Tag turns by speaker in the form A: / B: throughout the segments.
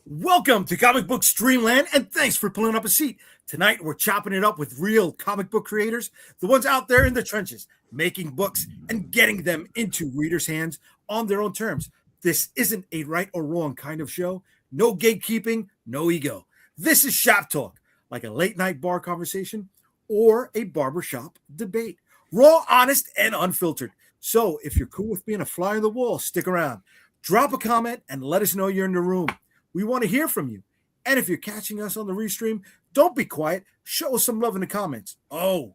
A: Welcome to Comic Book Streamland, and thanks for pulling up a seat. Tonight, we're chopping it up with real comic book creators, the ones out there in the trenches, making books and getting them into readers' hands on their own terms. This isn't a right or wrong kind of show. No gatekeeping, no ego. This is shop talk, like a late-night bar conversation or a barbershop debate. Raw, honest, and unfiltered. So if you're cool with being a fly on the wall, stick around. Drop a comment and let us know you're in the room. We want to hear from you. And if you're catching us on the restream, don't be quiet. Show us some love in the comments. Oh,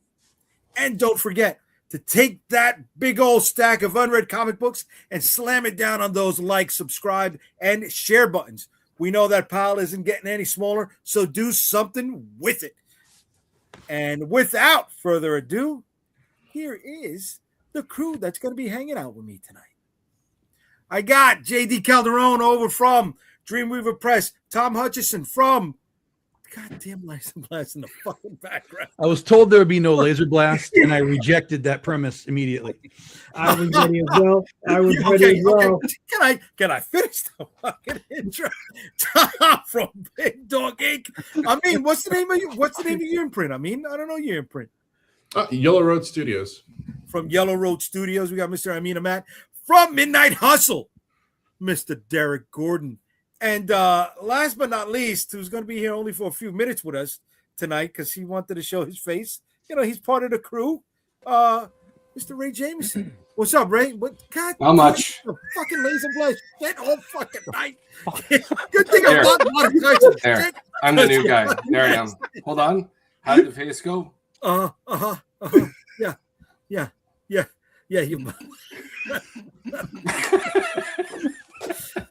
A: and don't forget to take that big old stack of unread comic books and slam it down on those like, subscribe, and share buttons. We know that pile isn't getting any smaller, so do something with it. And without further ado, here is the crew that's going to be hanging out with me tonight. I got JayDee Calderon over from Dreamweaver Press, Tom Hutchison from goddamn Laser Blast in the fucking background.
B: I was told there would be no laser blast, and I rejected that premise immediately.
C: I was ready as well.
A: Can I finish the fucking intro? Tom from Big Dog Inc. I mean, what's the name of your imprint? I mean, I don't know your imprint.
D: Yellow Road Studios.
A: From Yellow Road Studios, we got Mr. Amina Matt. From Midnight Hustle, Mr. Derek Gordon. And last but not least, who's going to be here only for a few minutes with us tonight because he wanted to show his face. You know, he's part of the crew. Mr. Ray Jameson. What's up, Ray? God,
D: how much?
A: Fucking laser blast. Get all fucking night. Good thing I'm not monetizing.
D: There. I'm the new guy. There I am. Hold on. How did the face go?
A: Yeah. You.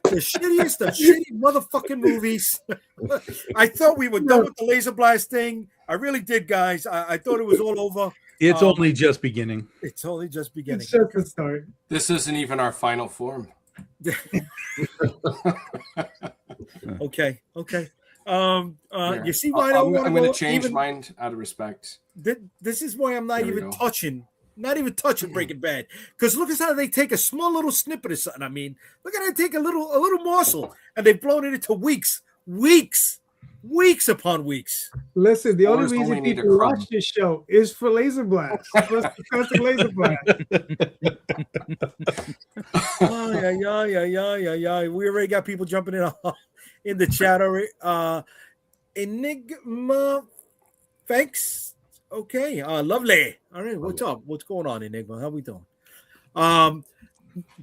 A: The shitty motherfucking movies. I thought we were done with the laser blast thing. I really did, guys. I thought it was all over.
B: It's only just beginning.
A: It's only just beginning.
C: It's just the start.
D: This isn't even our final form.
A: Okay. You see why
D: I'm going to change mine out of respect.
A: This is why I'm not even touching Breaking Bad, because look at how they take a small little snippet of something. I mean, look at how they take a little morsel and they've blown it into weeks upon weeks.
C: Listen, the only reason people watch this show is for Laser Blast. Because of Laser Blast.
A: Yeah. We already got people jumping in the chat already. Enigma, thanks. Okay, lovely. All right, what's up? What's going on, Enigma? How we doing?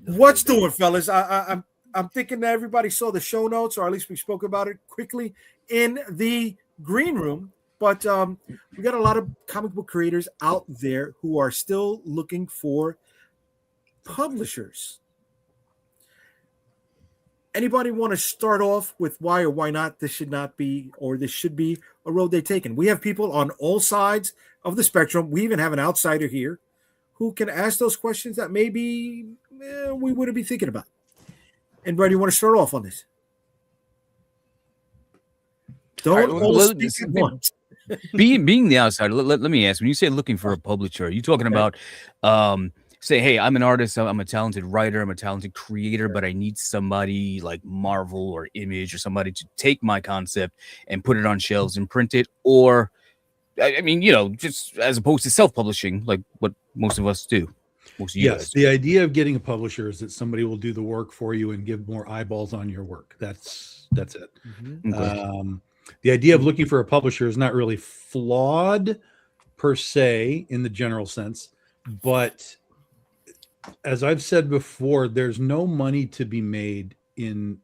A: What's doing, fellas? I'm thinking that everybody saw the show notes, or at least we spoke about it quickly in the green room. But we got a lot of comic book creators out there who are still looking for publishers. Anybody want to start off with why or why not this should not be, or this should be a road they've taken? We have people on all sides of the spectrum. We even have an outsider here who can ask those questions that maybe we wouldn't be thinking about. Anybody want to start off on this? Don't all speak at once.
E: Being the outsider, let me ask, when you say looking for a publisher, are you talking about say, hey, I'm an artist, I'm a talented writer, I'm a talented creator, but I need somebody like Marvel or Image or somebody to take my concept and put it on shelves and print it? Or, I mean, just as opposed to self-publishing, like what most of us do.
B: Yes, the idea of getting a publisher is that somebody will do the work for you and give more eyeballs on your work. That's it.
A: Mm-hmm.
B: Okay. The idea of looking for a publisher is not really flawed per se in the general sense, but as I've said before, there's no money to be made in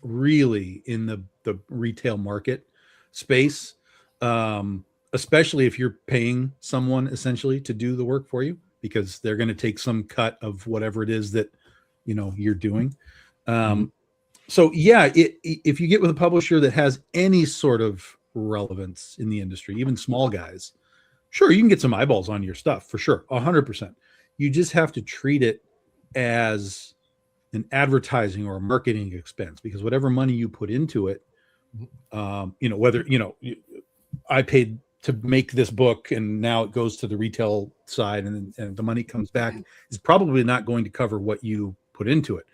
B: the retail market space, especially if you're paying someone essentially to do the work for you, because they're going to take some cut of whatever it is that you're doing. So yeah, if you get with a publisher that has any sort of relevance in the industry, even small guys, sure, you can get some eyeballs on your stuff for sure, 100%. You just have to treat it as an advertising or a marketing expense, because whatever money you put into it, whether, I paid to make this book and now it goes to the retail side and the money comes back, is probably not going to cover what you put into it.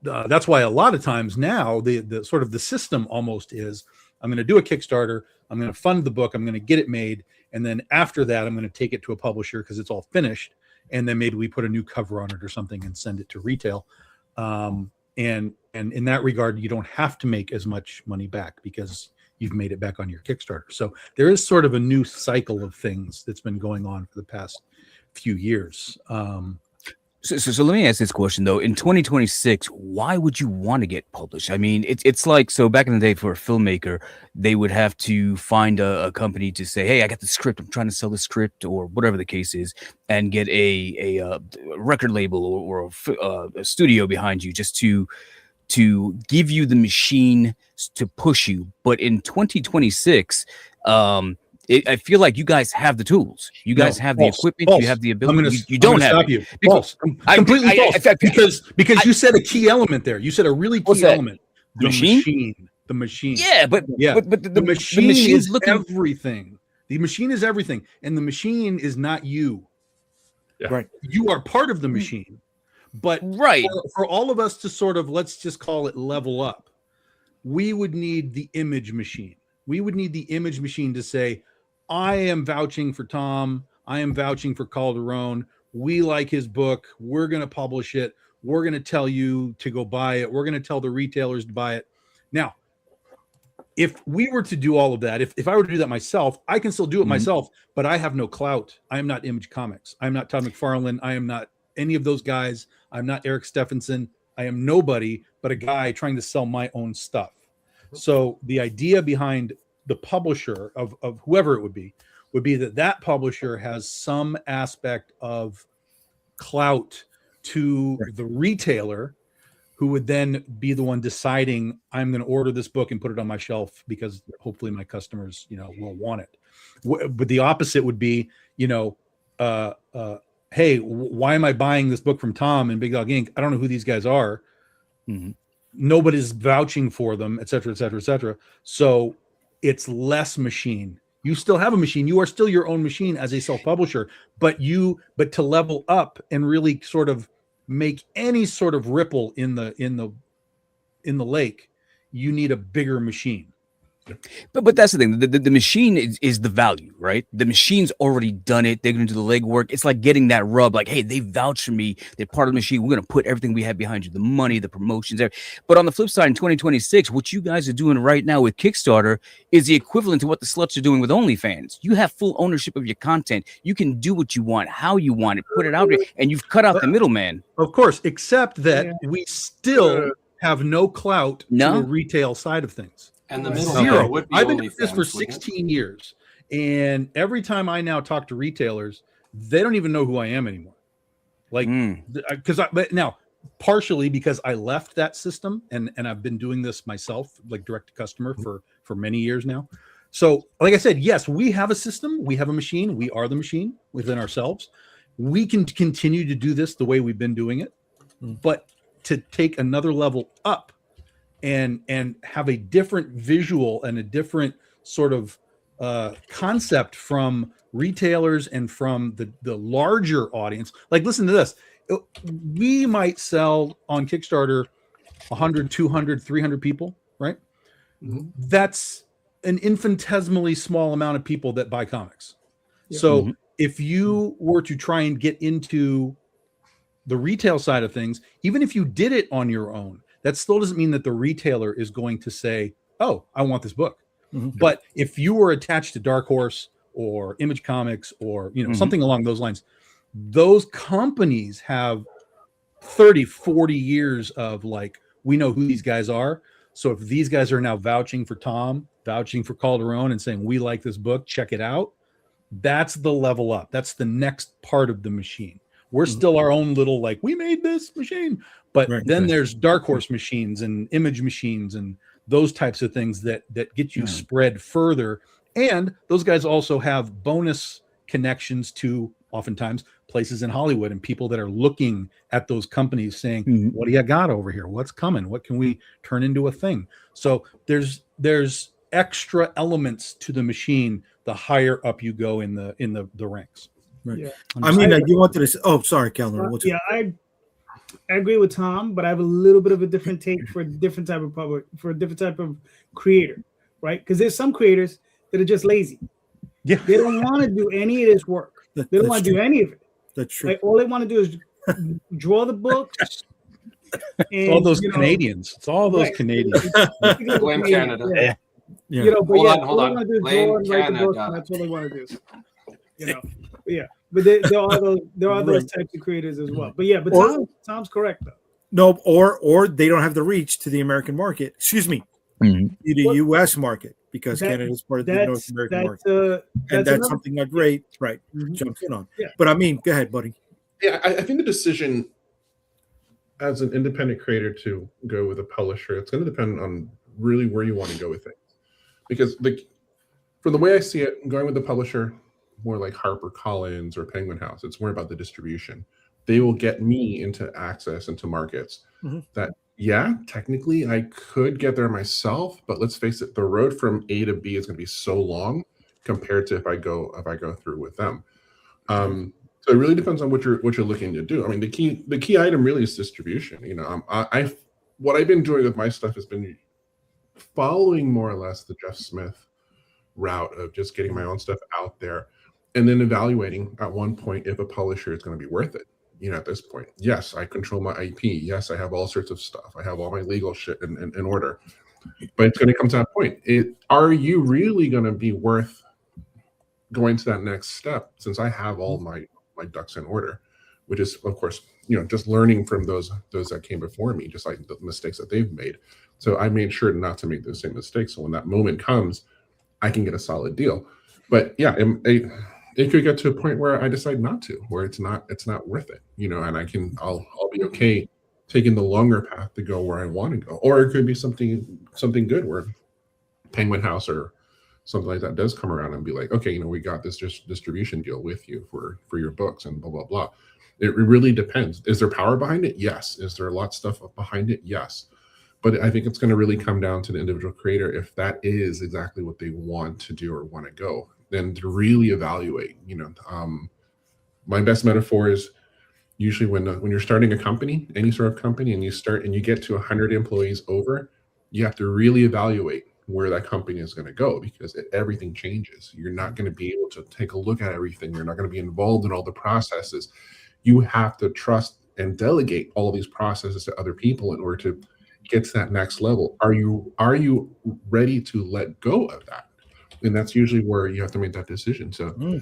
B: that's why a lot of times now the sort of the system almost is, I'm going to do a Kickstarter, I'm going to fund the book, I'm going to get it made, and then after that I'm going to take it to a publisher because it's all finished, and then maybe we put a new cover on it or something and send it to retail. And in that regard, you don't have to make as much money back because you've made it back on your Kickstarter. So there is sort of a new cycle of things that's been going on for the past few years.
E: So let me ask this question though. In 2026, why would you want to get published? I mean, it's like, so back in the day for a filmmaker, they would have to find a company to say, hey, I got the script, I'm trying to sell the script or whatever the case is, and get a record label or a studio behind you just to give you the machine to push you. But in 2026, I feel like you guys have the tools. You guys have the equipment. You have the ability. You don't have it.
B: False. Completely false. Because you said a key element there. You said a really key element. The machine. The machine.
E: Yeah, but
B: the machine is everything. The machine is everything, and the machine is not you.
A: Yeah. Right.
B: You are part of the machine. But for all of us to sort of, let's just call it level up, we would need the image machine. We would need the image machine to say, I am vouching for Tom. I am vouching for Calderon. We like his book. We're going to publish it. We're going to tell you to go buy it. We're going to tell the retailers to buy it. Now, if we were to do all of that, if I were to do that myself, I can still do it myself, but I have no clout. I am not Image Comics. I'm not Todd McFarlane. I am not any of those guys. I'm not Eric Stephenson. I am nobody but a guy trying to sell my own stuff. So the idea behind the publisher of whoever it would be that publisher has some aspect of clout to the retailer, who would then be the one deciding, I'm going to order this book and put it on my shelf because hopefully my customers, will want it. But the opposite would be, hey, why am I buying this book from Tom and Big Dog Inc.? I don't know who these guys are. Mm-hmm. Nobody's vouching for them, et cetera, et cetera, et cetera. So it's less machine. You still have a machine. You are still your own machine as a self-publisher, but to level up and really sort of make any sort of ripple in the lake, you need a bigger machine.
E: But that's the thing. The machine is the value, right? The machine's already done it. They're going to do the legwork. It's like getting that rub. Like, hey, they vouch for me. They're part of the machine. We're going to put everything we have behind you, the money, the promotions, everything. But on the flip side, in 2026, what you guys are doing right now with Kickstarter is the equivalent to what the sluts are doing with OnlyFans. You have full ownership of your content. You can do what you want, how you want it, put it out there, and you've cut out the middleman.
B: Of course, except that we still have no clout to the retail side of things.
D: And the middle
B: zero. I've been doing this for 16 years, and every time I now talk to retailers, they don't even know who I am anymore. Like, but now partially because I left that system, and I've been doing this myself, like direct to customer for many years now. So, like I said, yes, we have a system, we have a machine, we are the machine within ourselves. We can continue to do this the way we've been doing it, but to take another level up and have a different visual and a different sort of concept from retailers and from the larger audience. Like, listen to this. We might sell on Kickstarter 100, 200, 300 people, right? Mm-hmm. That's an infinitesimally small amount of people that buy comics. Yeah. So if you were to try and get into the retail side of things, even if you did it on your own, that still doesn't mean that the retailer is going to say, oh, I want this book. Mm-hmm. But if you were attached to Dark Horse or Image Comics or something along those lines, those companies have 30, 40 years of like, we know who these guys are. So if these guys are now vouching for Tom, vouching for Calderon and saying, we like this book, check it out, that's the level up. That's the next part of the machine. We're still our own little, like, we made this machine. But then there's Dark Horse machines and Image machines and those types of things that get you spread further. And those guys also have bonus connections to oftentimes places in Hollywood and people that are looking at those companies saying, what do you got over here? What's coming? What can we turn into a thing? So there's extra elements to the machine the higher up you go in the ranks.
A: Right. Yeah. I mean, you wanted to say, oh, sorry, Calvin.
C: I agree with Tom, but I have a little bit of a different take for a different type of creator, right? Because there's some creators that are just lazy.
B: Yeah.
C: They don't want to do any of this work. They don't want to do any of it.
A: That's true.
C: Like, all they want to do is draw the books.
B: It's all those Canadians. It's all those Canadians.
D: Blame Canada.
C: Yeah.
A: Yeah.
C: You know, but
D: Hold on.
C: all they want to do is
D: Blame
C: draw and write the books,
D: Canada.
C: and that's all they want to do. You know, but yeah. But there are those types of creators as well. But yeah, but Tom's correct though.
A: No, or they don't have the reach to the American market. Excuse me, the U.S. market, because Canada is part of the North American market, and that's something that Ray jumps in on.
C: Yeah.
A: But I mean, go ahead, buddy.
F: Yeah, I think the decision as an independent creator to go with a publisher, it's going to depend on really where you want to go with things. Because from the way I see it, going with the publisher, more like HarperCollins or Penguin House, it's more about the distribution. They will get me into access into markets that, yeah, technically I could get there myself, but let's face it, the road from A to B is going to be so long compared to if I go through with them. So it really depends on what you're looking to do. I mean, the key item really is distribution. You know, what I've been doing with my stuff has been following more or less the Jeff Smith route of just getting my own stuff out there, and then evaluating at one point if a publisher is going to be worth it. You know, at this point, yes, I control my IP. Yes, I have all sorts of stuff. I have all my legal shit in order. But it's going to come to that point. Are you really going to be worth going to that next step? Since I have all my ducks in order, which is, of course, you know, just learning from those that came before me, just like the mistakes that they've made. So I made sure not to make those same mistakes. So when that moment comes, I can get a solid deal. But yeah, it could get to a point where I decide not to, where it's not worth it, you know, and I'll be okay taking the longer path to go where I want to go. Or it could be something good where Penguin House or something like that does come around and be like, okay, you know, we got this distribution deal with you for your books and blah, blah, blah. It really depends. Is there power behind it? Yes. Is there a lot of stuff behind it? Yes. But I think it's going to really come down to the individual creator if that is exactly what they want to do or want to go. Then to really evaluate, you know, my best metaphor is usually when you're starting a company, any sort of company, and you get to 100 employees over, you have to really evaluate where that company is going to go, because everything changes. You're not going to be able to take a look at everything. You're not going to be involved in all the processes. You have to trust and delegate all these processes to other people in order to get to that next level. Are you ready to let go of that? And that's usually where you have to make that decision. So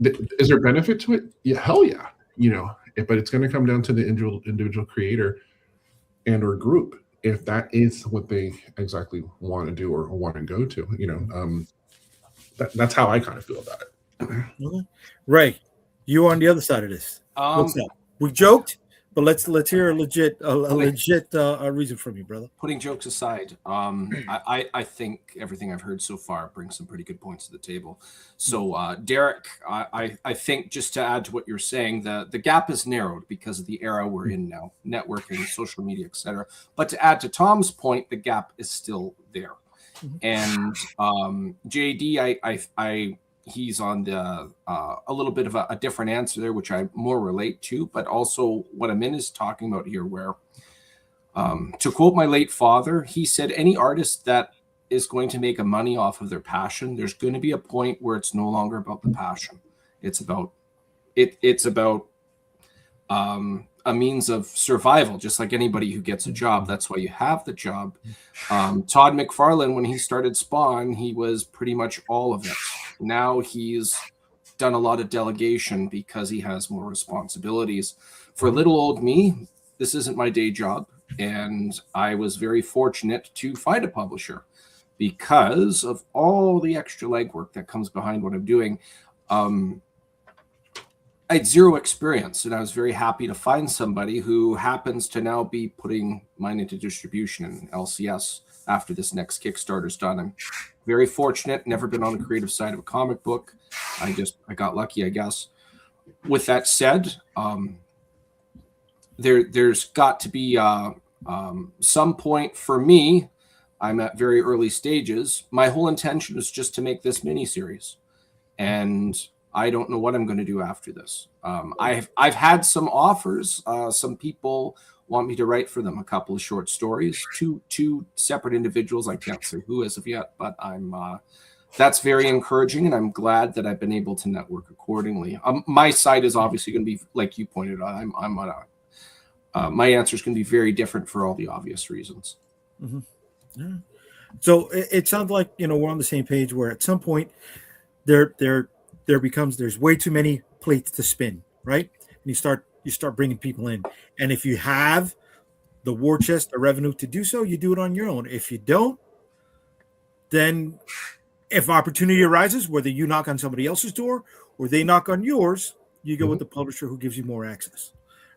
F: is there benefit to it? Yeah, hell yeah. You know, but it's going to come down to the individual creator and or group, if that is what they exactly want to do or want to go to. You know, that's how I kind of feel about it.
A: Ray, you on the other side of this. What's up? We joked, but let's hear a legit reason from you, brother.
D: Putting jokes aside, I think everything I've heard so far brings some pretty good points to the table. So, Derek, I think just to add to what you're saying, the gap is narrowed because of the era we're in now, networking, social media, etc. But to add to Tom's point, the gap is still there. And JayDee, he's on the a little bit of a different answer there, which I more relate to, but also what Amin is talking about here, where to quote my late father, he said, any artist that is going to make a money off of their passion, there's going to be a point where it's no longer about the passion. It's about a means of survival, just like anybody who gets a job. That's why you have the job. Todd McFarlane, when he started Spawn, he was pretty much all of it. Now he's done a lot of delegation because he has more responsibilities. For little old me, this isn't my day job. And I was very fortunate to find a publisher because of all the extra legwork that comes behind what I'm doing. I had zero experience, and I was very happy to find somebody who happens to now be putting mine into distribution in LCS after this next Kickstarter's done. I'm very fortunate, never been on the creative side of a comic book. I got lucky, I guess. With that said, there's got to be some point for me. I'm at very early stages. My whole intention is just to make this miniseries. And I don't know what I'm going to do after this. I've had some offers. Some people want me to write for them a couple of short stories. Two separate individuals. I can't say who as of yet, but that's very encouraging, and I'm glad that I've been able to network accordingly. My side is obviously going to be like you pointed out. I'm on a. My answer is going to be very different for all the obvious reasons.
A: Mm-hmm. Yeah. So it sounds like we're on the same page. Where at some point there's way too many plates to spin, right? And you start bringing people in, and if you have the war chest, the revenue to do so, you do it on your own. If you don't, then if opportunity arises, whether you knock on somebody else's door or they knock on yours, you go with the publisher who gives you more access,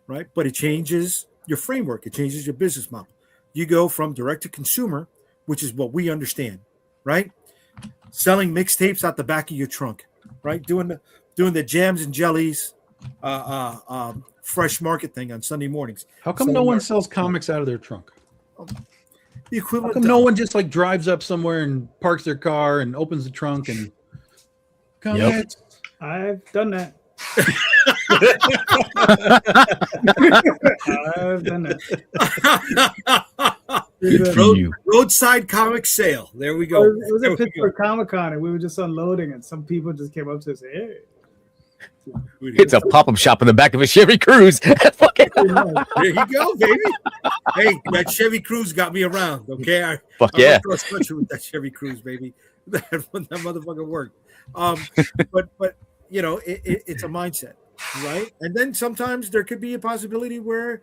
A: right? But it changes your framework. It changes your business model. You go from direct to consumer, which is what we understand, right? Selling mixtapes out the back of your trunk, right? Doing the jams and jellies, fresh market thing on Sunday mornings.
B: How come no one sells comics out of their trunk?
A: The equivalent.
B: How come no one just like drives up somewhere and parks their car and opens the trunk and comics?
C: Yep. I've done that. I've done that.
A: Roadside comic sale. There we go.
C: It was at Pittsburgh Comic-Con, and we were just unloading, and some people just came up to us and said, hey.
E: It's a pop-up shop in the back of a Chevy Cruze.
A: There you go, baby. Hey, that Chevy Cruze got me around. Okay, I cross country with that Chevy Cruze, baby. That motherfucker worked. But it's a mindset, right? And then sometimes there could be a possibility where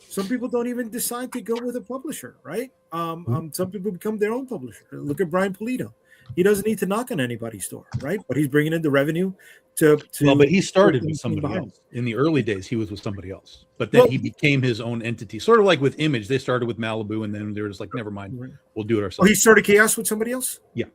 A: some people don't even decide to go with a publisher, right? Some people become their own publisher. Look at Brian Pulido. He doesn't need to knock on anybody's door, right? But he's bringing in the revenue to
B: but he started with somebody else. In the early days, he was with somebody else. But then he became his own entity. Sort of like with Image. They started with Malibu, and then they were just like, never mind. We'll do it ourselves.
A: Oh, he started Chaos with somebody else?
B: Yeah.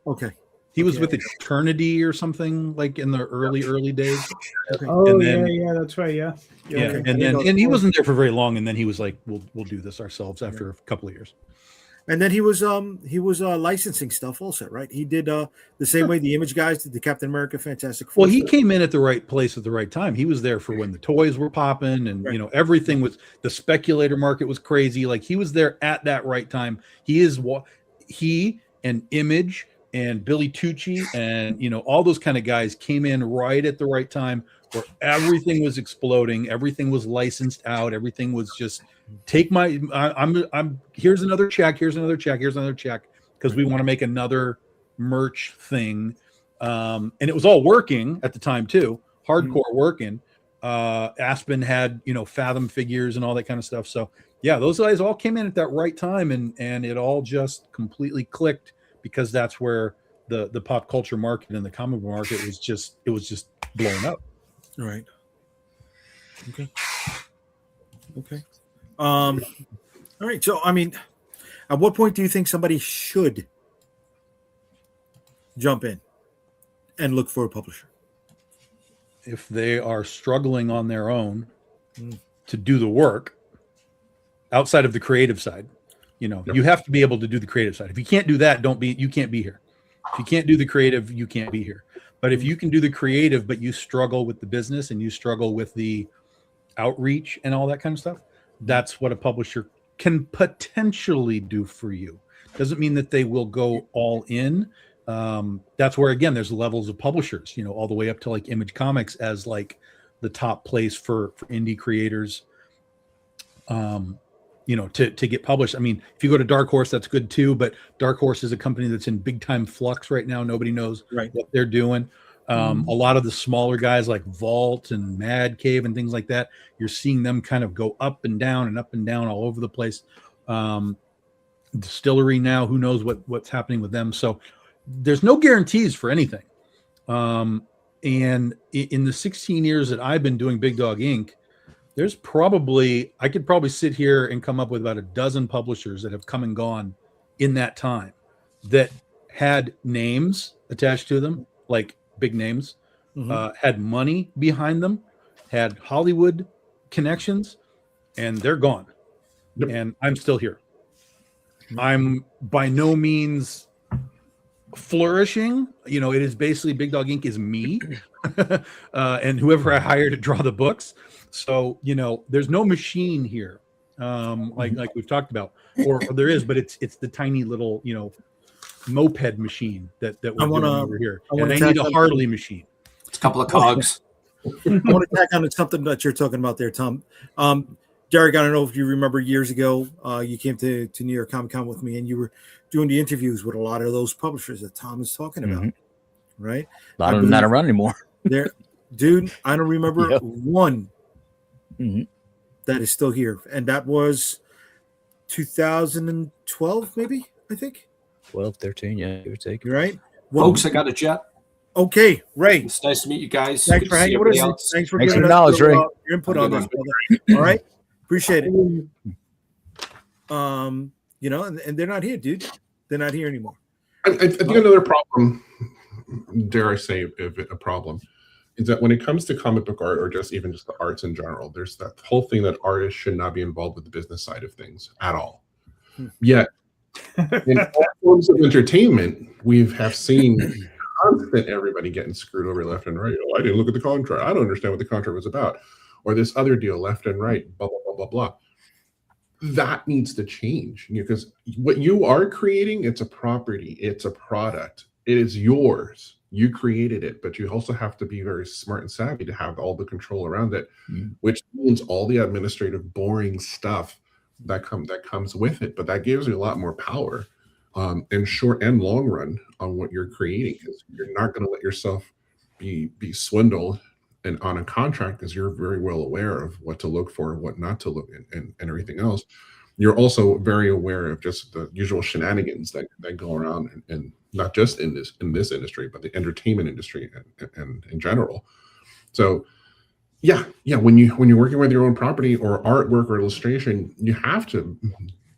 A: Okay.
B: He was with Eternity or something like in the early days.
C: Okay. Oh, then, yeah, that's right. Yeah.
B: Okay. And he wasn't there for very long, and then he was like, we'll do this ourselves after a couple of years.
A: And then he was licensing stuff also, right? He did the same way the Image guys did the Captain America Fantastic Four.
B: Well, he came in at the right place at the right time. He was there for when the toys were popping, and everything was, the speculator market was crazy. Like, he was there at that right time. He and Image and Billy Tucci and all those kind of guys came in right at the right time, where everything was exploding, everything was licensed out, everything was just I'm here's another check, because we want to make another merch thing, and it was all working at the time too, hardcore working. Aspen had Fathom figures and all that kind of stuff. So yeah, those guys all came in at that right time, and it all just completely clicked, because that's where the pop culture market and the comic book market was just blown up.
A: Right. Okay. All right. So, I mean, at what point do you think somebody should jump in and look for a publisher?
B: If they are struggling on their own to do the work outside of the creative side, you have to be able to do the creative side. If you can't do that, you can't be here. If you can't do the creative, you can't be here. But if you can do the creative, but you struggle with the business and you struggle with the outreach and all that kind of stuff, that's what a publisher can potentially do for you. Doesn't mean that they will go all in. That's where, again, there's levels of publishers, all the way up to like Image Comics as like the top place for indie creators, to get published. I mean, if you go to Dark Horse, that's good too, but Dark Horse is a company that's in big time flux right now. Nobody knows what they're doing. A lot of the smaller guys like Vault and Mad Cave and things like that, you're seeing them kind of go up and down all over the place. Distillery now, who knows what's happening with them. So there's no guarantees for anything. And in the 16 years that I've been doing Big Dog Inc., I could probably sit here and come up with about a dozen publishers that have come and gone in that time that had names attached to them, like big names, had money behind them, had Hollywood connections, and they're gone. And I'm still here. I'm by no means flourishing. You know, it is basically Big Dog Ink is me and whoever I hire to draw the books. So, you know, there's no machine here, like we've talked about, or there is, but it's the tiny little, you know, moped machine that we're doing over here. And I need a Harley machine.
D: It's a couple of cogs.
A: I want to tack on to something that you're talking about there, Tom. Derek, I don't know if you remember years ago, you came to New York Comic Con with me, and you were doing the interviews with a lot of those publishers that Tom is talking about, right?
E: A lot of them not around anymore.
A: There, dude, I don't remember one that is still here, and that was 2012, maybe, I think.
E: 12, 13, yeah, give or take.
A: Right?
D: Folks, I got a jet.
A: Okay, Ray.
D: It's nice to meet you guys.
A: Thanks
D: Good
A: for
D: to see
A: hanging with
D: everybody
A: us.
D: else.
A: Thanks for
E: Thanks
A: giving
E: for
A: us
E: knowledge,
A: your,
E: Ray.
A: your input
D: Have a
A: on
D: good
A: this, brother. All right? Appreciate it. You know, and they're not here, dude. They're not here anymore.
F: I think another problem, dare I say, if it a problem, is that when it comes to comic book art or just even just the arts in general, there's that whole thing that artists should not be involved with the business side of things at all. Yet, in all forms of entertainment, we have seen constant everybody getting screwed over left and right. Oh, I didn't look at the contract. I don't understand what the contract was about. Or this other deal, left and right, blah, blah, blah, blah, blah. That needs to change, because what you are creating, it's a property, it's a product, it is yours. You created it, but you also have to be very smart and savvy to have all the control around it, which means all the administrative, boring stuff that comes with it. But that gives you a lot more power in short and long run on what you're creating, because you're not going to let yourself be swindled and on a contract, because you're very well aware of what to look for, what not to look and everything else. You're also very aware of just the usual shenanigans that go around, and not just in this industry, but the entertainment industry and in general. So yeah, when you're working with your own property or artwork or illustration, you have to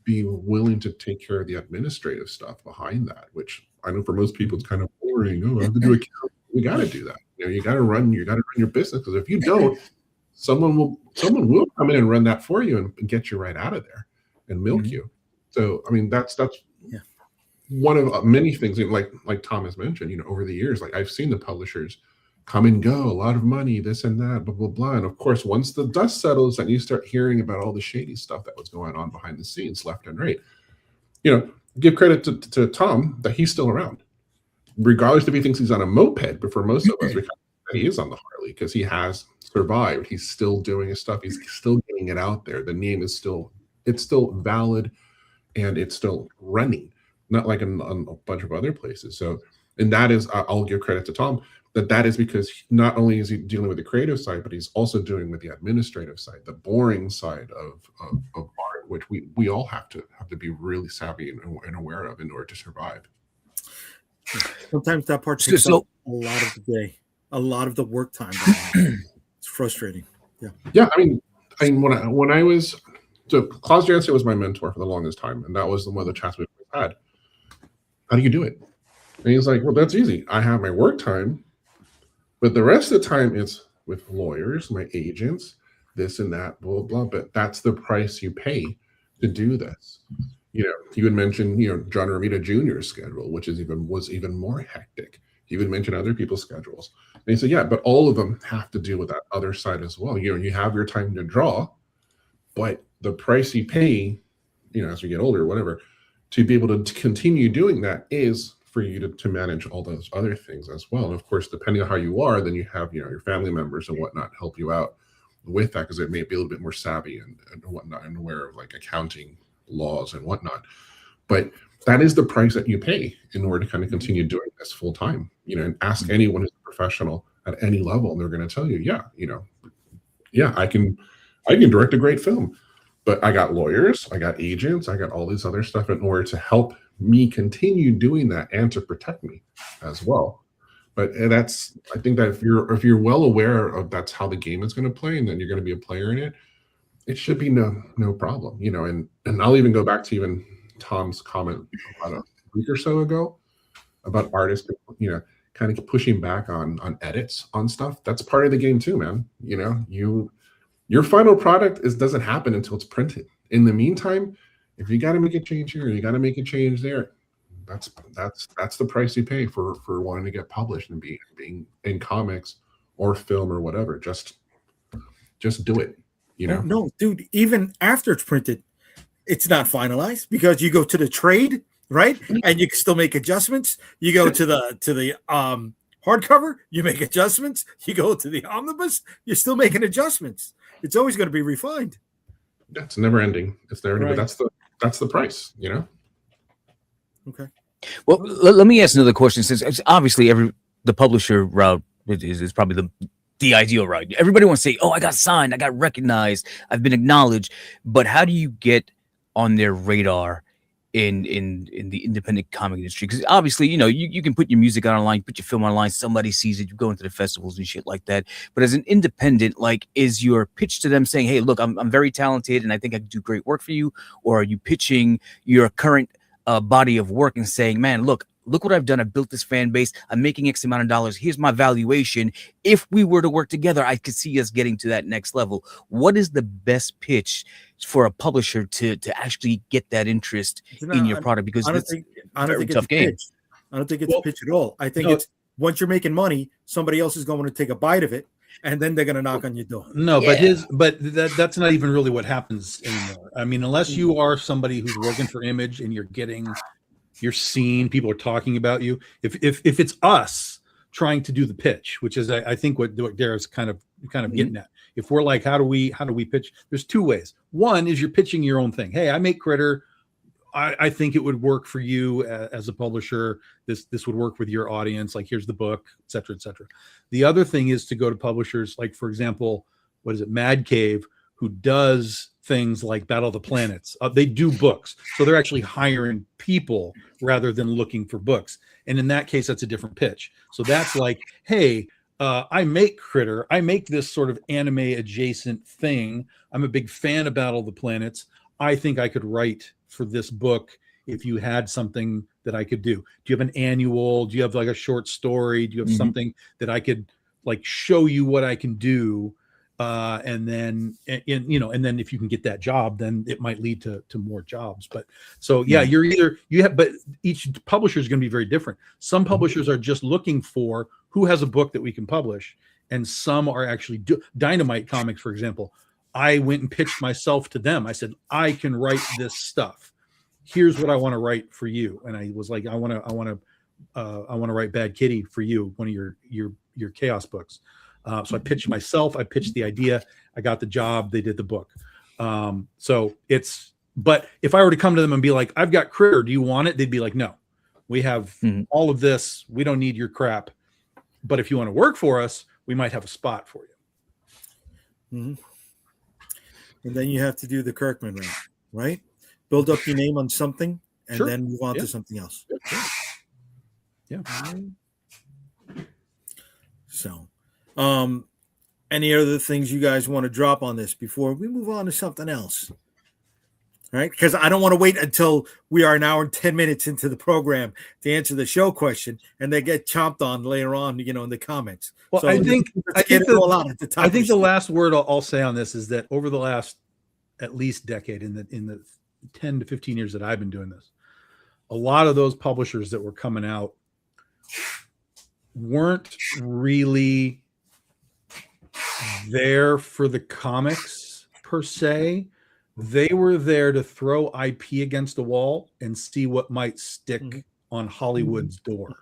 F: be willing to take care of the administrative stuff behind that, which I know for most people it's kind of boring. Oh, I have to do account. You got to do that. You know, you got to run your business, because if you don't, someone will come in and run that for you and get you right out of there and milk you. So I mean, that's one of many things, like Tom has mentioned. You know, over the years, like I've seen the publishers come and go, a lot of money, this and that, blah blah blah. And of course, once the dust settles and you start hearing about all the shady stuff that was going on behind the scenes, left and right, you know, give credit to Tom that he's still around, regardless if he thinks he's on a moped. But for most of us, he is on the Harley, because he has survived. He's still doing his stuff. He's still getting it out there. The name is still valid, and it's still running, not like in a bunch of other places. So, and that is, I'll give credit to Tom, that is because not only is he dealing with the creative side, but he's also doing with the administrative side, the boring side of art, which we all have to be really savvy and aware of in order to survive.
A: Sometimes that part takes up a lot of the day, a lot of the work time. It's frustrating. Yeah.
F: I mean, when I was, so Klaus Janson was my mentor for the longest time, and that was one of the chats we had. How do you do it? And he's like, well, that's easy. I have my work time, but the rest of the time it's with lawyers, my agents, this and that, blah, blah, blah. But that's the price you pay to do this. You know, he would mention, you know, John Romita Jr.'s schedule, which was even more hectic. He would mention other people's schedules. And he said, yeah, but all of them have to deal with that other side as well. You know, you have your time to draw, but the price you pay, you know, as we get older or whatever, to be able to continue doing that is for you to manage all those other things as well. And of course, depending on how you are, then you have, you know, your family members and whatnot help you out with that, because they may be a little bit more savvy and whatnot, and aware of like accounting laws and whatnot. But that is the price that you pay in order to kind of continue doing this full time. You know, and ask anyone who's a professional at any level, and they're going to tell you, I can direct a great film, but I got lawyers, I got agents, I got all this other stuff in order to help me continue doing that and to protect me as well. But that's, I think that if you're well aware of that's how the game is going to play, and then you're going to be a player in it, it should be no problem, you know. And I'll even go back to even Tom's comment about a week or so ago about artists, you know, kind of pushing back on edits on stuff. That's part of the game too, man. You know, your final product doesn't happen until it's printed. In the meantime, if you got to make a change here, you got to make a change there, That's the price you pay for wanting to get published and being in comics or film or whatever. Just do it. You know?
A: No, dude. Even after it's printed, it's not finalized because you go to the trade, right? And you can still make adjustments. You go to the hardcover, you make adjustments. You go to the omnibus, you're still making adjustments. It's always going to be refined.
F: It's never ending. It's never ending.
A: Right.
F: But that's the price, you know?
A: Okay.
E: Well, let me ask another question. Since it's obviously the publisher route is probably the ideal route. Everybody wants to say, "Oh, I got signed, I got recognized, I've been acknowledged." But how do you get on their radar in the independent comic industry? Because obviously, you can put your music out online, put your film online, somebody sees it, you go into the festivals and shit like that. But as an independent, like, is your pitch to them saying, "Hey, look, I'm very talented and I think I can do great work for you," or are you pitching your current body of work and saying, "Man, look what I've done. I built this fan base. I'm making X amount of dollars. Here's my valuation. If we were to work together, I could see us getting to that next level." What is the best pitch for a publisher to actually get that interest in your product? Because
A: I don't think it's
E: tough
A: a
E: game.
A: pitch. I don't think it's a pitch at all. I think it's once you're making money, somebody else is going to take a bite of it, and then they're going to knock on your door.
B: No, but that's not even really what happens anymore. I mean, unless you are somebody who's working for Image and you're seen, people are talking about you. If it's us trying to do the pitch, which is I think what Dara's kind of getting at. If we're like, how do we pitch? There's two ways. One is you're pitching your own thing. Hey, I make Critter. I think it would work for you as a publisher. This would work with your audience. Like, here's the book, et cetera, et cetera. The other thing is to go to publishers like, for example, what is it, Mad Cave, who does things like Battle of the Planets. They do books, so they're actually hiring people rather than looking for books. And in that case, that's a different pitch. So that's like, hey, I make Critter. I make this sort of anime adjacent thing. I'm a big fan of Battle of the Planets. I think I could write for this book if you had something that I could do. Do you have an annual? Do you have like a short story? Do you have something that I could like show you what I can do? And then if you can get that job, then it might lead to more jobs. But so but each publisher is going to be very different. Some publishers are just looking for who has a book that we can publish, and some are actually Dynamite Comics, for example. I went and pitched myself to them. I said, I can write this stuff. Here's what I want to write for you. And I was like, I want to write Bad Kitty for you, one of your Chaos books. So I pitched myself. I pitched the idea. I got the job. They did the book. But if I were to come to them and be like, I've got Critter, do you want it? They'd be like, no, we have all of this. We don't need your crap. But if you want to work for us, we might have a spot for you.
A: Mm-hmm. And then you have to do the Kirkman route, right? Build up your name on something and then move on to something else.
B: Yeah.
A: So, any other things you guys want to drop on this before we move on to something else? All right, because I don't want to wait until we are an hour and 10 minutes into the program to answer the show question, and they get chomped on later on, in the comments.
B: Well,
A: so
B: I think the last word I'll say on this is that over the last at least decade, in the 10 to 15 years that I've been doing this, a lot of those publishers that were coming out weren't really there for the comics per se. They were there to throw IP against the wall and see what might stick on Hollywood's door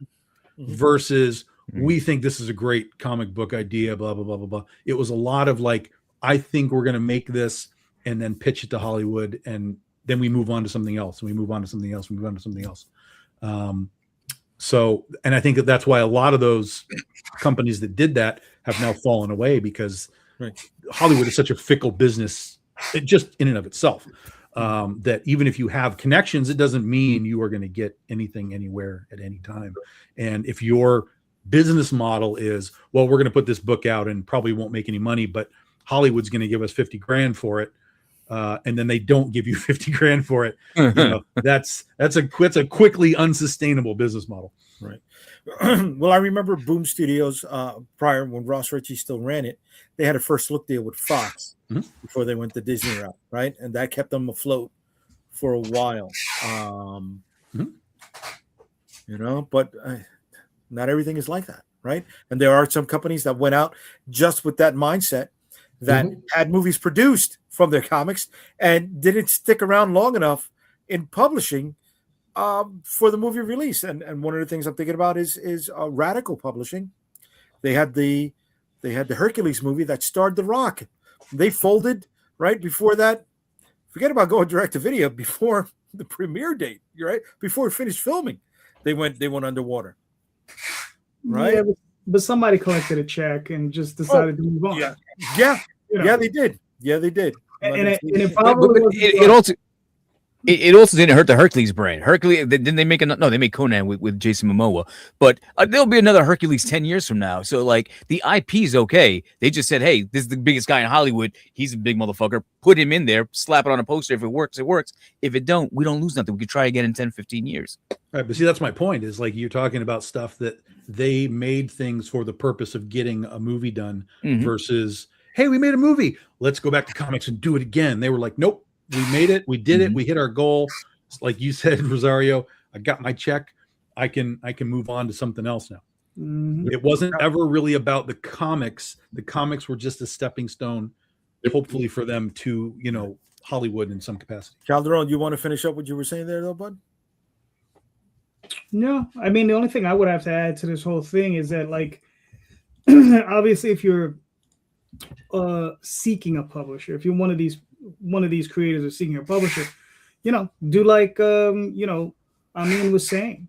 B: versus we think this is a great comic book idea, blah, blah, blah, blah, blah. It was a lot of like, I think we're going to make this and then pitch it to Hollywood. And then we move on to something else and we move on to something else. We move on to something else. And I think that's why a lot of those companies that did that have now fallen away, because Hollywood is such a fickle business, just in and of itself, that even if you have connections, it doesn't mean you are going to get anything anywhere at any time. And if your business model is, well, we're going to put this book out and probably won't make any money, but Hollywood's going to give us 50 grand for it. And then they don't give you 50 grand for it. That's a quickly unsustainable business model.
A: Right. Well, I remember Boom Studios prior, when Ross Ritchie still ran it, they had a first look deal with Fox before they went the Disney route, right? And that kept them afloat for a while. But not everything is like that, right? And there are some companies that went out just with that mindset that had movies produced from their comics and didn't stick around long enough in publishing for the movie release. And one of the things I'm thinking about is Radical Publishing. They had the Hercules movie that starred The Rock. They folded right before that. Forget about going direct to video before the premiere date. You're right before we finished filming. They went underwater. Right.
C: Yeah, but somebody collected a check and just decided to move on.
A: Yeah, they did. Yeah, they did.
C: And it
E: also didn't hurt the Hercules brand. Hercules, didn't they make they made Conan with Jason Momoa, but there'll be another Hercules 10 years from now. So like the IP is okay. They just said, hey, this is the biggest guy in Hollywood. He's a big motherfucker. Put him in there, slap it on a poster. If it works, it works. If it don't, we don't lose nothing. We could try again in 10, 15 years.
B: Right, but see, that's my point, is like you're talking about stuff that they made things for the purpose of getting a movie done versus, hey, we made a movie. Let's go back to comics and do it again. They were like, nope. We made it. We did it. We hit our goal. Like you said, Rosario, I got my check. I can move on to something else now. It wasn't ever really about the comics. The comics were just a stepping stone, hopefully for them to, Hollywood in some capacity.
A: Calderon, you want to finish up what you were saying there, though, bud?
C: No, I mean, the only thing I would have to add to this whole thing is that, like, obviously, if you're seeking a publisher, if you're one of these creators are seeking a publisher, do like Amin was saying,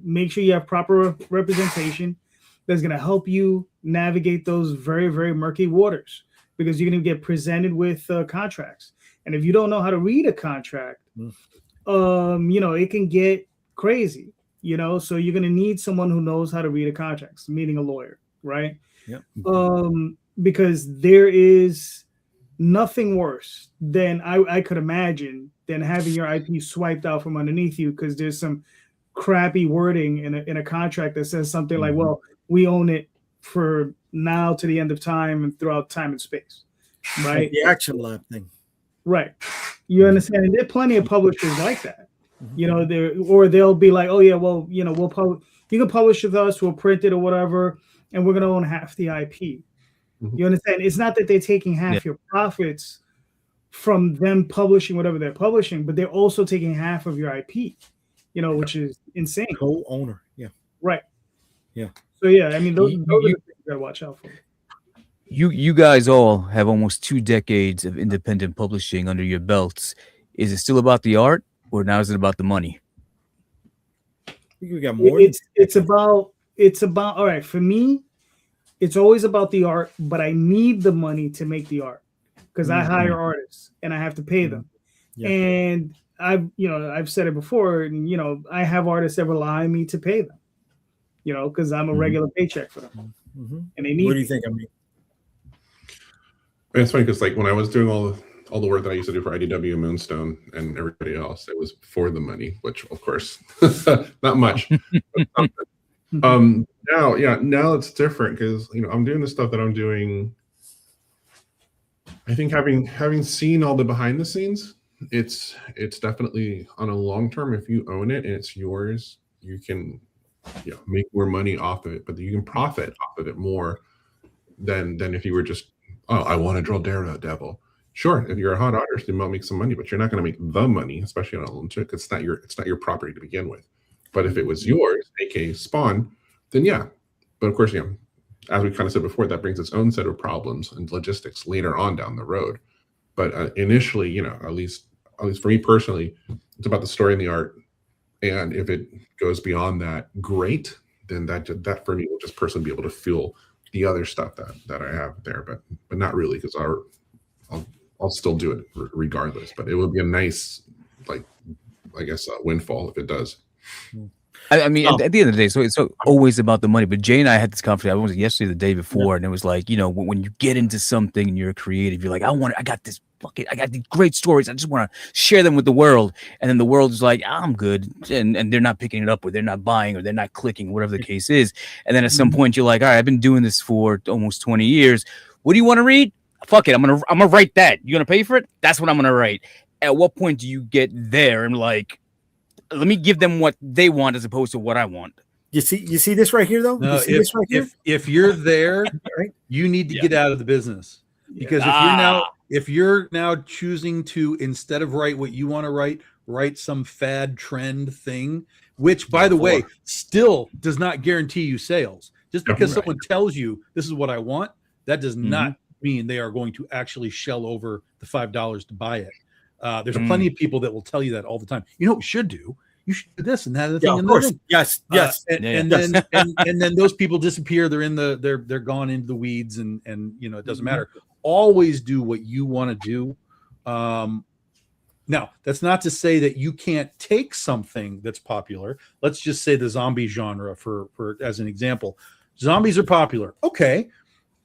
C: make sure you have proper representation that's going to help you navigate those very, very murky waters, because you're going to get presented with contracts. And if you don't know how to read a contract, it can get crazy, so you're going to need someone who knows how to read a contract, meaning a lawyer, right?
A: Yeah.
C: Because there is nothing worse than I could imagine than having your IP swiped out from underneath you because there's some crappy wording in a contract that says something like, well, we own it for now to the end of time and throughout time and space, right?
A: Like the Action Lab thing.
C: Right. You understand? And there are plenty of publishers like that. They'll be like, oh yeah, well, you can publish with us, we'll print it or whatever, and we're gonna own half the IP. You understand? It's not that they're taking half your profits from them publishing whatever they're publishing, but they're also taking half of your IP, which is insane.
A: Co-owner. Yeah.
C: Right.
A: Yeah.
C: So yeah, I mean, those are the things you gotta watch out for.
E: You guys all have almost 2 decades of independent publishing under your belts. Is it still about the art, or now is it about the money?
A: I think we got more.
C: It's about all right, for me, it's always about the art, but I need the money to make the art because I hire artists and I have to pay them. Yeah. And I've said it before, and I have artists that rely on me to pay them, because I'm a regular paycheck for them. And they need.
A: What do you think? I mean,
F: it's funny because like when I was doing all the work that I used to do for IDW, Moonstone, and everybody else, it was for the money, which of course not much. Now it's different because I'm doing the stuff that I'm doing. I think having seen all the behind the scenes, it's definitely on a long term. If you own it and it's yours, you can make more money off of it, but you can profit off of it more than if you were just, oh, I want to draw Daredevil. Sure, if you're a hot artist, you might make some money, but you're not going to make the money, especially on a loan check. It's not your property to begin with. But if it was yours, aka Spawn, then yeah. But of course, as we kind of said before, that brings its own set of problems and logistics later on down the road. But initially, at least for me personally, it's about the story and the art. And if it goes beyond that, great. Then that for me will just personally be able to fuel the other stuff that I have there. But not really, because I'll still do it regardless. But it will be a nice, windfall if it does.
E: I mean, at the end of the day, so it's always about the money. But Jay and I had this conversation. I was yesterday, the day before, and it was like, when you get into something and you're creative, you're like, I got these great stories. I just want to share them with the world. And then the world is like, I'm good, and they're not picking it up, or they're not buying, or they're not clicking, whatever the case is. And then at some point, you're like, all right, I've been doing this for almost 20 years. What do you want to read? Fuck it, I'm gonna write that. You gonna pay for it? That's what I'm gonna write. At what point do you get there and like, let me give them what they want as opposed to what I want.
A: You see this right here, though.
B: No,
A: You see this right here.
B: if you're there,
A: Right?
B: you need to get out of the business, because if you're now choosing to, instead of write what you want to write some fad trend thing, which by the way still does not guarantee you sales. Just because someone tells you this is what I want, that does not mean they are going to actually shell over the $5 to buy it. There's plenty of people that will tell you that all the time. You know what you should do? You should do this and that other thing.
A: Of
B: and
A: course.
B: thing.
A: Yes.
B: And then those people disappear. They're gone into the weeds, and it doesn't matter. Always do what you want to do. Now, that's not to say that you can't take something that's popular. Let's just say the zombie genre for as an example. Zombies are popular. Okay,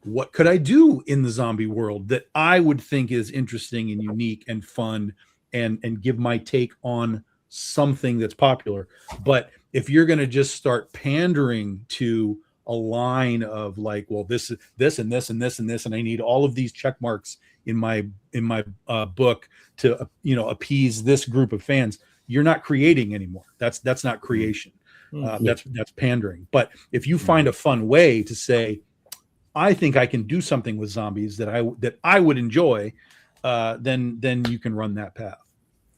B: what could I do in the zombie world that I would think is interesting and unique and fun, and give my take on something that's popular? But if you're going to just start pandering to a line of like, well, this and this and this and this, and I need all of these check marks in my book to appease this group of fans, you're not creating anymore. That's not creation. That's pandering. But if you find a fun way to say, I think I can do something with zombies that I would enjoy, then you can run that path.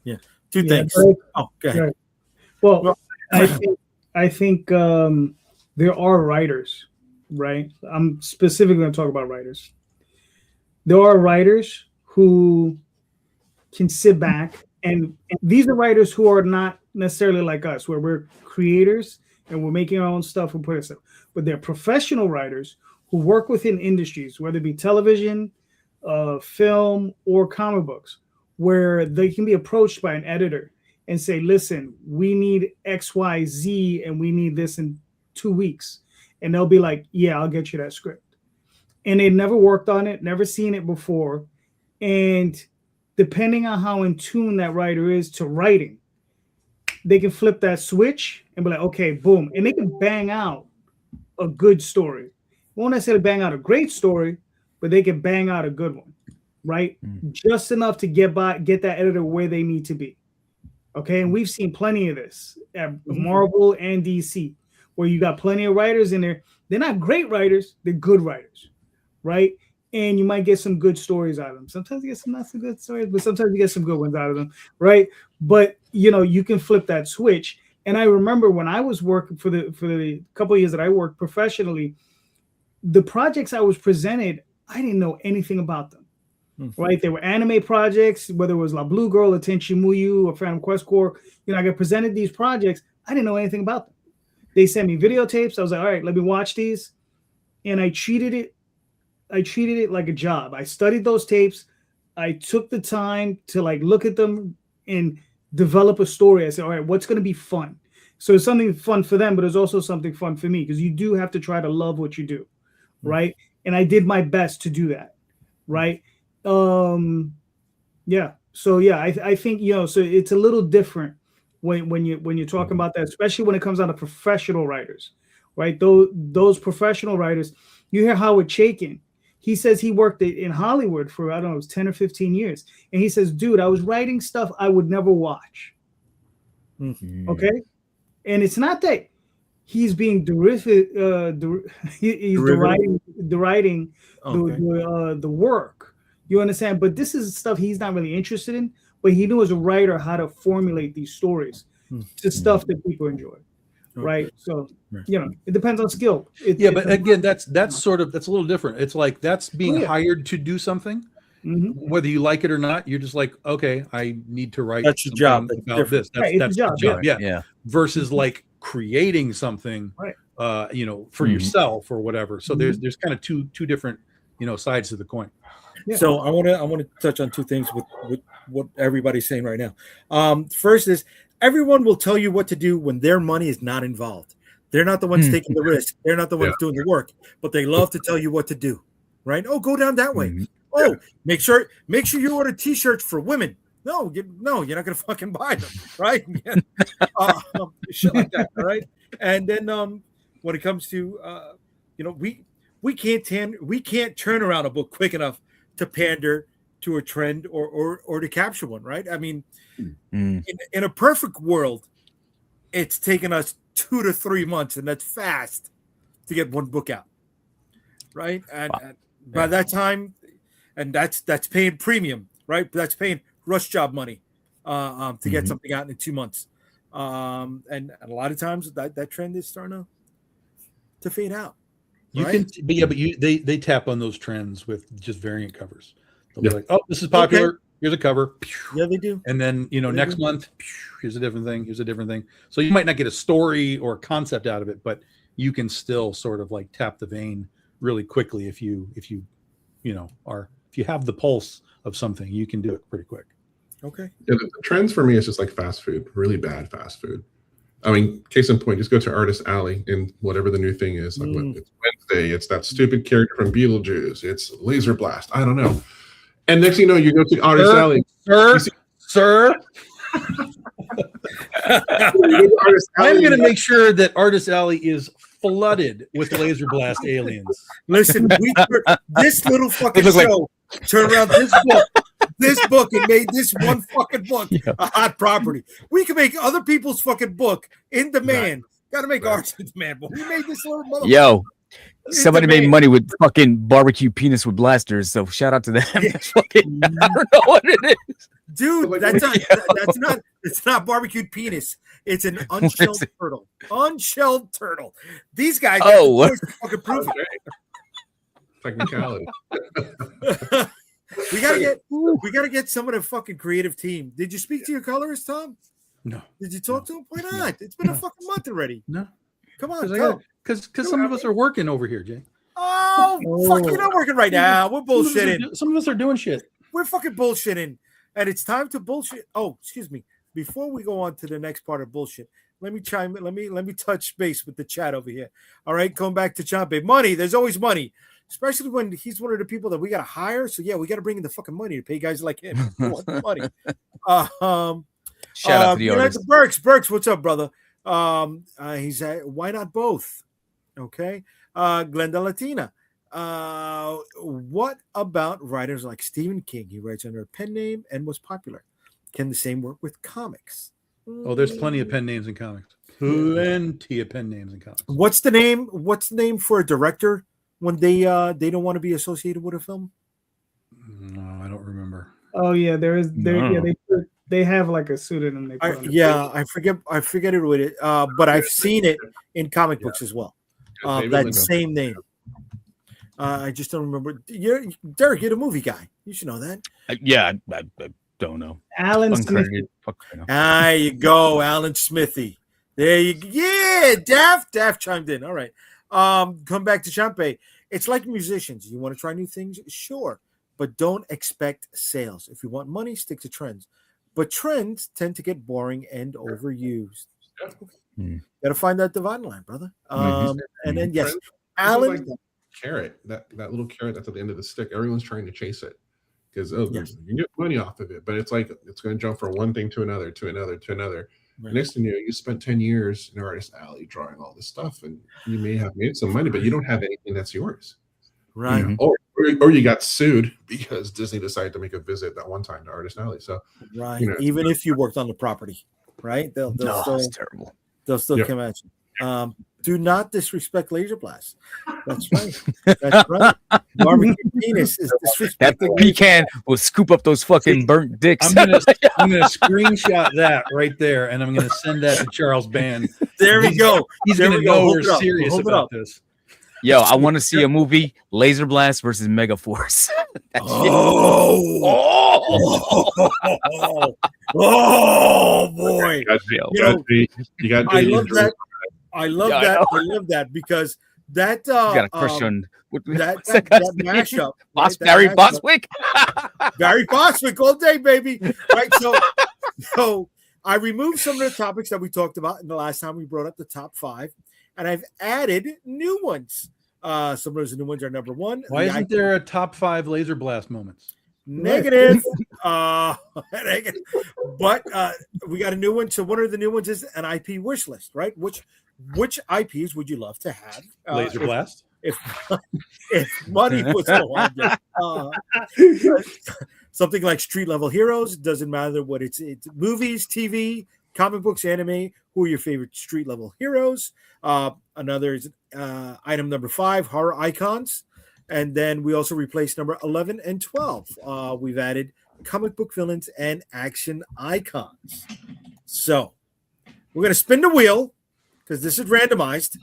A: Yeah. Two things.
C: Right.
A: Oh, go ahead.
C: Right. Well, I think there are writers, right? I'm specifically going to talk about writers. There are writers who can sit back, and these are writers who are not necessarily like us, where we're creators and we're making our own stuff and putting stuff. But they're professional writers who work within industries, whether it be television, film, or comic books, where they can be approached by an editor and say, listen, we need X, Y, Z, and we need this in 2 weeks. And they'll be like, yeah, I'll get you that script. And they've never worked on it, never seen it before. And depending on how in tune that writer is to writing, they can flip that switch and be like, okay, boom. And they can bang out a good story. Won't necessarily bang out a great story, but they can bang out a good one, right? Just enough to get that editor where they need to be. Okay, and we've seen plenty of this at Marvel and DC, where you got plenty of writers in there. They're not great writers, they're good writers, right? And you might get some good stories out of them. Sometimes you get some not so good stories, but sometimes you get some good ones out of them, right? But you can flip that switch. And I remember when I was working for the couple of years that I worked professionally, the projects I was presented, I didn't know anything about them. Right, they were anime projects, whether it was La Blue Girl, or Tenchi Muyo, or Phantom Quest Corps. I got presented these projects. I didn't know anything about them. They sent me videotapes. I was like, all right, let me watch these, and I treated it like a job. I studied those tapes. I took the time to look at them and develop a story. I said, all right, what's going to be fun? So it's something fun for them, but it's also something fun for me, because you do have to try to love what you do, right? And I did my best to do that, right? I think so it's a little different when you're talking about that, especially when it comes down to professional writers, right? Those professional writers, you hear Howard Chaykin. He says he worked in Hollywood for, I don't know, it was 10 or 15 years, and he says, dude, I was writing stuff I would never watch. Okay, and it's not that he's being deriding the work. You understand? But this is stuff he's not really interested in, but he knew as a writer how to formulate these stories to stuff that people enjoy. Right. So, it depends on skill.
B: But again, that's a little different. It's like that's being hired to do something. Whether you like it or not, you're just like, okay, I need to write
A: that's your job
B: about this. That's the job. Yeah. Versus like creating something for yourself or whatever. So there's kind of two different sides to the coin.
A: Yeah. So I want to touch on two things with what everybody's saying right now. First is everyone will tell you what to do when their money is not involved. They're not the ones taking the risk. They're not the ones doing the work, but they love to tell you what to do. Right? Oh, go down that way. Oh, make sure you order T-shirts for women. No, you're not gonna fucking buy them, right? Shit like that, right? And then when it comes to we can't turn around a book quick enough to pander to a trend or to capture one, right? I mean, in a perfect world, it's taken us 2 to 3 months, and that's fast to get one book out, right? And by that time, and that's paying premium, right? That's paying rush job money to get something out in 2 months. And a lot of times that trend is starting to fade out.
B: You
A: right?
B: can, but they tap on those trends with just variant covers. They'll be like, "Oh, this is popular.
A: Okay.
B: Here's a cover."
A: Yeah, they do.
B: And then next month, here's a different thing. Here's a different thing. So you might not get a story or a concept out of it, but you can still sort of like tap the vein really quickly if you have the pulse of something, you can do it pretty quick.
A: Okay.
F: Yeah, the trends for me is just like fast food, really bad fast food. I mean, case in point, just go to Artist Alley and whatever the new thing is. Like it's Wednesday, it's that stupid character from Beetlejuice, it's Laser Blast. I don't know. And next thing you know, you go to Artist Alley.
B: Sir. I'm going to make sure that Artist Alley is flooded with Laser Blast aliens.
A: Listen, this little fucking show turned around this book and made this one fucking book a hot property. We can make other people's fucking book in demand. Got to make ours in demand, but we made this little motherfucker.
E: Yo, somebody made money with fucking barbecue penis with blasters, so shout out to them.
A: Yeah.
E: I don't know what it is.
A: Dude, it's not barbecued penis. It's an unshelled turtle. Unshelled turtle. These guys fucking prove it.
F: Technicality.
A: We gotta get some of the fucking creative team. Did you speak to your colorist, Tom?
B: No.
A: Did you talk to him? Why not? It's been a fucking month already.
B: No.
A: Come on, go.
B: Because some of us are working over here, Jay.
A: Oh, fuck, you're not working right now. We're bullshitting.
B: Some of us are doing shit.
A: We're fucking bullshitting. And it's time to bullshit. Oh, excuse me. Before we go on to the next part of bullshit, let me chime in. Let me touch base with the chat over here. All right, going back to Champe. Money, there's always money. Especially when he's one of the people that we gotta hire. So yeah, we gotta bring in the fucking money to pay guys like him. Money.
E: Shout out to the artist.
A: Burks, what's up, brother? He's why not both? Okay. Glenda Latina. What about writers like Stephen King? He writes under a pen name and was popular. Can the same work with comics?
B: Oh, there's plenty of pen names in comics. Plenty of pen names in comics.
A: What's the name for a director when they don't want to be associated with a film?
B: No, I don't remember.
C: Oh yeah, they have like a pseudonym.
A: I forget it with it. But I've seen it in comic books as well. That same name. I just don't remember. Derek, you're the movie guy. You should know that.
E: I don't know.
C: Alan Smith.
A: There you go, Alan Smithy. There you go. Yeah, Daft chimed in. All right. Come back to Champe. It's like musicians. You want to try new things? Sure. But don't expect sales. If you want money, stick to trends. But trends tend to get boring and overused. Got to find that dividing line, brother. And then, yes, Alan.
F: Like that carrot, that little carrot that's at the end of the stick. Everyone's trying to chase it because you can get money off of it, but it's like it's going to jump from one thing to another, to another, to another. Right. Next thing you know, you spent 10 years in Artist Alley drawing all this stuff, and you may have made some money, but you don't have anything that's yours.
A: Right.
F: Or you got sued because Disney decided to make a visit that one time to Artist Alley. So
A: right. Even if you worked on the property, right? They'll still,
E: it's terrible.
A: They'll still come at you. Do not disrespect Laser Blast. That's right. That's right. Barbecue penis is disrespecting.
E: That pecan will scoop up those fucking burnt dicks.
B: I'm gonna screenshot that right there, and I'm gonna send that to Charles Band.
A: There we go.
B: He's gonna know we're serious about this.
E: Yo, I want to see a movie, Laser Blast versus Mega Force.
A: Oh boy!
F: You got.
A: I love that. I love that because that
E: you got a crush on
A: that mashup.
E: Barry Bostwick.
A: Barry Bostwick all day, baby. Right. So I removed some of the topics that we talked about in the last time we brought up the top 5, and I've added new ones. Some of those new ones are number 1.
B: Why isn't there a top 5 Laser Blast moments?
A: Negative. Negative. But we got a new one. So one of the new ones is an IP wish list, right? Which IPs would you love to have?
B: Laser Blast.
A: If money was so hard, something like Street Level Heroes, doesn't matter what it's movies, TV, comic books, anime. Who are your favorite street level heroes? Another is item number 5, horror icons. And then we also replaced number 11 and 12. We've added comic book villains and action icons. So we're going to spin the wheel because this is randomized,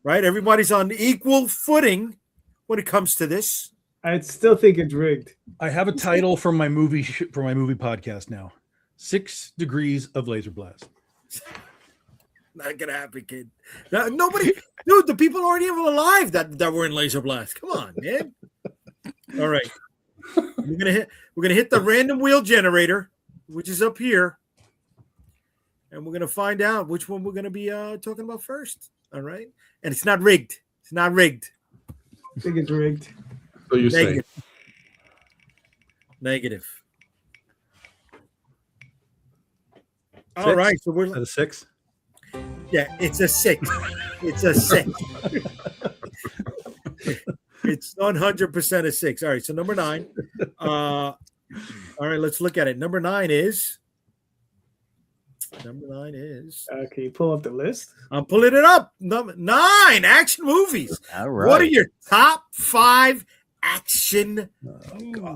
A: right? Everybody's on equal footing when it comes to this.
C: I still think it's rigged.
B: I have a title for my movie podcast now. 6 Degrees of Laser Blast.
A: Not gonna happen, kid. Nobody, dude. The people aren't even alive that were in Laser Blast. Come on, man. All right, we're gonna hit the random wheel generator, which is up here, and we're gonna find out which one we're gonna be talking about first. All right, and it's not rigged. It's not rigged.
C: I think it's rigged.
F: So you say
A: Negative. All
B: 6?
A: right, so we're
B: At a 6.
A: Yeah, it's a 6. It's a 6. It's 100% a 6. All right, so number 9. All right, let's look at it. Number 9 is. Can
C: you pull up the list?
A: I'm pulling it up. Number 9 action movies.
E: All right.
A: What are your top 5 action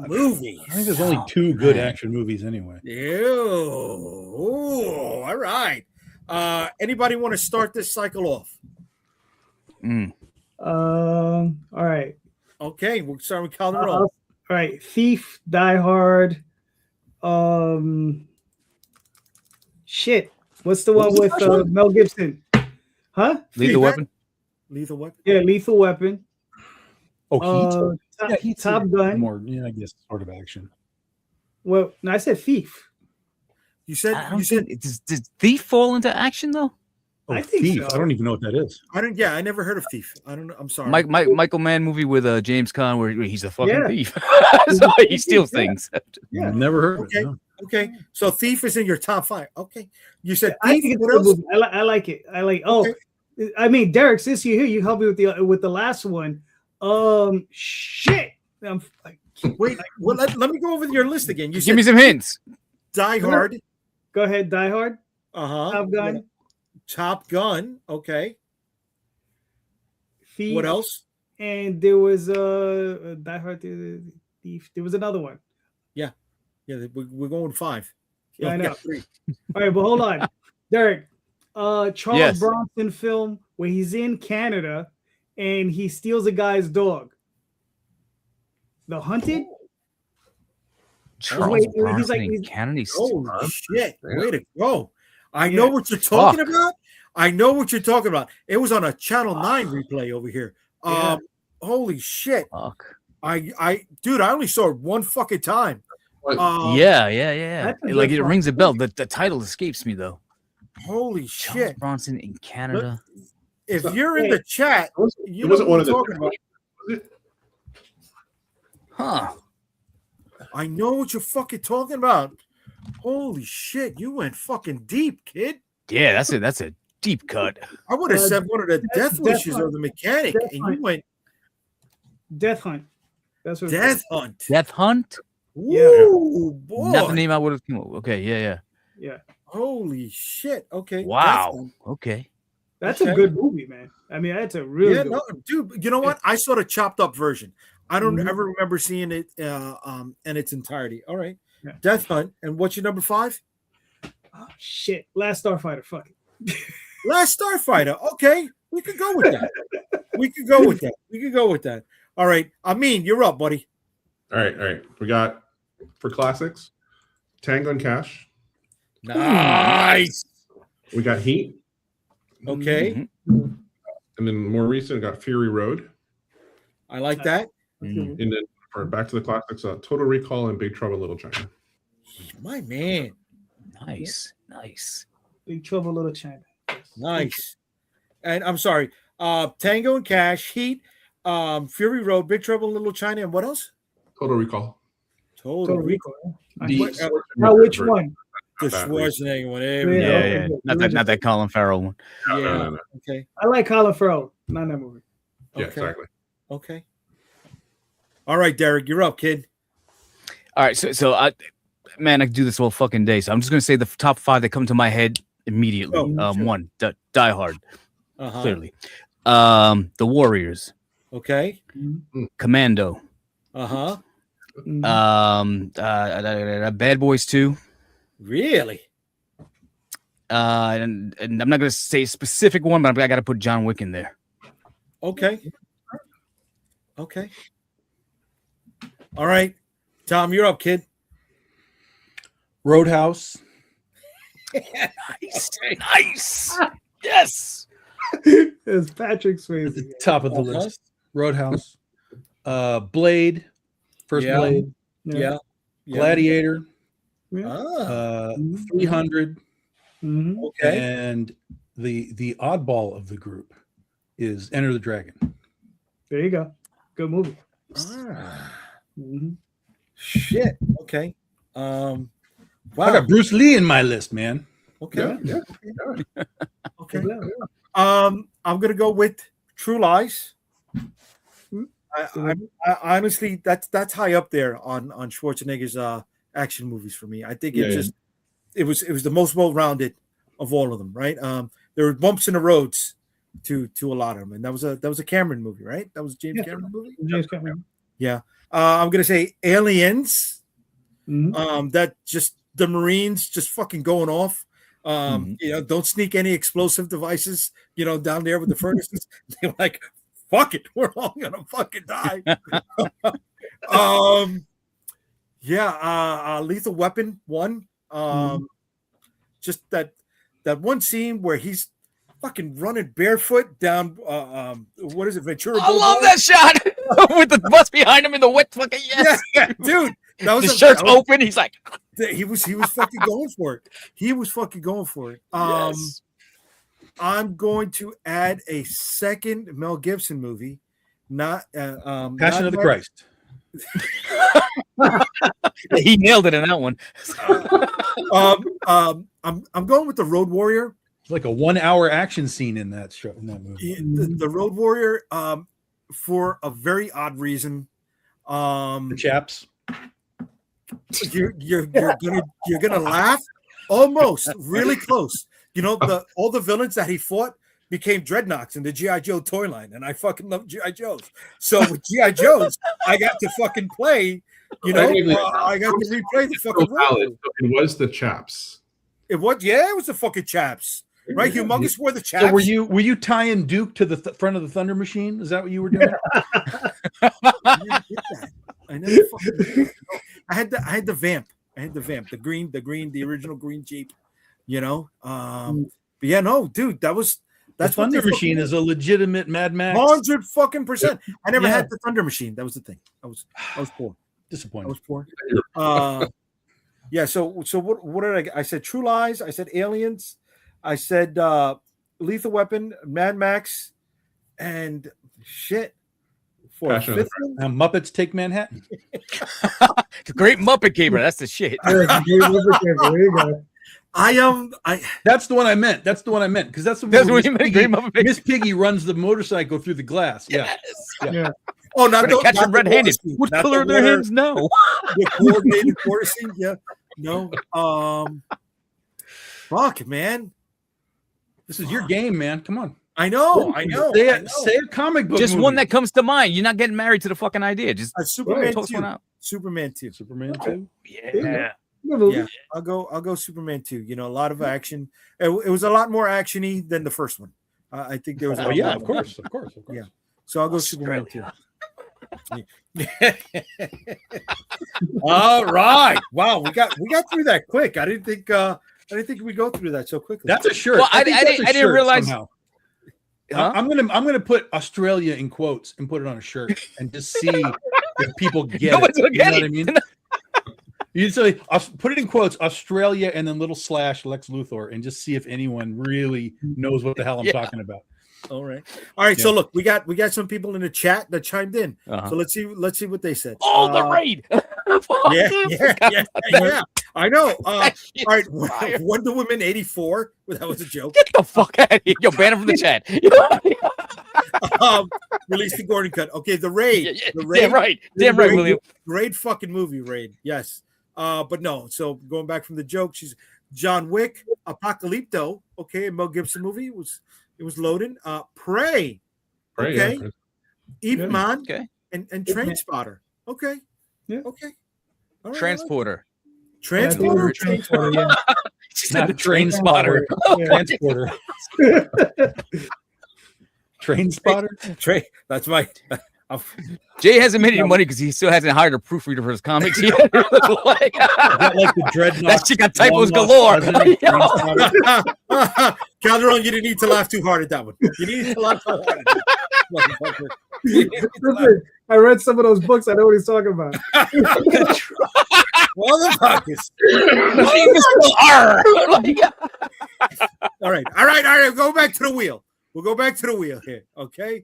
A: movies?
B: I think there's only 2 good action movies anyway.
A: Ew. All right. Anybody want to start this cycle off?
C: All right.
A: Okay, we'll start with Calderon.
C: All right. Thief, Die Hard. Shit. What's the one with Mel Gibson? Huh?
E: Lethal Weapon.
A: Lethal Weapon.
C: Yeah, Lethal Weapon.
B: Oh, Heat.
C: Heat's Top Gun.
B: More, I guess, sort of action.
C: Well, no, I said Thief.
A: You said
E: Does Thief fall into action though?
B: Oh,
C: I think
B: Thief.
C: so.
B: I don't even know what that is.
A: I never heard of Thief. I don't know. I'm sorry.
E: Michael Mann movie with James Caan where he's a fucking
C: Yeah.
E: thief. So he steals things.
C: Yeah.
B: Never heard of
A: Okay.
B: it. No.
A: Okay. So Thief is in your top 5. Okay. You said
C: I
A: Thief.
C: think it's
A: What
C: a good
A: else?
C: movie. I like it. I like. Oh,
A: Okay.
C: I mean, Derek, since you're here, you help me with the last one. Shit. I'm like,
A: Wait. Well, let me go over your list again. You
E: Give me
A: said
E: some hints.
A: Die Hard.
C: go ahead. Die Hard.
A: Uh-huh.
C: Top Gun.
A: Top Gun. Okay.
C: Thief.
A: What else?
C: And there was Die Hard. Thief. There was another one.
A: Yeah, we're going 5.
C: Yeah, I
A: You
C: know.
A: got 3.
C: All right, but hold on, Derek. Charles
E: Yes.
C: Bronson film where he's in Canada and he steals a guy's dog. The Hunted.
E: Charles
C: wait, he's
E: Bronson
C: like-
E: in
C: he's-
E: Canada.
A: Holy shit. Way to go. I
C: Yeah.
A: know what you're talking
E: Fuck.
A: about. I know what you're talking about. It was on a Channel 9 replay over here.
C: Yeah.
A: Holy shit.
E: Fuck.
A: Dude, I only saw it one fucking time.
F: What?
E: Yeah.
C: That's a
E: Like
C: good
E: it
C: one.
E: rings a bell. The title escapes me though.
A: Holy
E: Charles
A: shit.
E: Bronson in Canada.
A: If you're in the chat, you
F: It wasn't
A: know
F: one
A: what
F: of
A: I'm
F: the.
A: talking about.
F: Was it?
E: Huh.
A: I know what you're fucking talking about. Holy shit, you went fucking deep, kid.
E: Yeah, that's a deep cut.
A: I would have said one of the
C: Death
A: death wishes
C: Hunt.
A: of the mechanic,
C: Death
A: and
C: Hunt.
A: you went
C: Death Hunt. That's what.
A: Death Hunt.
E: Death Hunt.
A: Ooh, boy.
E: Not the name I would have come up. Okay, yeah.
C: Yeah,
A: Holy shit. Okay. Death
E: Wow.
A: Hunt.
E: Okay.
C: that's
A: Okay.
C: a good movie, man. I mean, that's a really
A: Yeah,
C: good.
A: no, dude. You know what? I saw the chopped up version. I don't
C: Mhm.
A: ever remember seeing it in its entirety. All right.
C: Yeah.
A: Death Hunt. And what's your number 5?
C: Oh, shit, Last Starfighter. Fuck it.
A: Last Starfighter. Okay. We could go with that. We could go with that. All right. I mean, you're up, buddy.
F: All right. We got for classics, Tango and Cash.
A: Nice.
F: We got Heat,
A: Okay.
E: Mhm.
F: and then more recent, we got Fury Road.
A: I like that.
E: Mhm.
F: And then for back to the classics, Total Recall and Big Trouble in Little China.
A: My man.
E: Nice.
C: Big Trouble in Little China.
A: Nice. And I'm sorry. Tango and Cash, Heat, Fury Road, Big Trouble in Little China, and what else?
F: Total Recall.
A: Total
C: Rico.
A: The
C: Now, which one?
A: The
F: Not that one.
A: Schwarzenegger one. There we
C: Yeah.
A: go.
E: Yeah. Not that Colin Farrell one.
A: Yeah.
F: No.
A: Okay.
C: I like Colin Farrell. Not in that movie.
F: Yeah,
A: Okay.
F: exactly.
A: Okay. All right, Derek, you're up, kid.
E: All right, so Man, I could do this all fucking day. So I'm just gonna say the top 5 that come to my head immediately.
A: Oh, sure.
E: 1, Die Hard,
A: Uh-huh.
E: clearly. The Warriors,
A: Okay.
E: Commando,
A: Uh-huh.
E: Bad Boys 2.
A: Really?
E: And I'm not gonna say a specific one, but I got to put John Wick in there.
A: Okay. Okay. All right. Tom, you're up, kid.
B: Roadhouse.
E: Nice. Yes.
C: It's Patrick Swayze.
B: At the top of the
A: Uh-huh.
B: list. Roadhouse. Blade. First
A: Yeah.
B: Blade.
A: Yeah.
B: Gladiator.
A: Ah,
B: 300.
C: Mhm.
A: okay.
B: And the oddball of the group is Enter the Dragon.
C: There you go. Good movie.
A: Ah,
C: Mhm.
A: shit. Okay.
B: I
A: Wow.
B: got Bruce Lee in my list, man.
A: Okay.
F: Yeah.
A: Okay.
C: Yeah, yeah.
A: I'm gonna go with True Lies. I honestly, that's high up there on Schwarzenegger's action movies for me. I think it was the most well-rounded of all of them, right? There were bumps in the roads to a lot of them, and that was a Cameron movie, right? That was a James Cameron movie.
C: James Cameron.
A: Yeah. I'm gonna say Aliens.
C: Mhm.
A: That just the Marines just fucking going off. Don't sneak any explosive devices, down there with the furnaces. They're like, fuck it, we're all gonna fucking die. Lethal Weapon 1. Just that one scene where he's fucking running barefoot down what is it, Ventura
E: I love
A: Boulevard?
E: that shot with the bus behind him in the wet fucking
A: Yeah, dude. That was
E: the shirt's open. He's like,
A: he was fucking going for it. He was fucking going for it.
E: yes.
A: I'm going to add a second Mel Gibson movie, not
B: Passion of the Christ.
E: He nailed it in that one.
A: I'm going with the Road Warrior.
B: It's like a 1 hour action scene in that show, in that movie.
A: The Road Warrior, for a very odd reason.
B: The chaps.
A: You're gonna laugh, almost really close. All the villains that he fought became dreadnoughts in the G.I. Joe toy line, and I fucking love G.I. Joes. So with G.I. Joes, I got to fucking play. I got to replay the fucking road.
F: It was the chaps.
A: It was the fucking chaps, right? Humongous wore the chaps.
B: So were you tying Duke to the front of the Thunder Machine? Is that what you were doing?
A: I never fucking. I had the Vamp. The original green Jeep. But yeah, no, dude, that's
B: the Thunder Machine is a legitimate Mad Max.
A: 100%. I never had the Thunder Machine. That was the thing. I was poor.
B: Disappointed.
A: I was poor. Yeah. So what did I said True Lies. I said Aliens. I said Lethal Weapon, Mad Max, and shit. For a fifth one?
B: Now Muppets Take Manhattan.
E: The Great Muppet Caper. That's the shit.
C: There you go.
B: That's the one I meant. Because that's the
E: That's
B: one
E: what you meant. Great Muppet.
B: Miss Piggy runs the motorcycle through the glass. Yeah.
C: Yeah.
A: Oh, not
E: Trying to catch
A: not
E: them red-handed. What
A: not
E: color are
A: the
E: their
A: water-
E: hands now?
A: The coordinated water scene. Yeah. No. Fuck, man.
B: This is your game, man. Come on.
A: I know.
B: Say a comic book
E: Just
B: movie.
E: one that comes to mind. You're not getting married to the fucking idea. Just
A: Superman
E: toss
A: 2.
E: one out.
A: Superman 2.
B: Superman 2.
E: Yeah.
A: Yeah, I'll go Superman 2. A lot of action. It was a lot more actiony than the first one. I think there was.
B: Oh yeah, of course.
A: Yeah. So I'll go Superman 2. All right. Wow, we got through that quick. I didn't think we'd go through that so quickly.
B: That's a shirt.
E: Well, I
B: think that's a
E: didn't
B: shirt
E: realize-
B: somehow.
E: Huh?
B: I'm gonna put Australia in quotes and put it on a shirt and just see if people get
E: Nobody's
B: it.
E: gonna
B: You know
E: get
B: what
E: it.
B: I mean? You say put it in quotes, Australia, and then little slash Lex Luthor, and just see if anyone really knows what the hell I'm talking about.
A: All right. So look, we got some people in the chat that chimed in.
E: Uh-huh.
A: So let's see what they said.
E: Oh, the raid.
A: Yeah. I know. All
E: That shit's
A: right,
E: fire.
A: Wonder Woman 84. Well, that was a joke.
E: Get the fuck out of here. Yo, ban him from the chat.
A: Release the Gordon cut. Okay, the Raid.
E: Yeah,
A: The Raid.
E: Damn right,
A: Raid,
E: William.
A: Great fucking movie, Raid. Yes. But no. So going back from the joke, she's John Wick, Apocalypto. Okay, a Mel Gibson movie. It was loaded. Prey.
F: Right,
A: Okay.
F: yeah.
A: Ip Man
E: Okay.
A: and Train Spotter. Okay.
C: Yeah.
A: Okay. All right,
E: Transporter.
A: Transporter.
C: Transporter, yeah.
E: She
B: Not
E: said
B: a train spotter. Transporter. Train spotter.
A: Train. That's my.
E: Jay hasn't made any money because he still hasn't hired a proofreader for his comics yet.
B: Is that like the dreadnought?
E: That shit got typos
B: long
E: galore.
B: lost president, Train spotter?
A: Calderon, you didn't need to laugh too hard at that one. You didn't to laugh too hard. At that. Motherfucker. You didn't need to laugh.
C: Listen, I read some of those books. I know what he's talking about.
A: Motherfuckers. All right. Go back to the wheel. We'll go back to the wheel here. Okay.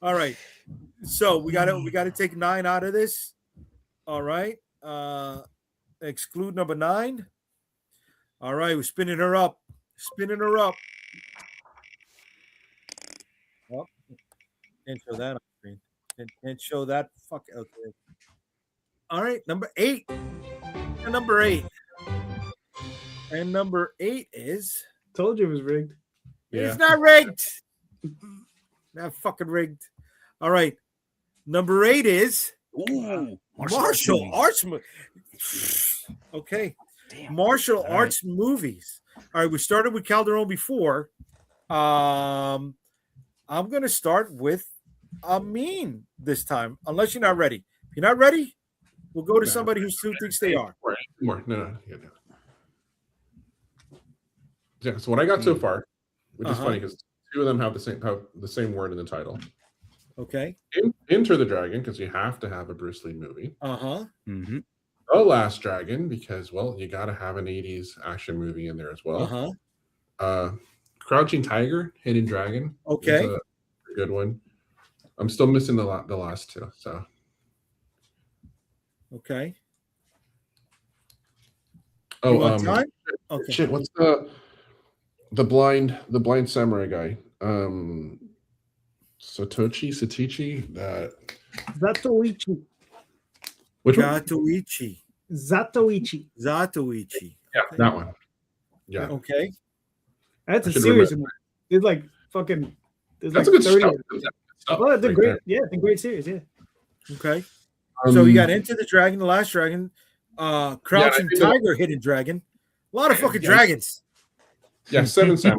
A: All right. So we gotta take 9 out of this. All right. Exclude number 9. All right, we're spinning her up. Oh, can't show that on screen. Can't show that. Fuck. Okay. All right, number 8. And number 8. And number 8 is.
C: Told you it was rigged.
F: Yeah.
A: It's not rigged. Not fucking rigged. All right. Number 8 is martial arts. Okay.
E: Damn.
A: Martial arts movies. All right. We started with Calderon before. I'm going to start with Amin this time, unless you're not ready. If you're not ready, we'll go to somebody who thinks they are.
F: More. No. Yeah. So what I got so far, which is funny because 2 of them have the same word in the title.
A: Okay.
F: Enter the Dragon, because you have to have a Bruce Lee movie.
E: Mm-hmm.
F: The Last Dragon, because you got to have an 80s action movie in there as well. Crouching Tiger, Hidden Dragon.
A: Okay.
F: Is a good one. I'm still missing the last 2. So.
A: Okay.
F: Oh,
A: You want time? Okay.
F: Shit. What's the blind samurai guy? Satichi. That.
C: Zatoichi.
F: Which one?
A: Zatoichi.
F: Yeah, that one. Yeah.
A: Okay.
C: That's a
F: should
C: series.
F: remember.
C: It's like fucking. There's
F: That's
C: like
F: a good
C: 30
F: stuff.
C: of them.
F: Stuff
C: Oh, it's a
F: right
C: great.
F: there.
C: Yeah, it's a great series. Yeah.
A: Okay. So you
F: Um,
A: got Into the Dragon, The Last Dragon, Crouching
F: think
A: Tiger, Hidden Dragon. A lot of fucking
F: Yeah.
A: dragons.
F: Yeah, Seven Samurai.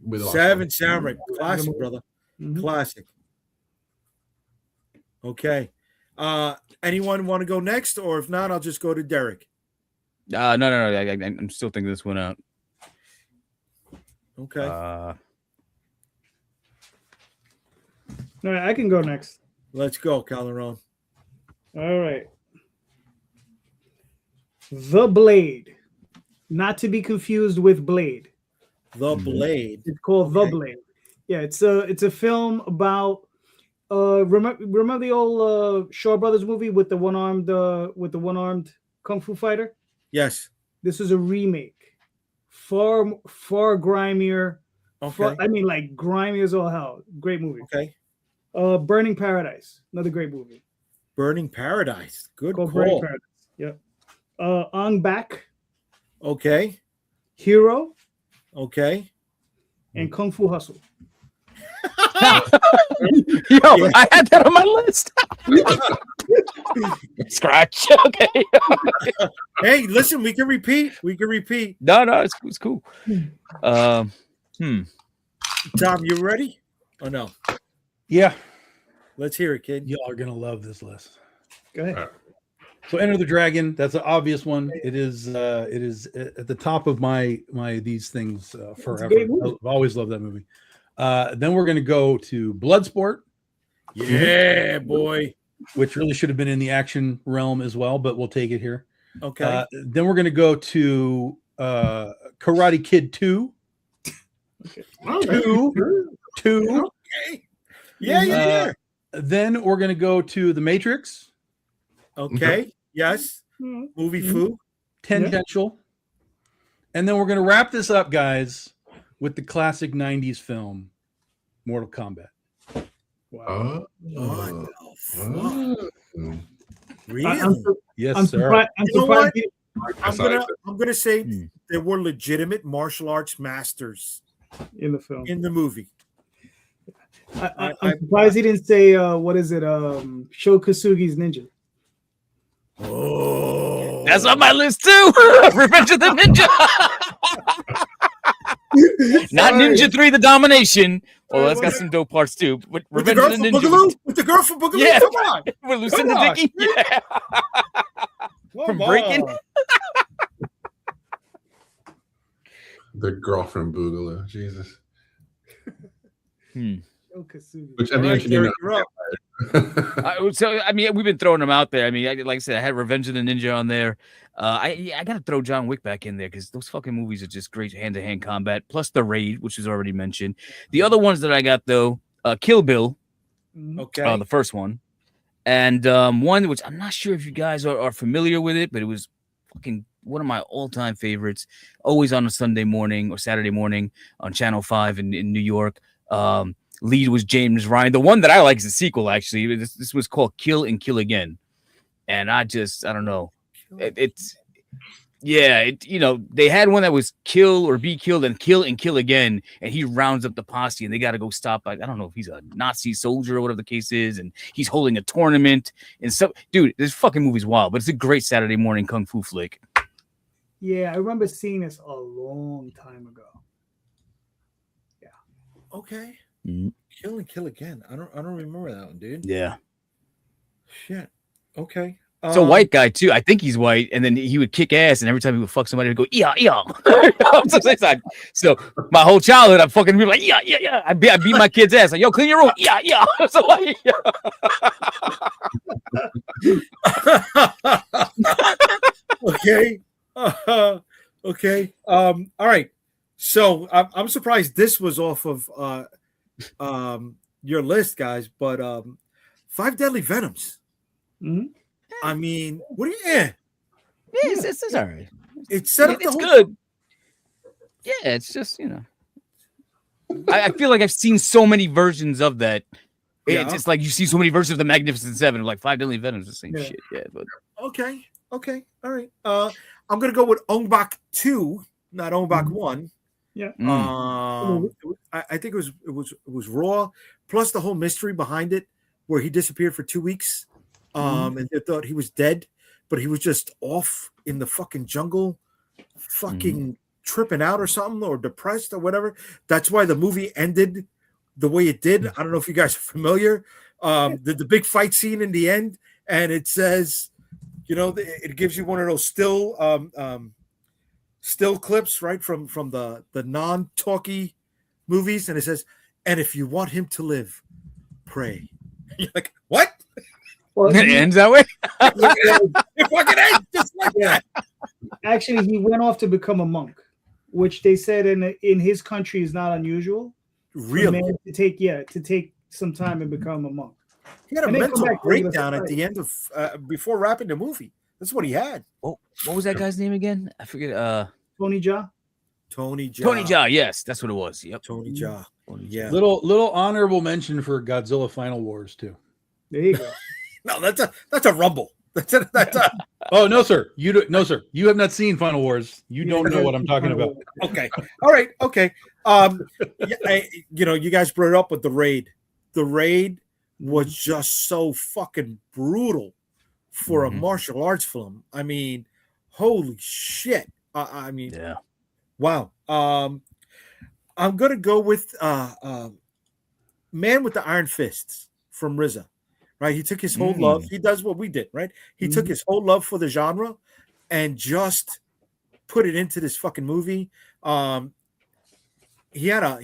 F: With the last
A: 7
F: one.
A: Samurai. Classic, brother.
C: Mhm.
A: Classic. Okay. Anyone want to go next? Or if not, I'll just go to Derek.
E: No. I'm still thinking this one out.
A: Okay.
C: All right, I can go next.
A: Let's go, Calderon.
C: All right. The Blade, not to be confused with Blade.
A: The Blade.
C: It's called
A: Okay.
C: The Blade. Yeah, it's a film about remember the old Shaw Brothers movie with the one-armed kung fu fighter?
A: Yes.
C: This is a remake. Far grimier.
A: Okay.
C: Like grimy as all hell. Great movie.
A: Okay.
C: Burning Paradise, another great movie.
A: Burning Paradise. Good
C: Called Burning
A: call.
C: Paradise. Yep. On Back,
A: Okay.
C: Hero,
A: Okay.
C: and Kung Fu Hustle.
E: Yo, I had that on my list. Scratch. Okay.
A: Hey, listen, we can repeat.
E: No, it's cool.
A: Tom, you ready? Oh no.
B: Yeah,
A: Let's hear it, kid.
B: y'all are gonna love this list.
C: Go ahead.
B: So, Enter the Dragon. That's an obvious one. It is at the top of my these things forever.
C: great movie.
B: I've always loved that movie. Then we're gonna go to Bloodsport,
A: Yeah, boy.
B: which really should have been in the action realm as well, but we'll take it here.
A: Okay.
B: Then we're gonna go to Karate Kid 2. Two.
A: Okay. Yeah.
B: Then we're gonna go to The Matrix,
A: Okay. Yes.
C: Mhm.
A: Movie foo.
B: tangential, and then we're gonna wrap this up, guys, with the classic '90s film, Mortal Kombat.
C: Wow.
A: What the fuck? Really?
B: Yes,
C: I'm
B: sir.
C: surprised. I'm
A: You know
C: surprised.
A: what? I'm gonna say
E: Hmm.
A: there were legitimate martial arts masters
C: In the film.
A: in the movie.
C: I'm surprised he didn't say what is it? Sho Kosugi's ninja.
A: Oh,
E: That's on my list too. Revenge of the Ninja. Not Ninja 3 The Domination. Well, that's got some dope parts too. But
A: with the
E: Revenge
A: girl
E: of the
A: from
E: Ninja.
A: Boogaloo? With the girl from Boogaloo?
E: Yeah.
A: Come on.
E: With Lucinda
A: Come on.
E: Dickey. Yeah. From
A: Come
E: Breaking.
A: on.
F: The girlfriend Boogaloo. Jesus.
C: Sho Kosugi.
F: Which
A: All
F: at the
A: right,
F: end, you
A: Derek, you're up.
E: So I mean, we've been throwing them out there. I mean, like I said, I had Revenge of the Ninja on there. I gotta throw John Wick back in there because those fucking movies are just great hand-to-hand combat. Plus the Raid, which was already mentioned. The other ones that I got though, Kill Bill,
A: Okay.
E: the first one, and one which I'm not sure if you guys are familiar with it, but it was fucking one of my all-time favorites. Always on a Sunday morning or Saturday morning on Channel 5 in New York. Lead was James Ryan. The one that I like is the sequel, actually. This was called Kill and Kill Again. And I don't know. It's they had one that was kill or be killed and kill again. And he rounds up the posse and they got to go stop. I don't know if he's a Nazi soldier or whatever the case is. And he's holding a tournament. And so, dude, this fucking movie's wild, but it's a great Saturday morning kung fu flick.
C: Yeah, I remember seeing this a long time ago.
A: Okay.
E: Mhm.
A: Kill and Kill Again. I don't remember that one, dude.
E: Yeah.
A: Shit. Okay.
E: So white guy too. I think he's white, and then he would kick ass, and every time he would fuck somebody, he'd go yeah. So my whole childhood, I'm fucking be like yeah. I beat my kid's ass like yo, clean your room, yeah. So like,
A: Okay. Okay. All right. So I'm surprised this was off of your list, guys. But Five Deadly Venoms.
C: Mhm.
A: I mean, what do you? Yeah,
E: it's all right.
A: it set up the
E: It's
A: whole.
E: good. Yeah, it's just I feel like I've seen so many versions of that.
A: Yeah.
E: It's like you see so many versions of the Magnificent Seven, like Five Deadly Venoms, the same
C: Yeah.
E: shit. Yeah, but
A: Okay. All right. I'm gonna go with Ong-Bak 2, not Ong-Bak 1.
C: Yeah.
A: I think it was Raw, plus the whole mystery behind it, where he disappeared for 2 weeks, and they thought he was dead, but he was just off in the fucking jungle, fucking tripping out or something, or depressed or whatever. That's why the movie ended the way it did. I don't know if you guys are familiar. The big fight scene in the end, and it says, it gives you one of those still clips, right, from the non-talky movies, and it says, and if you want him to live, pray. You're like, what?
C: Well,
E: it ends that way.
A: It fucking ends just like that.
C: actually, he went off to become a monk, which they said in his country is not unusual. For a
A: Really?
C: man to take some time and become a monk.
A: He had a
C: And then come
A: mental
C: back to regular
A: breakdown at
C: society.
A: the end of before wrapping the movie. That's what he had.
E: What was that guy's name again? I forget.
C: Tony Jaa.
A: Tony Jaa.
E: Tony Jaa. Yes, that's what it was. Yep.
A: Tony Jaa. Yeah.
B: Little honorable mention for Godzilla Final Wars too.
C: There you go.
A: No, that's a rumble. That's a
B: Oh no, sir. No, sir. You have not seen Final Wars. You don't know what I'm talking about.
A: okay. All right. Okay. You guys brought it up with the Raid. The Raid was just so fucking brutal for a martial arts film. I mean, holy shit. I mean,
E: Yeah.
A: wow. I'm gonna go with Man with the Iron Fists from RZA. Right, he took his whole love. He does what we did, right? He took his whole love for the genre and just put it into this fucking movie. He had a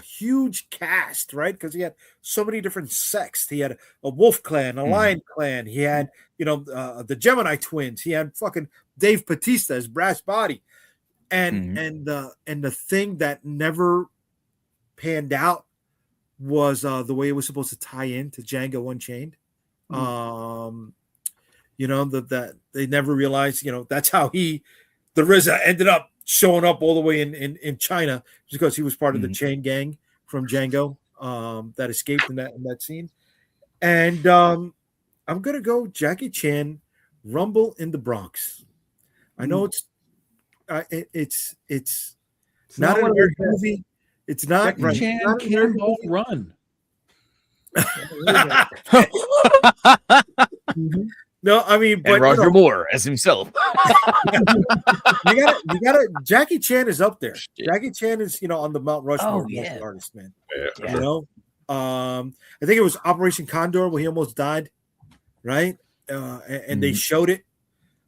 A: huge cast, right? Because he had so many different sects. He had a wolf clan, a lion clan. He had, the Gemini twins. He had fucking Dave Bautista as Brass Body, and the thing that never panned out was the way it was supposed to tie in to Django Unchained. That they never realized, that's how the RZA ended up showing up all the way in China, because he was part of the chain gang from Django that escaped in that scene. And I'm gonna go Jackie Chan, Rumble in the Bronx. I know it's not an
C: one of the
A: American
C: best.
A: movie. It's not
B: Jackie
A: right.
B: Chan,
A: Not an American
B: Cannonball
A: movie.
B: Run.
C: Mhm.
A: No, I mean, but
E: And Roger Moore as himself.
A: you gotta. Jackie Chan is up there.
E: Shit.
A: Jackie Chan is on the Mount Rushmore of
E: yeah.
A: martial artists, man.
F: Yeah.
A: You know, I think it was Operation Condor where he almost died, right? And they showed it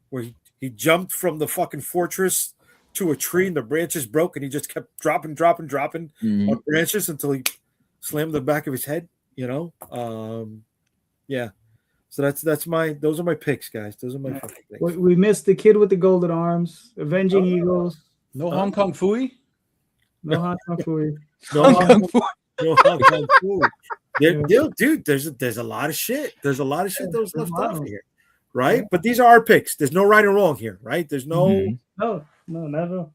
A: where he jumped from the fucking fortress to a tree and the branches broke and he just kept dropping on branches until he slammed the back of his head. Yeah. So those are my picks, guys. Those are my fucking picks.
C: We missed the kid with the golden arms, Avenging Eagles.
B: No Hong Kong Phooey?
C: No Hong Kong Phooey.
A: No
E: Hong
A: Hong
E: Kong
A: Kong- no Hong Kong food.
C: Yeah.
A: Dude, there's a lot of shit. There's a lot of shit that was
C: There's
A: left
C: a lot
A: off
C: of-
A: here, right? But these are our picks. There's no right or wrong here, right? There's no,
E: Mhm.
C: No, never.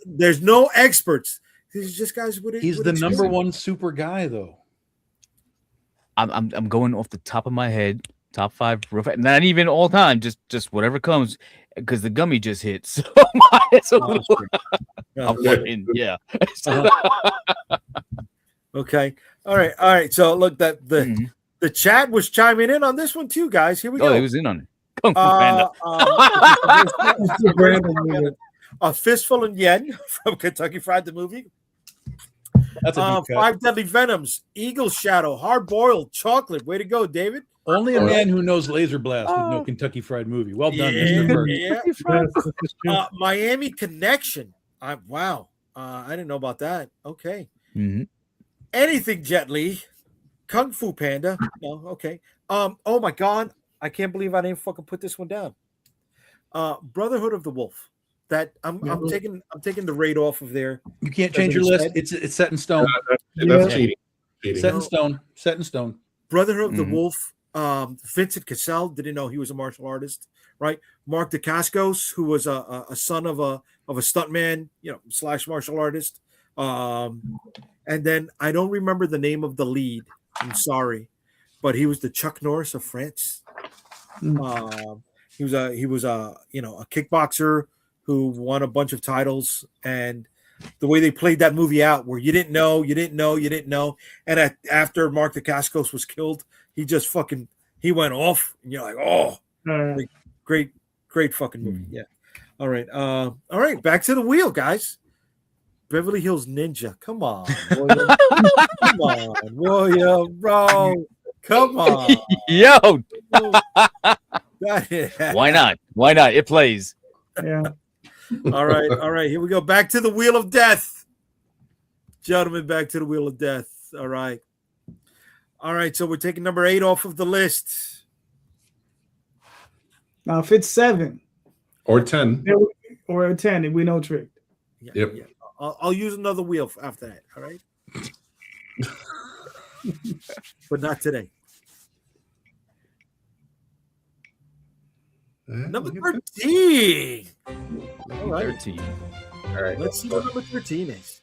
A: there's no experts. These are just guys with it.
B: He's
A: with
B: the
A: experience.
B: number one super guy, though.
E: I'm going off the top of my head, top 5, real fast. Not even all time, just whatever comes, because the gummy just hit. So it's a little. I'm fucking yeah.
A: Okay. All right. So look, that the chat was chiming in on this one too, guys. Here we go.
E: Oh, he was in on it. Kung Fu Panda.
A: A Fistful of Yen from Kentucky Fried the movie.
B: That's a deep cut.
A: 5 Deadly Venoms, Eagle Shadow, Hard Boiled, Chocolate. Way to go, David.
B: Only a man who knows Laser Blast with no Kentucky Fried Movie. Well done, Mr. Burke.
A: Yeah. Miami Connection. Wow. I didn't know about that. Okay. Anything Jet Li. Kung Fu Panda. No, okay. Oh my God. I can't believe I didn't fucking put this one down. Brotherhood of the Wolf. That I'm taking the raid off of there.
B: You can't change your list. It's set in stone.
F: That's cheating.
B: Set in stone. Set in stone.
A: Brotherhood of the Wolf. Vincent Cassell, didn't know he was a martial artist, right? Mark Dacascos, who was a son of a stuntman, / martial artist. And then I don't remember the name of the lead. I'm sorry, but he was the Chuck Norris of France. He was a kickboxer who won a bunch of titles, and the way they played that movie out, where you didn't know, and after Mark Dacascos was killed, he just he went off, and you're like, oh, great fucking movie. Yeah. All right, back to the wheel, guys. Beverly Hills Ninja. Come on, William. Come on, William, bro. Come on.
E: Yo. Why not? Why not? It plays.
C: Yeah.
A: All right. Here we go. Back to the wheel of death. Gentlemen, back to the wheel of death. All right. So we're taking number 8 off of the list.
C: Now, if it's 7
F: Or 10.
C: or a 10, we know trick.
A: Yeah,
F: Yep.
A: Yeah. I'll use another wheel after that. All right. But not today. Number 13. All right.
E: 13.
F: All right.
A: Let's see what number 13 is.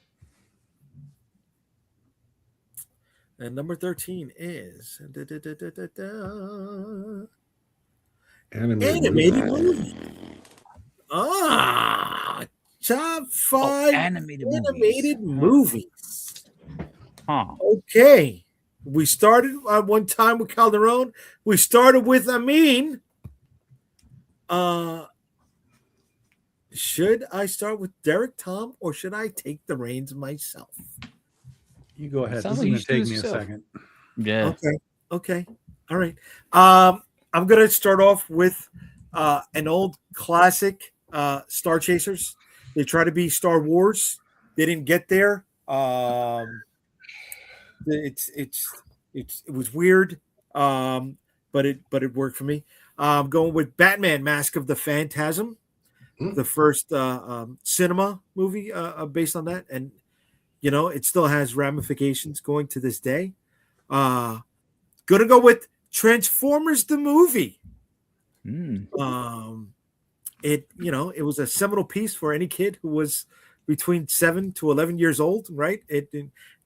A: And number 13 is animated movie. Top 5
E: animated
A: movies.
E: Huh.
A: Okay. We started at one time with Calderon. We started with Amin. Should I start with Derek, Tom, or should I take the reins myself?
B: You go ahead.
E: Sounds
B: This
E: like
B: is going
E: you
B: to take
E: should
B: me a
E: yourself.
B: second.
E: Yeah.
A: Okay. All right. I'm going to start off with an old classic, Star Chasers. They try to be Star Wars. They didn't get there. It was weird, but it worked for me. I'm going with Batman: Mask of the Phantasm, the first cinema movie based on that, and it still has ramifications going to this day. Gonna go with Transformers the movie. It was a seminal piece for any kid who was between 7 to 11 years old, right?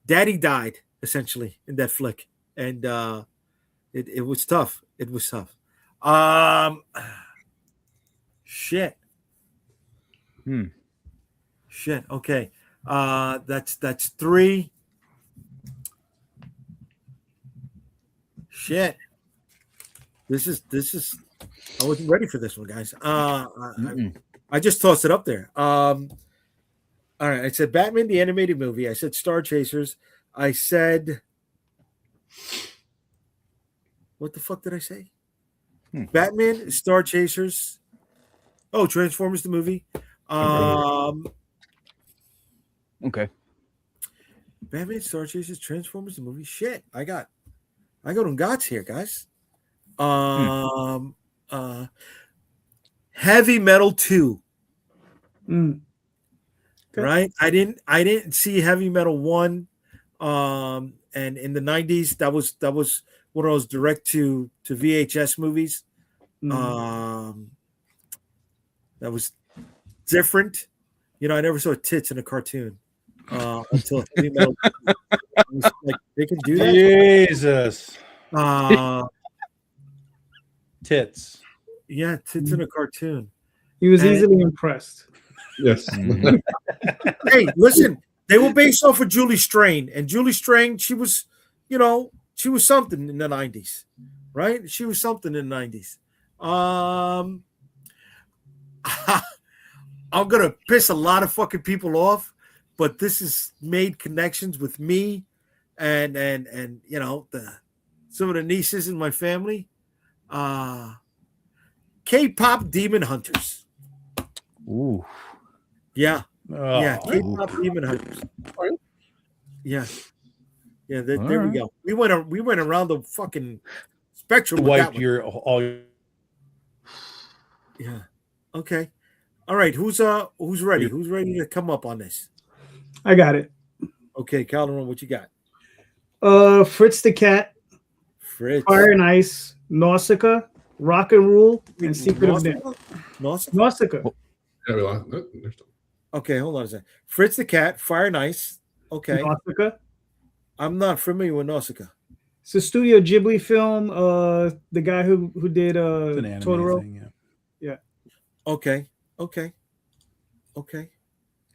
A: Daddy died essentially in that flick, and it was tough. It was tough. Shit. Shit. Okay. That's 3. Shit. This is. I wasn't ready for this one, guys. I just tossed it up there. All right. I said Batman the animated movie. I said Star Chasers. I said. What the fuck did I say? Batman, Star Chasers. Oh, Transformers the movie.
E: Okay.
A: Batman, Star Chasers, Transformers the movie. Shit, I got them gots here, guys. Heavy Metal 2.
C: Okay.
A: Right? I didn't see Heavy Metal 1. And in the 90s, that was one of those direct to VHS movies. That was different. I never saw tits in a cartoon until Heavy Metal. Like, they can do that.
B: Jesus. Tits.
A: Yeah, tits in a cartoon.
C: He was easily impressed.
F: Yes.
A: Hey, listen, they were based off of Julie Strain, and Julie Strain, she was something in the 90s, right? She was something in the 90s. I'm gonna piss a lot of fucking people off, but this has made connections with me and some of the nieces in my family. K-pop Demon Hunters.
E: Ooh.
A: Yeah.
B: Oh.
A: Yeah, K-pop Demon Hunters. Yeah. Yeah, there we go. We went around the fucking spectrum with that one.
B: All your.
A: Yeah. Okay. All right. Who's ready? Who's ready to come up on this?
C: I got it.
A: Okay, Calderon, what you got?
C: Fritz the Cat,
A: Fritz.
C: Fire and Ice, Nausicaa, Rock and Rule, and Secret of Nim. Nausicaa.
F: Yeah, we lost.
A: Okay, hold on a second. Fritz the Cat, Fire and Ice. Okay.
C: Nausicaa.
A: I'm not familiar with Nausicaa.
C: It's a Studio Ghibli film. The guy who did
B: It's an anime
C: Totoro.
B: thing,
C: Yeah.
A: Okay.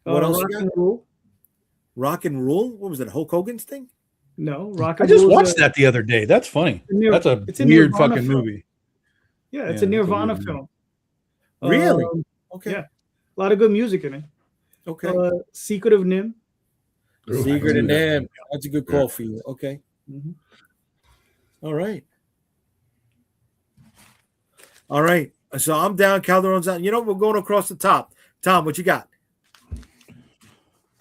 A: What else
C: Rock
A: you
C: and
A: got?
C: Rule.
A: Rock and Rule? What was it? Hulk Hogan's thing?
C: No, Rock
B: I
C: and
B: just
C: Rule.
B: watched that the other day. That's funny. That's a
C: it's a
B: weird
C: Nirvana
B: fucking
C: film.
B: movie.
C: Yeah, it's
B: Yeah,
C: a Nirvana
B: that's a weird
C: film.
A: Really? Okay.
C: Yeah. A lot of good music in it.
A: Okay.
C: Secret of Nim.
A: Secret of Nim. That's a good call for you. Okay.
C: Mm-hmm.
A: All right. So I'm down. Calderon's out. We're going across the top. Tom, what you got?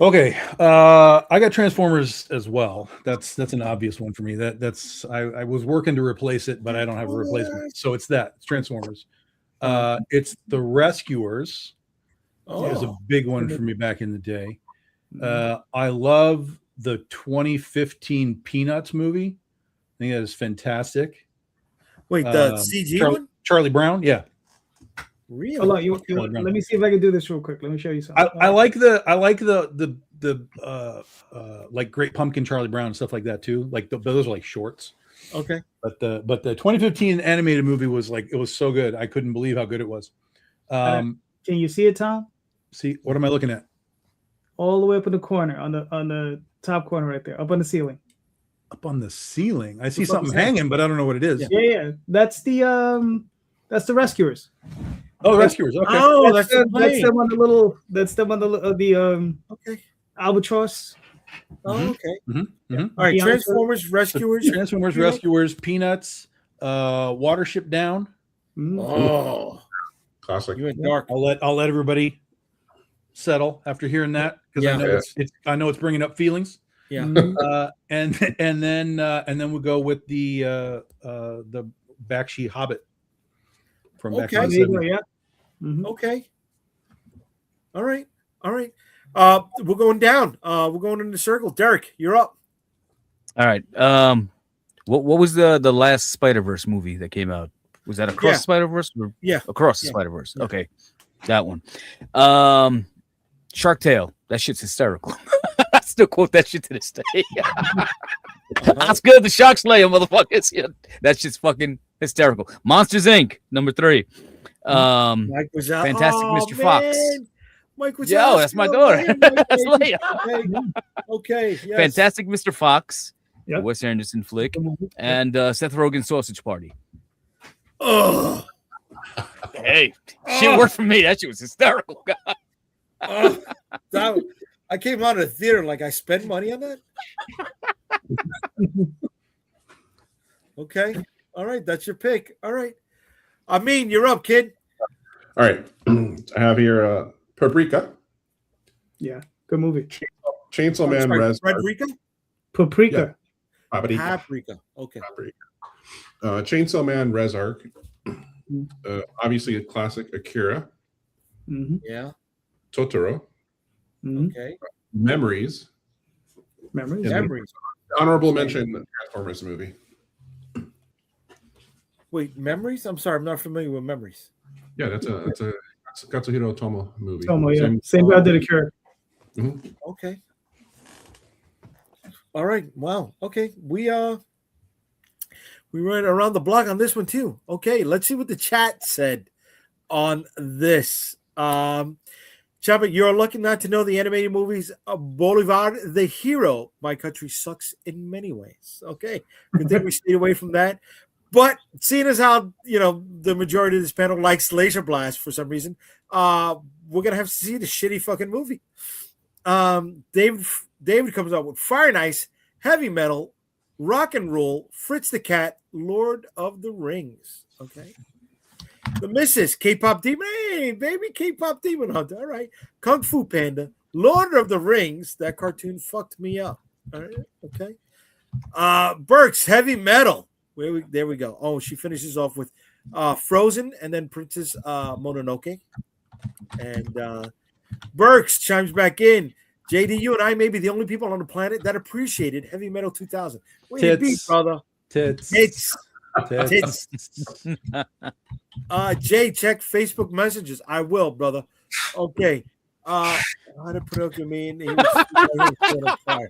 B: Okay, I got Transformers as well. That's an obvious one for me. That's I was working to replace it, but I don't have a replacement. So it's Transformers. It's The Rescuers. It was a big one for me back in the day. I love the 2015 Peanuts movie. I think that is fantastic.
A: Wait, the CG one?
B: Charlie Brown, yeah.
A: Really?
C: Hold on, let me see if I can do this real quick. Let me show you something.
B: I like the like Great Pumpkin Charlie Brown and stuff like that too. Like those are like shorts.
A: Okay.
B: But the 2015 animated movie was it was so good. I couldn't believe how good it was.
C: Can you see it, Tom?
B: See, what am I looking at?
C: All the way up in the corner, on the top corner right there, up on the ceiling.
B: Up on the ceiling. I see something hanging, but I don't know what it is.
C: Yeah. That's the Rescuers.
B: Oh, Rescuers. Okay.
A: Oh, that's
C: them on the little. That's them on the
A: okay.
C: Albatross.
A: Oh, okay.
B: Mm-hmm.
A: All right. Transformers, Rescuers.
B: Transformers, Rescuers, Peanuts, Watership Down.
C: Mm-hmm.
A: Oh,
F: Classic.
A: you went dark.
B: I'll let everybody settle after hearing that because I know it's bringing up feelings.
A: Yeah.
B: And then we'll go with the Bakshi Hobbit from back in the 70s.
C: Yeah. Mm-hmm.
A: Okay. All right. We're going down. We're going in the circle. Derek, you're up.
E: All right. What was the last Spider-Verse movie that came out? Was that Across the Spider-Verse?
A: Yeah.
E: Across the Spider-Verse.
A: Yeah.
E: Okay. That one. Shark Tale. That shit's hysterical. I still quote that shit to this day. Oscar the Shark Slayer, motherfuckers. Yeah, that shit's fucking Hysterical. Monsters Inc. number 3.
A: Mike was out.
E: Fantastic Mr. Fox.
A: Mike was
E: Yo,
A: out.
E: that's my daughter. That's Leia.
A: Okay. Yes.
E: Fantastic Mr. Fox.
C: Yep.
E: The Wes Anderson flick. And Seth Rogen's Sausage Party.
A: Oh.
E: Hey, shit worked for me. That shit was hysterical.
A: I came out of the theater like I spent money on that. Okay. All right. That's your pick. All right. I mean, you're up, kid.
F: All right. I have here Paprika.
C: Yeah, good movie.
F: Chainsaw Man, Res.
A: Frederica?
C: Paprika.
A: Paprika. Okay.
F: Chainsaw Man, Res Arc. Obviously a classic, Akira.
C: Mm-hmm.
A: Yeah.
F: Totoro.
C: Mm-hmm.
A: Okay.
F: Memories.
C: Memories.
A: Memories.
F: Honorable mention, the Transformers movie.
A: Wait, Memories? I'm sorry, I'm not familiar with Memories.
F: Yeah, that's a Katsuhiro Otomo movie.
C: Tomo, yeah. Same guy did a cure.
A: Okay. All right. Wow. Okay. We went around the block on this one too. Okay, let's see what the chat said on this. Chapa, you're lucky not to know the animated movies Bolivar the Hero. My country sucks in many ways. Okay. Good thing we stayed away from that. But seeing as how, the majority of this panel likes Laser Blast for some reason, we're going to have to see the shitty fucking movie. David comes up with Fire and Ice, Heavy Metal, Rock and Roll, Fritz the Cat, Lord of the Rings. Okay. The Missus, K-Pop Demon. Hey, baby, K-Pop Demon Hunter. All right. Kung Fu Panda, Lord of the Rings. That cartoon fucked me up. All right. Okay. Burks, Heavy Metal. There we go. Oh, she finishes off with Frozen and then Princess Mononoke. And Burks chimes back in. JD, you and I may be the only people on the planet that appreciated Heavy Metal 2000. Where you be, brother?
B: Tits.
A: Jay, check Facebook messages. I will, brother. Okay. How to put up to me? And he was fire.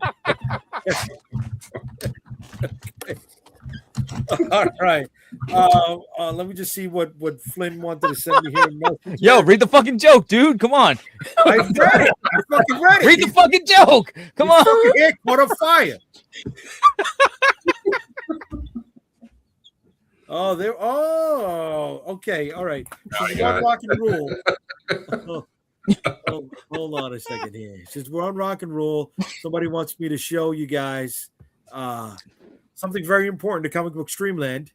A: Okay. All right. Let me just see what Flynn wanted to send me here.
E: Yo, read the fucking joke, dude. Come on.
A: I read it. I fucking read it.
E: Read the fucking joke. Come on.
A: Head caught on fire. Okay. All right. So we're on rock and roll. Hold on a second here. Since we're on rock and roll, somebody wants me to show you guys something very important to Comic Book Streamland.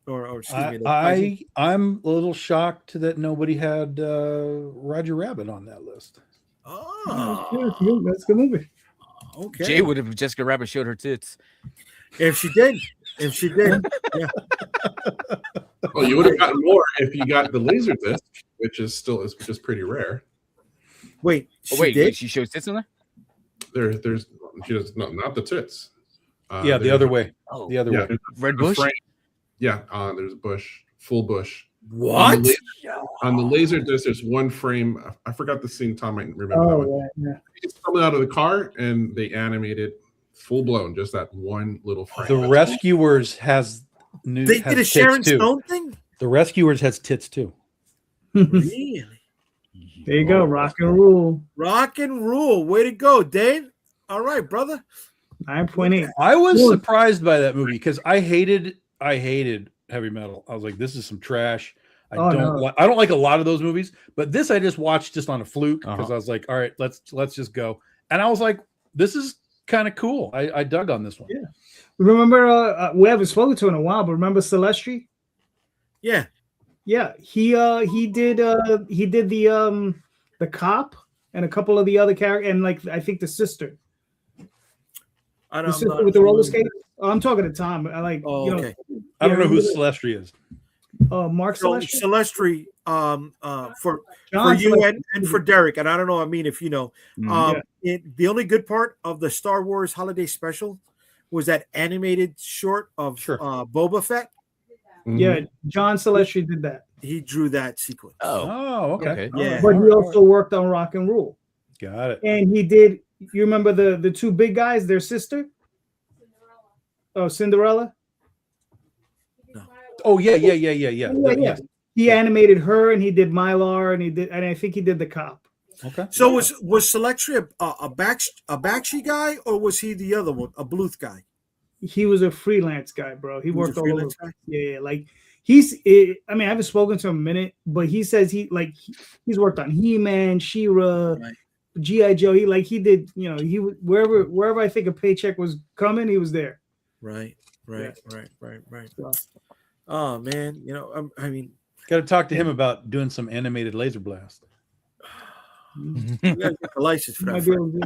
A: Or excuse me.
B: I'm a little shocked that nobody had Roger Rabbit on that list.
A: Oh,
C: that's a good movie.
A: Okay.
E: Jay would have Jessica Rabbit showed her tits.
A: If she did, yeah.
F: Well, you would have gotten more if you got the laser disc, which is pretty rare.
A: Wait,
E: wait, she shows tits on there?
F: There's she does not the tits.
B: The other way.
E: Oh,
B: the other way.
E: Red bush.
F: Yeah, there's a bush, full bush.
A: What?
F: On the laser disc, there's one frame. I forgot the scene. Tom might remember that one.
C: Yeah.
F: He's coming out of the car, and they animated full blown, just that one little frame.
B: The Rescuers has new.
A: They did a Sharon Stone thing.
B: The Rescuers has tits too.
A: Really?
C: There you go. Rock and roll.
A: Rock and roll. Way to go, Dave. All right, brother.
C: 9.8.
B: I was surprised by that movie because I hated Heavy Metal. I was like, this is some trash. I don't like a lot of those movies, but this I just watched just on a fluke because I was like, all right, let's just go. And I was like, this is kind of cool. I dug on this one.
C: Yeah. Remember, we haven't spoken to in a while, but remember Celestri?
A: Yeah.
C: Yeah. He did the cop and a couple of the other characters, and I think the sister.
A: The
C: sister with the roller skate. Oh, I'm talking to Tom. I like.
A: Okay.
B: I don't know who Celestri is.
C: Mark
A: Celestri. For you and for Derek, and I don't know. I mean, if you know, the only good part of the Star Wars Holiday Special was that animated short of Boba Fett.
C: Mm-hmm. Yeah, John Celestri did that.
A: He drew that sequence.
B: Oh, okay.
A: Yeah,
C: but he also worked on Rock and Roll.
B: Got it.
C: And he did. You remember the two big guys, their sister? Oh, Cinderella?
B: Oh yeah.
C: Yeah. He animated her, and he did Mylar, and I think he did the cop.
B: Okay.
A: So was Selectri a Bakshi guy, or was he the other one, a Bluth guy?
C: He was a freelance guy, bro. He
A: was
C: worked
A: a
C: all over.
A: freelance guy?
C: Yeah. Like I mean, I haven't spoken to him a minute, but he says he's worked on He-Man, She-Ra,
A: Right.
C: G.I. Joe. He did, he wherever I think a paycheck was coming, he was there.
A: Right.
C: Yeah. So,
A: Oh man, I mean,
B: Got to talk to him about doing some animated laser blast.
A: you gotta get the license for that.
C: might be
A: Frank.
C: able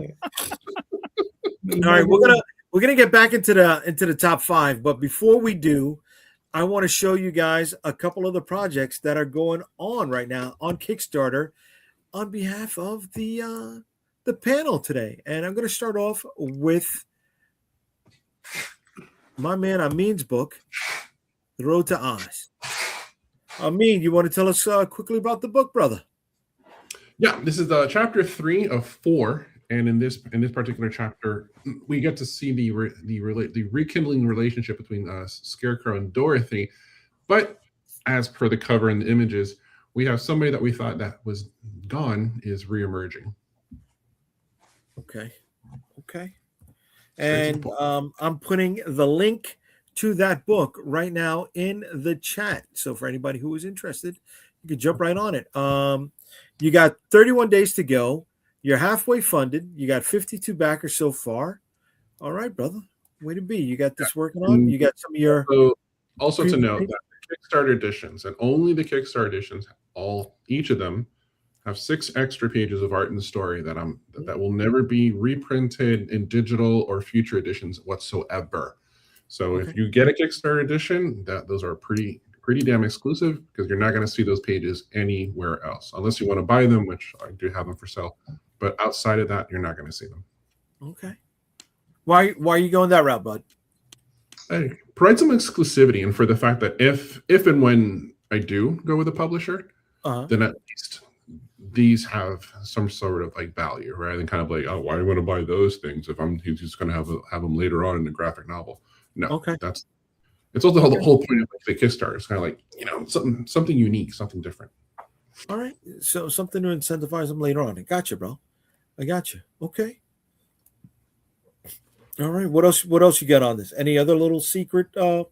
C: to-
A: All right, we're gonna get back into the top 5, but before we do, I want to show you guys a couple of the projects that are going on right now on Kickstarter on behalf of the panel today, and I'm going to start off with my man Amin's book, The Road to Oz. Amin, you want to tell us quickly about the book, brother?
F: Yeah, this is chapter 3 of 4, and in this particular chapter, we get to see the rekindling relationship between Scarecrow and Dorothy. But as per the cover and the images, we have somebody that we thought that was gone is reemerging.
A: Okay. And I'm putting the link to that book right now in the chat. So for anybody who is interested, you can jump right on it. You got 31 days to go. You're halfway funded. You got 52 backers so far. All right, brother. Way to be. You got this working on. You got some of your.
F: Also to note that the Kickstarter editions, and only the Kickstarter editions, each of them have 6 extra pages of art and story that will never be reprinted in digital or future editions whatsoever. So if you get a Kickstarter edition, those are pretty damn exclusive, because you're not going to see those pages anywhere else unless you want to buy them, which I do have them for sale. But outside of that, you're not going to see them.
A: Okay. Why are you going that route, bud?
F: I provide some exclusivity, and for the fact that if and when I do go with a publisher, then at least these have some sort of like value, rather than kind of like, oh, why do I want to buy those things if he's just going to have them later on in the graphic novel? No, it's also the whole point of like the Kickstarter. It's kind of like, something unique, something different.
A: All right, so something to incentivize them later on. I got you, bro. I got you. Okay. All right. What else you got on this? Any other little secret? Let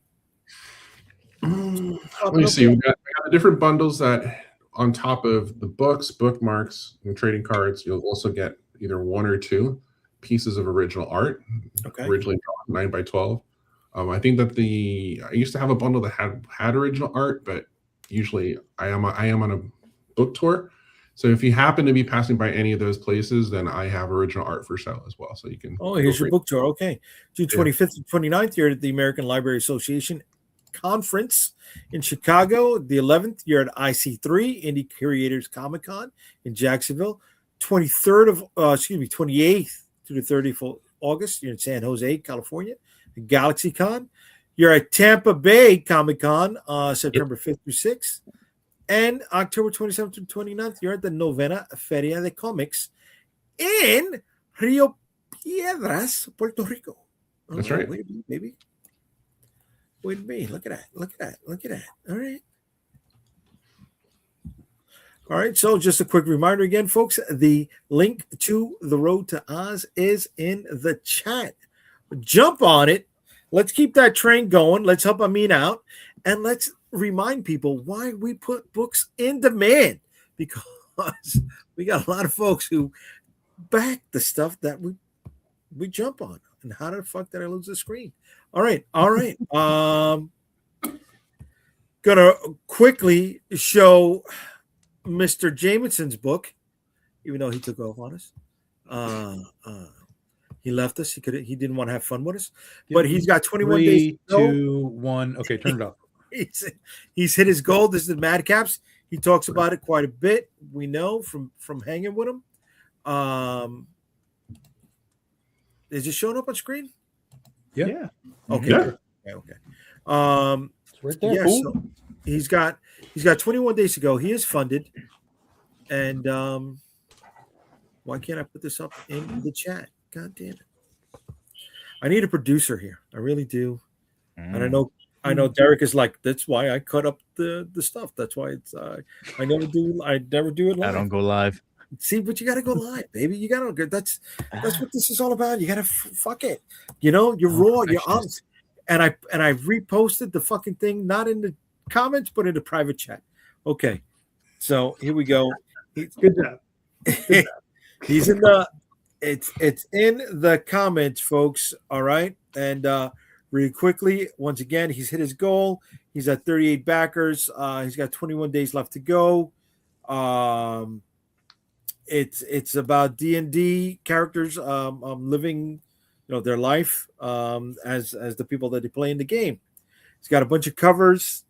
F: me see. We got different bundles that, on top of the books, bookmarks, and trading cards, you'll also get either 1 or 2 pieces of original art, originally drawn 9 by 12. I think that I used to have a bundle that had original art, but usually I am on a book tour. So if you happen to be passing by any of those places, then I have original art for sale as well. So you can.
A: Oh, here's your book tour. Okay. June 25th and 29th, you're at the American Library Association Conference in Chicago. The 11th, you're at IC3, Indie Creators Comic Con in Jacksonville. 28th to the 30th of August, you're in San Jose, California, Galaxy Con. You're at Tampa Bay Comic Con, September 5th through 6th. And October 27th to 29th, you're at the Novena Feria de Comics in Rio Piedras, Puerto Rico.
F: That's right.
A: Wait a minute, baby. Wait a minute. Look at that. All right. So just a quick reminder again, folks, the link to The Road to Oz is in the chat. Jump on it. Let's keep that train going. Let's help Amin out. And let's remind people why we put books in demand, because we got a lot of folks who back the stuff that we jump on. And how the fuck did I lose the screen? All right. Gonna quickly show Mr. Jameson's book, even though he took off on us. He left us. He didn't want to have fun with us, but he's got 21 days.
B: 3, 2, 1. Okay, turn it off.
A: He's hit his goal. This is the Madcaps. He talks about it quite a bit. We know from hanging with him. Is it showing up on screen?
B: Yeah.
A: Okay.
F: Yeah.
A: Okay.
B: It's right there.
A: Yeah, so he's got 21 days to go. He is funded, and why can't I put this up in the chat? God damn it! I need a producer here. I really do. And I know I know Derek is like, that's why I cut up the stuff. That's why it's I never do it live.
E: I don't go live.
A: See, but you got to go live, baby. You got to. That's what this is all about. You got to fuck it. You know, you're raw. You're honest. And I reposted the fucking thing, not in the comments, but in the private chat. Okay, so here we go.
C: Good job.
A: He's in the. It's in the comments, folks. All right, and really quickly, once again, he's hit his goal. He's at 38 backers. He's got 21 days left to go. It's about D&D characters living, their life as the people that they play in the game. He's got a bunch of covers.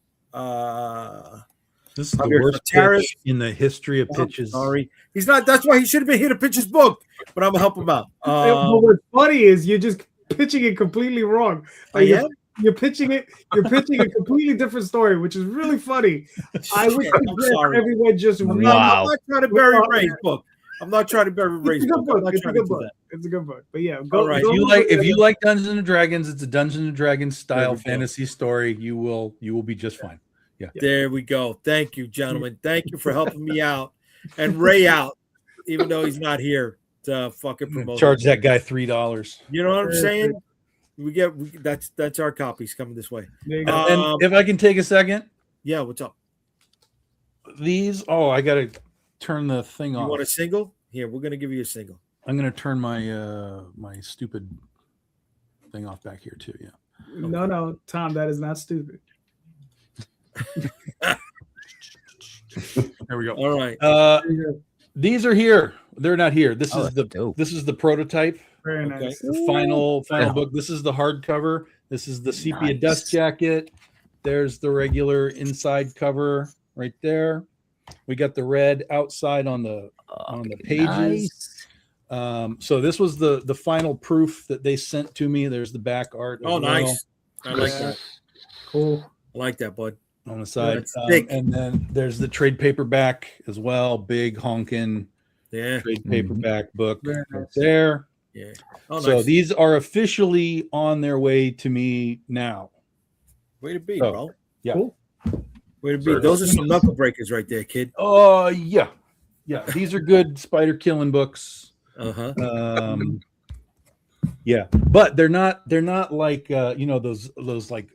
B: This is the worst pitch in the history of pitches.
A: Sorry, he's not. That's why he should have been here to pitch his book. But I'm gonna help him out.
C: But what's funny is you're just pitching it completely wrong. You're pitching it. You're pitching a completely different story, which is really funny. I would suggest everyone just read.
A: I'm not trying to bury Ray's book. I'm not trying to bury Ray's book.
C: It's a good book. It's a good book. But yeah,
A: all right.
B: If you like Dungeons and Dragons, it's a Dungeons and Dragons style fantasy story. You will be just fine. Yeah.
A: There we go. Thank you, gentlemen. Thank you for helping me out and Ray out, even though he's not here to fucking promote.
B: Charge that guy $3.
A: You know what I'm saying? That's our copies coming this way.
B: And if I can take a second.
A: Yeah, what's up?
B: These. Oh, I gotta turn the thing off.
A: You want a single? Here, we're gonna give you a single.
B: I'm gonna turn my my stupid thing off back here too. Yeah.
C: No, Tom, that is not stupid.
B: There we go.
A: All right.
B: These are here. They're not here. This is the prototype.
C: Very nice.
B: The final book. This is the hardcover. This is the sepia dust jacket. There's the regular inside cover right there. We got the red outside on the pages.
E: Nice.
B: So this was the final proof that they sent to me. There's the back art.
A: Oh, nice. I like that.
C: Cool.
A: I like that, bud.
B: On the side. And then there's the trade paperback as well. Big honkin' trade paperback book right there.
A: Yeah. Oh,
B: so
A: nice.
B: these are officially on their way to me now.
A: Way to be, bro.
B: Yeah.
C: Cool.
A: Way to be. Those are some knuckle breakers right there, kid.
B: Oh, yeah. Yeah. These are good spider killing books.
A: Uh-huh.
B: Yeah. But they're not like those like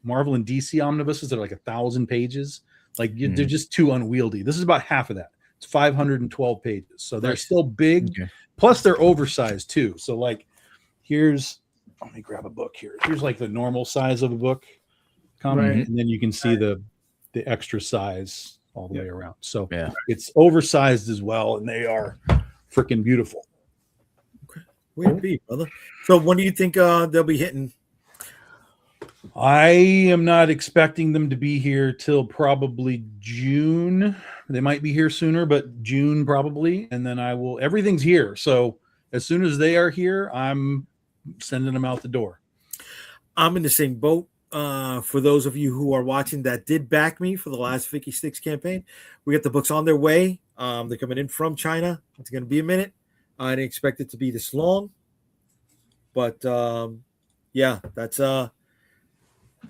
B: Marvel and DC omnibuses that are like 1,000 pages. Like they're just too unwieldy. This is about half of that. It's 512 pages. So they're still big. Okay. Plus they're oversized too. So like let me grab a book here. Here's like the normal size of a book comic, right. And then you can see the extra size all the way around. So it's oversized as well, and they are freaking beautiful.
A: Okay. Way to be, brother. So when do you think they'll be hitting?
B: I am not expecting them to be here till probably June. They might be here sooner, but June probably. And then everything's here. So as soon as they are here, I'm sending them out the door.
A: I'm in the same boat. For those of you who are watching that did back me for the last Vicky Sticks campaign, we got the books on their way. They're coming in from China. It's going to be a minute. I didn't expect it to be this long. But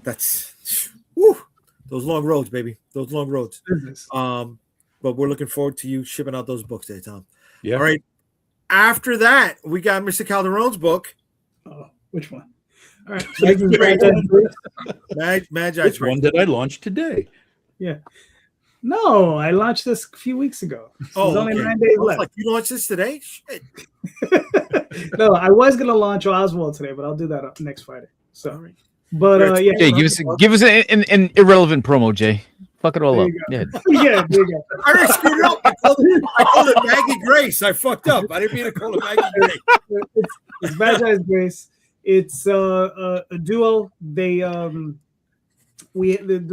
A: that's whew, those long roads, baby. Those long roads. But we're looking forward to you shipping out those books there, Tom.
B: Yeah.
A: All right. After that, we got Mr. Calderon's book.
C: Oh, which one? All right.
A: Magi.
B: Which one did I launch today?
C: Yeah. No, I launched this a few weeks ago. There's only 9 days left.
A: Like, you launched this today? Shit.
C: No, I was gonna launch Oswald today, but I'll do that next Friday. So, but
E: Jay, give us an irrelevant promo, Jay. Fuck it all up.
C: Yeah, there you go.
A: I already screwed it up. I called it Maggie Grace. I fucked up. I didn't mean to call it Maggie Grace.
C: It's Magi's Grace. It's a duo. They the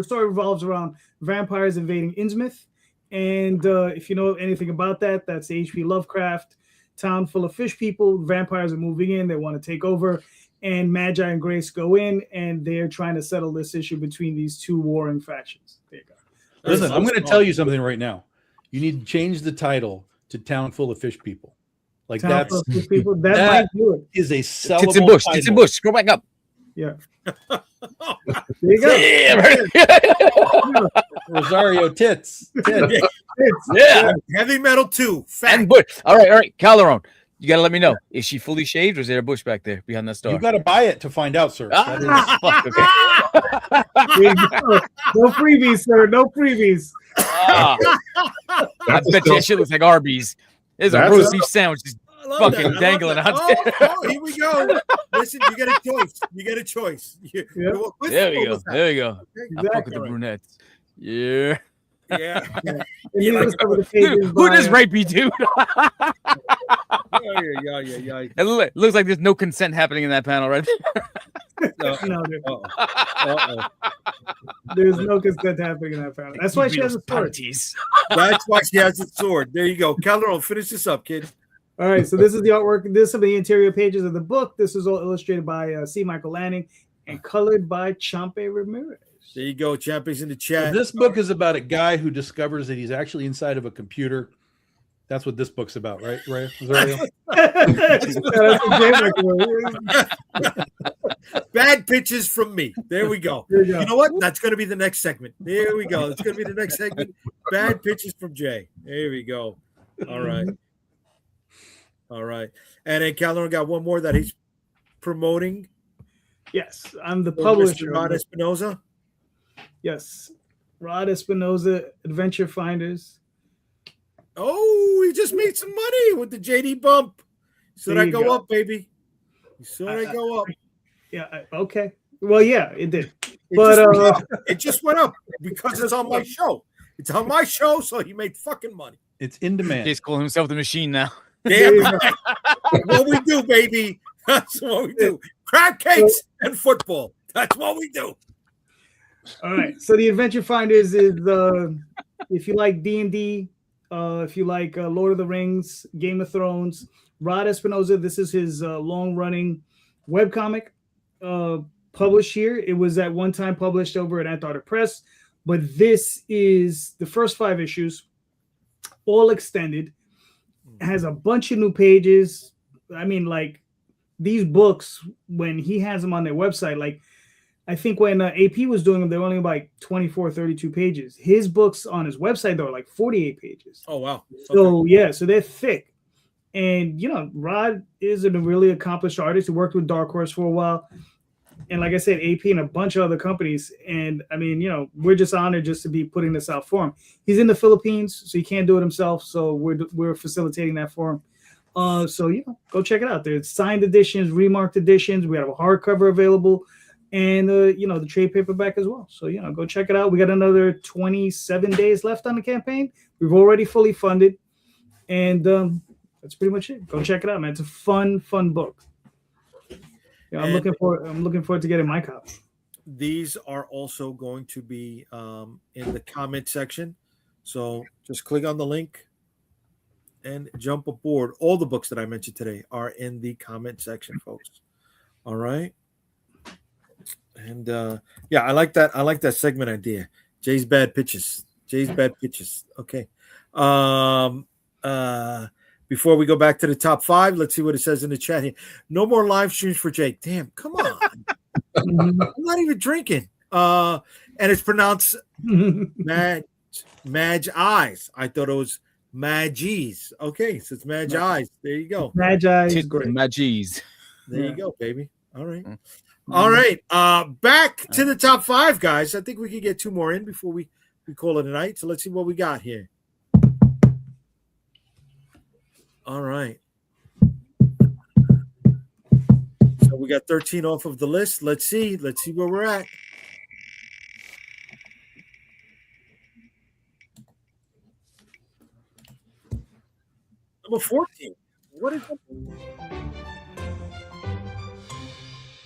C: story revolves around vampires invading Innsmouth, and if you know anything about that, that's the H.P. Lovecraft town full of fish people. Vampires are moving in. They want to take over, and Magi and Grace go in, and they're trying to settle this issue between these two warring factions. There you go.
B: Listen, I'm going to tell you something right now. You need to change the title to Town Full of Fish People. Like that
C: might do it.
B: Is a sellable
E: Tits and Bush.
B: title.
E: Tits and Bush. Scroll back up.
C: Yeah. There you go.
E: Yeah,
B: Rosario tits. Tits.
E: yeah.
A: Heavy metal 2. Fat.
E: And bush. All right, Calderon. You gotta let me know. Is she fully shaved, or is there a bush back there behind that star?
B: You got to buy it to find out, sir. That is-
E: Fuck, okay.
C: There you go. No freebies, sir. No freebies.
E: I bet you that shit looks like Arby's. There's a
F: That's
E: roast beef sandwich just
A: I love
E: fucking
A: that. I love
E: dangling
A: that.
E: out there.
A: Oh, here we go. Listen, you get a choice. You get a choice. You go with
E: There we
A: or
E: go.
A: without?
E: There we go.
A: Okay.
E: I fuck with the brunettes. Yeah.
A: Yeah.
C: And
A: You
C: these
A: like
C: are some of the pages
E: Dude, who
C: by,
E: does rapey dude?
A: Yeah.
E: It looks like there's no consent happening in that panel right there.
C: No,
A: Uh-oh.
C: there's no consent happening in that panel. That's why she has a sword.
E: Panties.
A: That's why she has a sword. There you go. Calderon, finish this up, kid.
C: All right, so this is the artwork. This is some of the interior pages of the book. This is all illustrated by C. Michael Lanning and colored by Champe Ramirez.
A: There you go. Champions in the
B: So
A: chat.
B: this book is about a guy who discovers that he's actually inside of a computer. That's what this book's about, right? Rosario?
C: That's a
A: Bad pitches from me. There we go.
C: There you go.
A: You know what? That's going to be the next segment. There we go. It's going to be the next segment. Bad pitches from Jay. There we go. All right. All right. And then Calderon got one more that he's promoting.
C: Yes, I'm the
A: Mr.
C: publisher.
A: Rod Espinoza.
C: Yes, Rod Espinoza, Adventure Finders.
A: Oh, he just made some money with the JD bump. So
C: There
A: I
C: you
A: go
C: go.
A: up, baby. So I go up.
C: Yeah, okay. Well, yeah, it did.
A: It
C: But
A: just went up. It just went up because it's on my show. It's on my show, so he made fucking money.
B: It's in demand.
E: He's calling himself the machine now.
A: Damn right. What we do, baby. That's what we do. Crab cakes and football. That's what we do.
C: All right. So the Adventure Finders is if you like D&D, if you like Lord of the Rings, Game of Thrones, Rod Espinoza, this is his long-running webcomic published here. It was at one time published over at Antarctic Press, but this is the first 5 issues, all extended. It has a bunch of new pages. I mean, like these books, when he has them on their website, like I think when AP was doing them, they were only about 24, 32 pages. His books on his website, though, are like 48 pages.
A: Oh, wow.
C: So, yeah, so they're thick. And, you know, Rod is a really accomplished artist who worked with Dark Horse for a while. And like I said, AP and a bunch of other companies. And, I mean, you know, we're just honored just to be putting this out for him. He's in the Philippines, so he can't do it himself. So we're facilitating that for him. So, you know, go check it out. There's signed editions, remarked editions. We have a hardcover available. And, you know, the trade paperback as well. So, you know, go check it out. We got another 27 days left on the campaign. We've already fully funded. And that's pretty much it. Go check it out, man. It's a fun book. Yeah, I'm looking forward to getting my copy.
A: These are also going to be in the comment section. So just click on the link and jump aboard. All the books that I mentioned today are in the comment section, folks. All right. And yeah, I like that. I like that segment idea. Jay's bad pitches. Okay. Before we go back to the top 5, let's see what it says in the chat here. No more live streams for Jake. Damn, come on. I'm not even drinking. And it's pronounced Magi. I thought it was Magi's. Okay, so it's Magi's. There you go.
C: Magi is great.
E: Magi's.
A: There you go, baby. All right. All right. Back to the top 5, guys. I think we can get 2 more in before we call it a night. So let's see what we got here. All right. So we got 13 off of the list. Let's see where we're at. Number 14. What is that?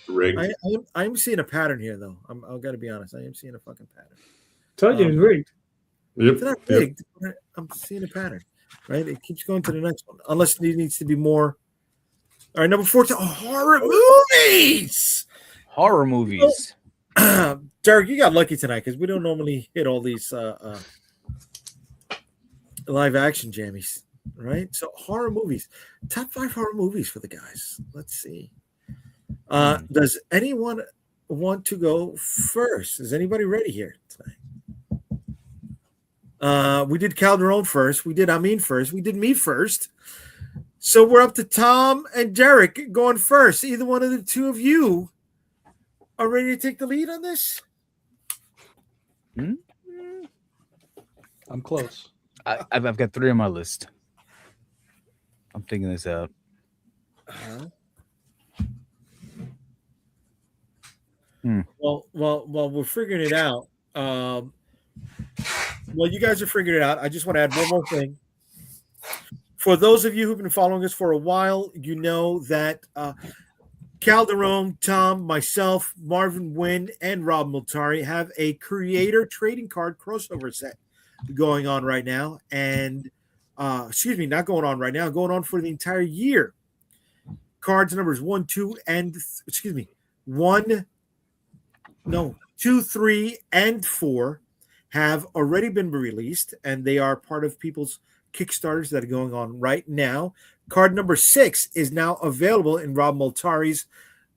F: Rigged.
A: I'm seeing a pattern here, though. I've got to be honest. I am seeing a fucking pattern.
C: Told you it's rigged.
F: Yep.
A: It's not rigged. I'm seeing a pattern, right? It keeps going to the next one, unless it needs to be more. All right, number 14. Oh, horror movies.
E: Horror movies.
A: Derek, you got lucky tonight because we don't normally hit all these live action jammies, right? So horror movies, top 5 horror movies for the guys. Let's see. Does anyone want to go first? Is anybody ready here tonight? We did Calderon first. We did Amin first. We did me first. So we're up to Tom and Derek going first. Either one of the two of you are ready to take the lead on this?
B: I'm close.
E: I've got 3 on my list. I'm thinking this out.
A: Well, we're figuring it out. Well, you guys are figuring it out. I just want to add one more thing. For those of you who've been following us for a while, you know that Calderon, Tom, myself, Marvin Wynn, and Rob Multari have a creator trading card crossover set going on right now. And not going on right now, going on for the entire year. Cards numbers 1, 2, and 2, 3, and 4 have already been released, and they are part of people's Kickstarters that are going on right now. Card number 6 is now available in Rob Multari's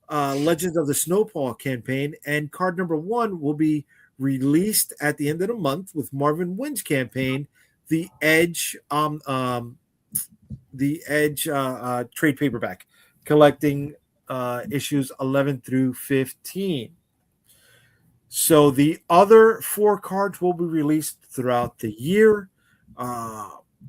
A: Legends of the Snowpaw campaign, and card number 1 will be released at the end of the month with Marvin Wynn's campaign, the Edge trade paperback, collecting issues 11 through 15. So the other 4 cards will be released throughout the year.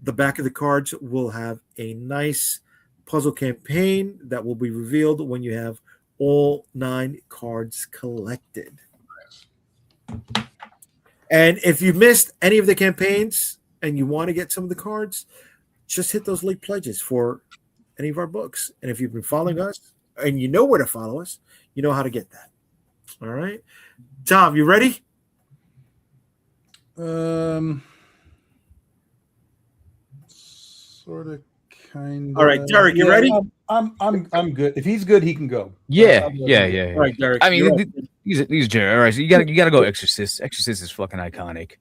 A: The back of the cards will have a nice puzzle campaign that will be revealed when you have all 9 cards collected. And if you missed any of the campaigns and you want to get some of the cards, just hit those link pledges for any of our books. And if you've been following us and you know where to follow us, you know how to get that. All right. Tom, you ready?
B: Sort of, kind of.
A: All right, Derek, you ready?
B: I'm good. If he's good, he can go.
E: Yeah.
A: All right, Derek.
E: I mean, these Jerry. All right, so you gotta go Exorcist. Exorcist is fucking iconic.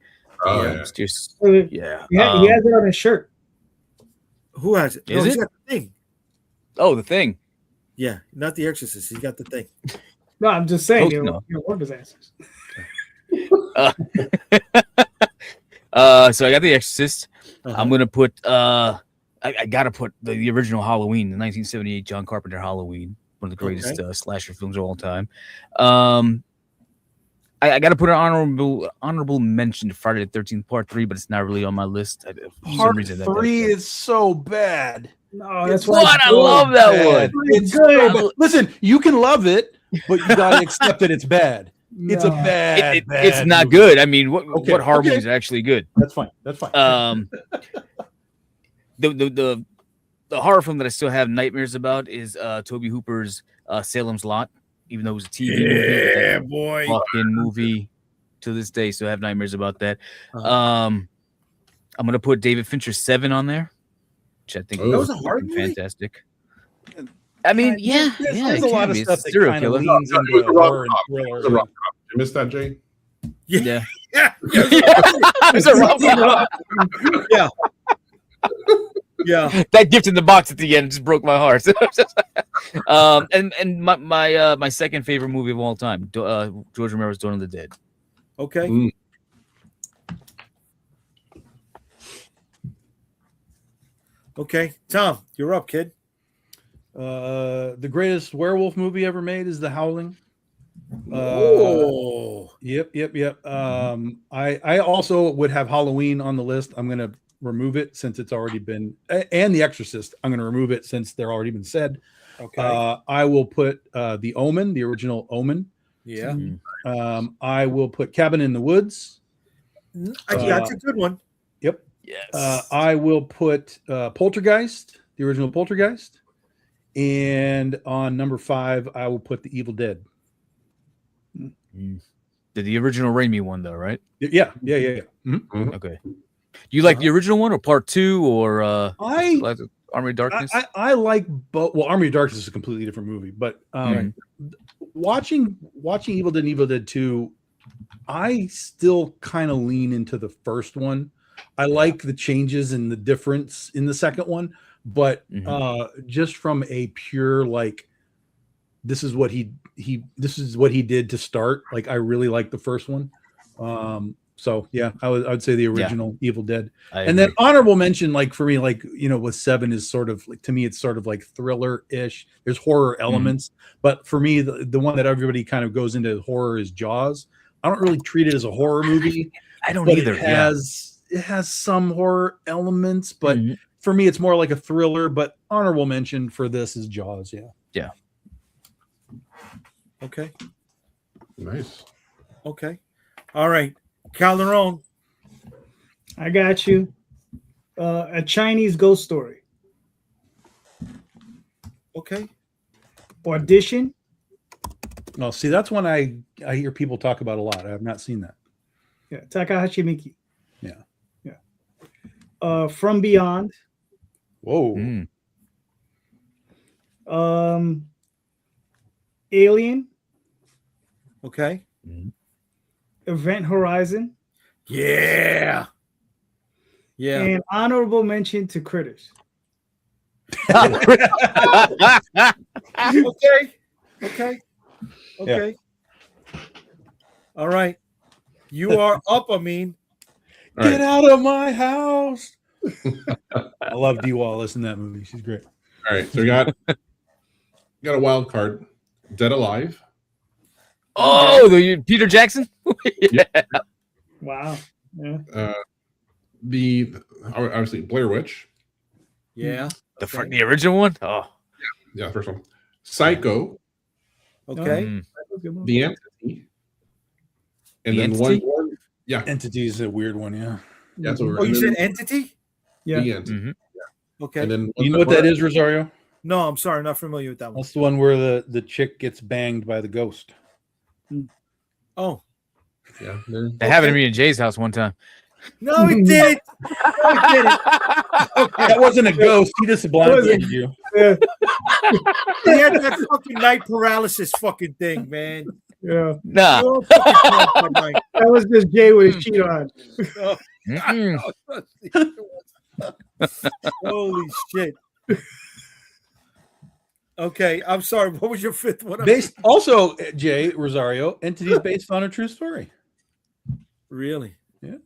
F: Oh, yeah.
E: It's just
C: Yeah, he has it on his shirt.
A: Who has it?
E: Is
A: He's
E: it?
A: got the thing.
E: Oh, the Thing.
A: Yeah, not the Exorcist. He's got the thing.
C: No, I'm just saying.
E: No.
C: One of his answers.
E: So I got the Exorcist. I'm gonna put I gotta put the original Halloween, the 1978 John Carpenter Halloween, one of the greatest slasher films of all time. I gotta put an honorable mention to Friday the 13th Part 3, but it's not really on my list.
B: Part 3 is so bad.
C: No, that's
E: what I love that one.
B: It's good. Listen, you can love it, but you gotta accept that it's bad. No. It's a bad.
E: It's not
B: movie.
E: good. I mean, what horror movies are actually good?
B: That's fine. That's fine.
E: The horror film that I still have nightmares about is Tobe Hooper's Salem's Lot, even though it was a TV movie. Fucking movie to this day, so I have nightmares about that. I'm gonna put David Fincher's 7 on there, which I think
A: that was a horror movie?
E: Fantastic. I mean,
B: there's a lot of stuff that
E: serial
B: kind of
E: killer.
B: leans into horror and thriller.
F: You missed that, Jay?
E: Yeah.
A: It's a rom-com. Yeah. Yeah.
E: That gift in the box at the end just broke my heart. And my second favorite movie of all time, George Romero's Dawn of the Dead.
A: Okay. Okay, Tom, you're up, kid.
B: The greatest werewolf movie ever made is The Howling. Yep. I also would have Halloween on the list. I'm gonna remove it since it's already been, and The Exorcist. I'm gonna remove it since they're already been said.
A: Okay.
B: I will put The Omen, the original Omen.
A: Yeah.
B: I will put Cabin in the Woods.
A: That's a good one.
B: Yep.
E: Yes.
B: I will put Poltergeist, the original Poltergeist. And on number 5, I will put The Evil Dead.
E: The original Raimi one, though, right?
B: Yeah. Mm-hmm.
E: Okay. You like the original one or part 2 or Army of Darkness?
B: I like both. Well, Army of Darkness is a completely different movie, but watching Evil Dead and Evil Dead 2, I still kind of lean into the first one. I like the changes and the difference in the second one, but just from a pure like this is what he did to start. Like I really like the first one. So yeah, I'd say the original Evil Dead. And then honorable mention, like for me, like with 7 is sort of like, to me, it's sort of like thriller-ish. There's horror elements, but for me, the one that everybody kind of goes into horror is Jaws. I don't really treat it as a horror movie.
E: I don't either.
B: It has some horror elements, but for me, it's more like a thriller. But honorable mention for this is Jaws.
E: Yeah.
A: Okay.
F: Nice.
A: Okay. All right. Calderon.
C: I got you. A Chinese ghost story.
A: Okay.
C: Audition.
B: Well, see, that's one I hear people talk about a lot. I have not seen that.
C: Yeah. Takahashi Miki.
B: Yeah.
C: From Beyond.
B: Whoa.
C: Alien.
A: Okay.
C: Event Horizon.
A: Yeah.
C: And honorable mention to Critters.
A: Okay. All right. You are up, Amin.
B: Get out of my house. I love Dee Wallace in that movie. She's great.
F: All right. So we got a wild card. Dead Alive.
E: Oh, Peter Jackson?
F: Yeah.
C: Wow. Yeah.
F: The obviously Blair Witch.
A: Yeah.
E: The original one? Oh.
F: Yeah, first one. Psycho.
A: Okay.
F: The Entity. And
E: The
F: then
E: Entity?
F: one more. Yeah.
B: Entity is a weird one, yeah.
F: Yeah, so
A: Oh, you said Entity?
C: Yeah.
F: The Entity.
A: Okay.
F: And then
B: You know what that is, Rosario?
A: No, I'm sorry. I'm not familiar with that one.
B: That's the one where the chick gets banged by the ghost.
A: Oh.
F: Yeah.
E: That happened to me in Jay's house one time.
A: No, he didn't. No, he didn't.
B: That wasn't a ghost. He just blindfolded you.
C: Yeah.
A: He had that fucking night paralysis fucking thing, man.
C: Yeah.
E: Nah.
A: You all fucking can't that night.
C: That was just Jay with his cheat on.
A: Holy shit. Okay, I'm sorry. What was your fifth one?
B: Also, Jay Rosario, Entity's based on a true story.
A: Really?
B: Yeah.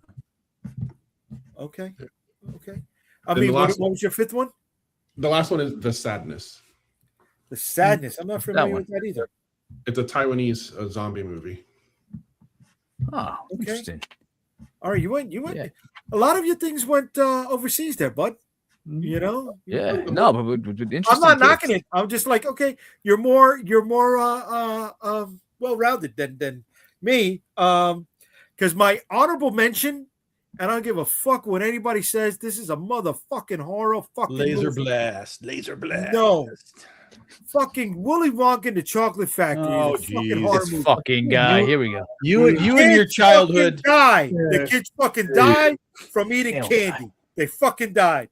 A: Okay. I
F: Then
A: mean,
F: the
A: what
F: last
A: was your fifth one?
F: The last one is The Sadness.
A: The Sadness. I'm not familiar with that either.
F: It's a Taiwanese zombie movie.
E: Oh, interesting.
A: All right, you went.
E: Yeah.
A: A lot of your things went overseas there, bud. You know?
E: Yeah. No, but interesting.
A: I'm not knocking it. I'm just like, okay, you're more well-rounded than me. Because my honorable mention, and I don't give a fuck what anybody says, this is a motherfucking horror fucking
B: Laser
A: movie.
B: blast.
A: No. Fucking Willy Wonka and the Chocolate Factory.
B: Oh,
A: is a fucking
B: geez.
A: horror
E: This
A: movie.
E: fucking guy. Here we go.
B: You and your
A: Kids
B: childhood.
A: fucking die.
C: Yeah.
A: The kids fucking died from eating
E: Hell,
A: candy. They fucking died.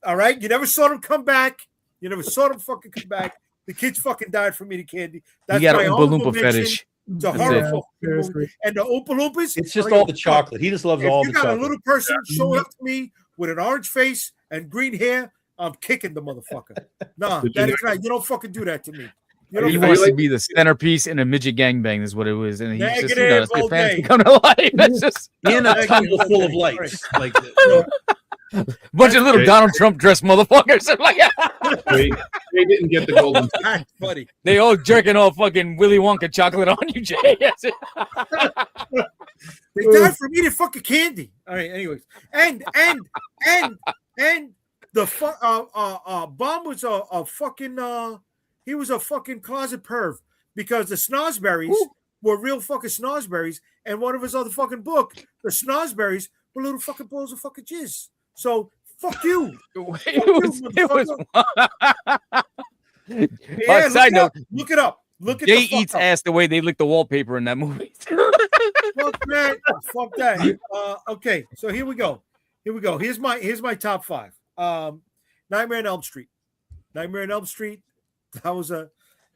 A: All right, you never saw them come back. You never saw them fucking come back. The kids fucking died from eating candy. That's
E: You got
A: my
E: an Oompa
A: honorable
E: Loompa
A: mention.
E: fetish.
A: It's a
E: That's
A: horror
E: it.
A: fucking movie.
C: Seriously.
A: And the Oompa Loompas.
B: It's just
A: I don't
B: all
A: give
B: the
A: a fuck.
B: chocolate. He just loves
A: If
B: all
A: you
B: the
A: got
B: chocolate.
A: a little person showing up to me with an orange face and green hair, I'm kicking the motherfucker. Nah,
F: Did you
A: that
F: like-
A: is right. You don't fucking do that to me. You
F: Are
A: don't
E: He
F: you
A: fucking-
E: wants to
F: like-
E: be the centerpiece in a midget gangbang, is what it was. And he's just,
A: Negative
E: it's
A: all
E: good fantasy
A: day.
E: come to life. It's just
B: In a
A: Thank
B: tunnel
A: you.
B: full of lights. Like
E: a bunch of little
F: Okay.
E: Donald Trump dressed motherfuckers. I'm like,
F: They didn't get the golden.
A: That's funny.
E: they all jerking all fucking Willy Wonka chocolate on you, Jay. That's it.
A: They died from eating fucking candy. All right. Anyways, and the Bomb was a fucking he was a fucking closet perv because the Snosberries were real fucking Snosberries, and one of his other fucking book, the Snosberries were little fucking balls of fucking jizz. So fuck you.
E: It was
A: Yeah,
E: side note,
A: look it up. Look at
E: Jay
A: the fuck
E: eats
A: up.
E: ass the way they lick the wallpaper in that movie.
A: Fuck that. Fuck that. Okay, so here we go. Here's my top five. Nightmare on Elm Street. Nightmare on Elm Street. That was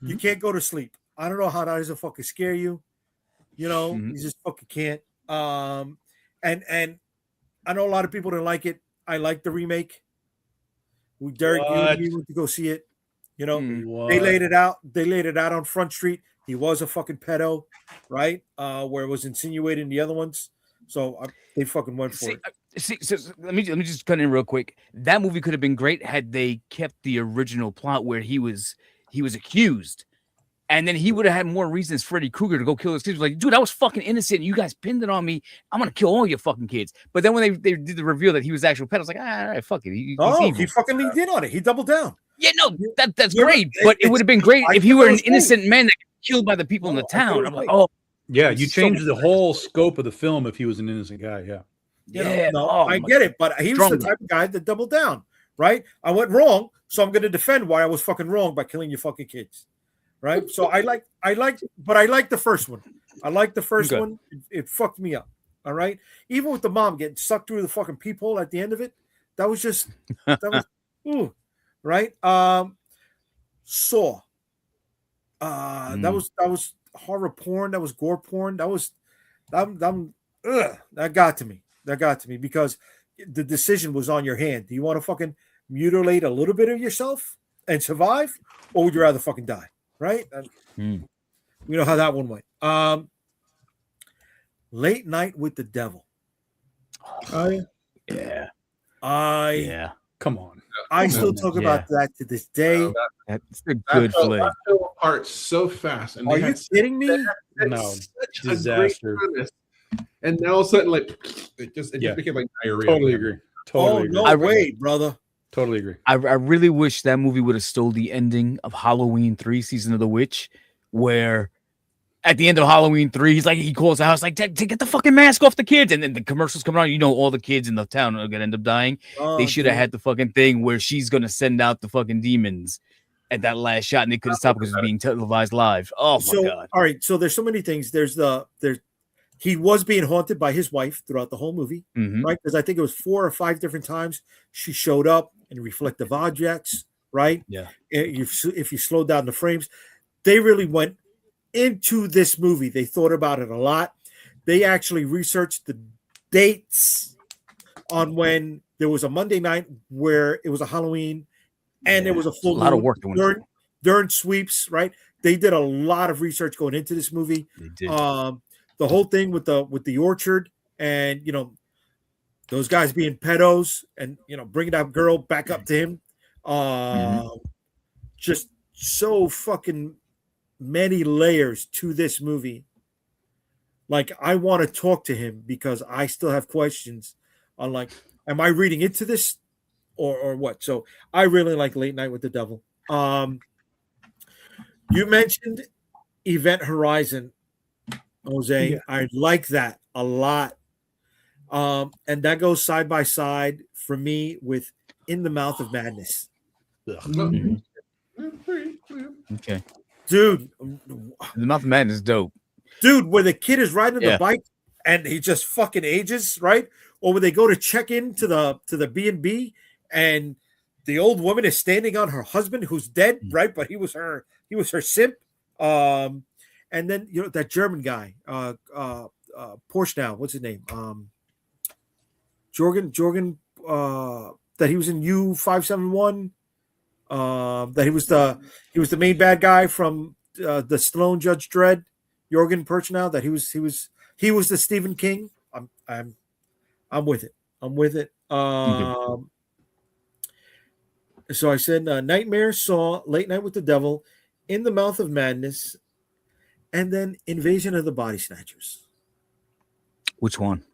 A: you can't go to sleep. I don't know how that doesn't fucking scare you. You know, you just fucking can't. And I know a lot of people didn't like it. I like the remake. Derek, you and me went to go see it. You know,
B: What?
A: they laid it out. They laid it out on Front Street. He was a fucking pedo, right? Where it was insinuated in the other ones. So they fucking went for it.
E: So let me just cut in real quick. That movie could have been great had they kept the original plot where he was accused, and then he would have had more reasons Freddy Krueger to go kill his kids. Like, dude, I was fucking innocent. You guys pinned it on me. I'm gonna kill all your fucking kids. But then when they did the reveal that he was actual pedo, I was like, all right, fuck it. He
A: fucking leaned in on it. He doubled down.
E: Yeah, no, that's great. But it would have been great if he were an innocent man that got killed by the people in the town. I'm like, oh.
B: Yeah, you changed the whole scope of the film if he was an innocent guy. Yeah.
A: I get it, but he was the type of guy that doubled down, right? I went wrong, so I'm going to defend why I was fucking wrong by killing your fucking kids, right? So I like the first one. I like the first one. It fucked me up, all right? Even with the mom getting sucked through the fucking peephole at the end of it, that was just ooh, right? Saw. That was horror porn. That was gore porn. That got to me. That got to me because the decision was on your hand. Do you want to fucking mutilate a little bit of yourself and survive, or would you rather fucking die? Right? We know how that one went. Late Night with the Devil.
E: Yeah.
B: Come on.
A: I still talk about that to this day.
E: That's a good flick.
F: That fell apart so fast. And
A: are you kidding me?
B: No, disaster.
F: And now all of a sudden, like, it just became like diarrhea.
B: Totally agree. Totally agree.
A: No way, brother.
B: Totally agree.
E: I really wish that movie would have stole the ending of Halloween 3 Season of the Witch, where at the end of Halloween 3, he calls the house like, get the fucking mask off the kids. And then the commercials come on, all the kids in the town are gonna end up dying. They should have had the fucking thing where she's gonna send out the fucking demons at that last shot, and they couldn't stop because it was being televised live. Oh my god.
A: All right, so there's so many things. He was being haunted by his wife throughout the whole movie, right? Because I think it was 4 or 5 different times she showed up in reflective objects, right?
E: Yeah.
A: If you slow down the frames, they really went into this movie. They thought about it a lot. They actually researched the dates on when there was a Monday night where it was a Halloween and there was a full
E: lot of work
A: during sweeps, right? They did a lot of research going into this movie.
E: They did.
A: The whole thing with the orchard and those guys being pedos and bringing that girl back up to him, just so fucking many layers to this movie. Like, I want to talk to him because I still have questions on, like, am I reading into this or what? So I really like Late Night with the Devil. You mentioned Event Horizon, Jose. I like that a lot. And that goes side by side for me with In the Mouth of Madness.
E: Okay.
A: Dude.
E: The Mouth of Madness is dope.
A: Dude, where the kid is riding the bike and he just fucking ages, right? Or when they go to check in to the B&B and the old woman is standing on her husband who's dead, right? But he was her simp. And then that German guy, Porsche now, what's his name? Jorgen, that he was in U571. That he was the main bad guy from the Stallone Judge Dredd, Jorgen Perchnow. That he was the Stephen King. I'm with it. So I said Nightmare, Saw, Late Night with the Devil, In the Mouth of Madness, and then Invasion of the Body Snatchers.
E: Which one?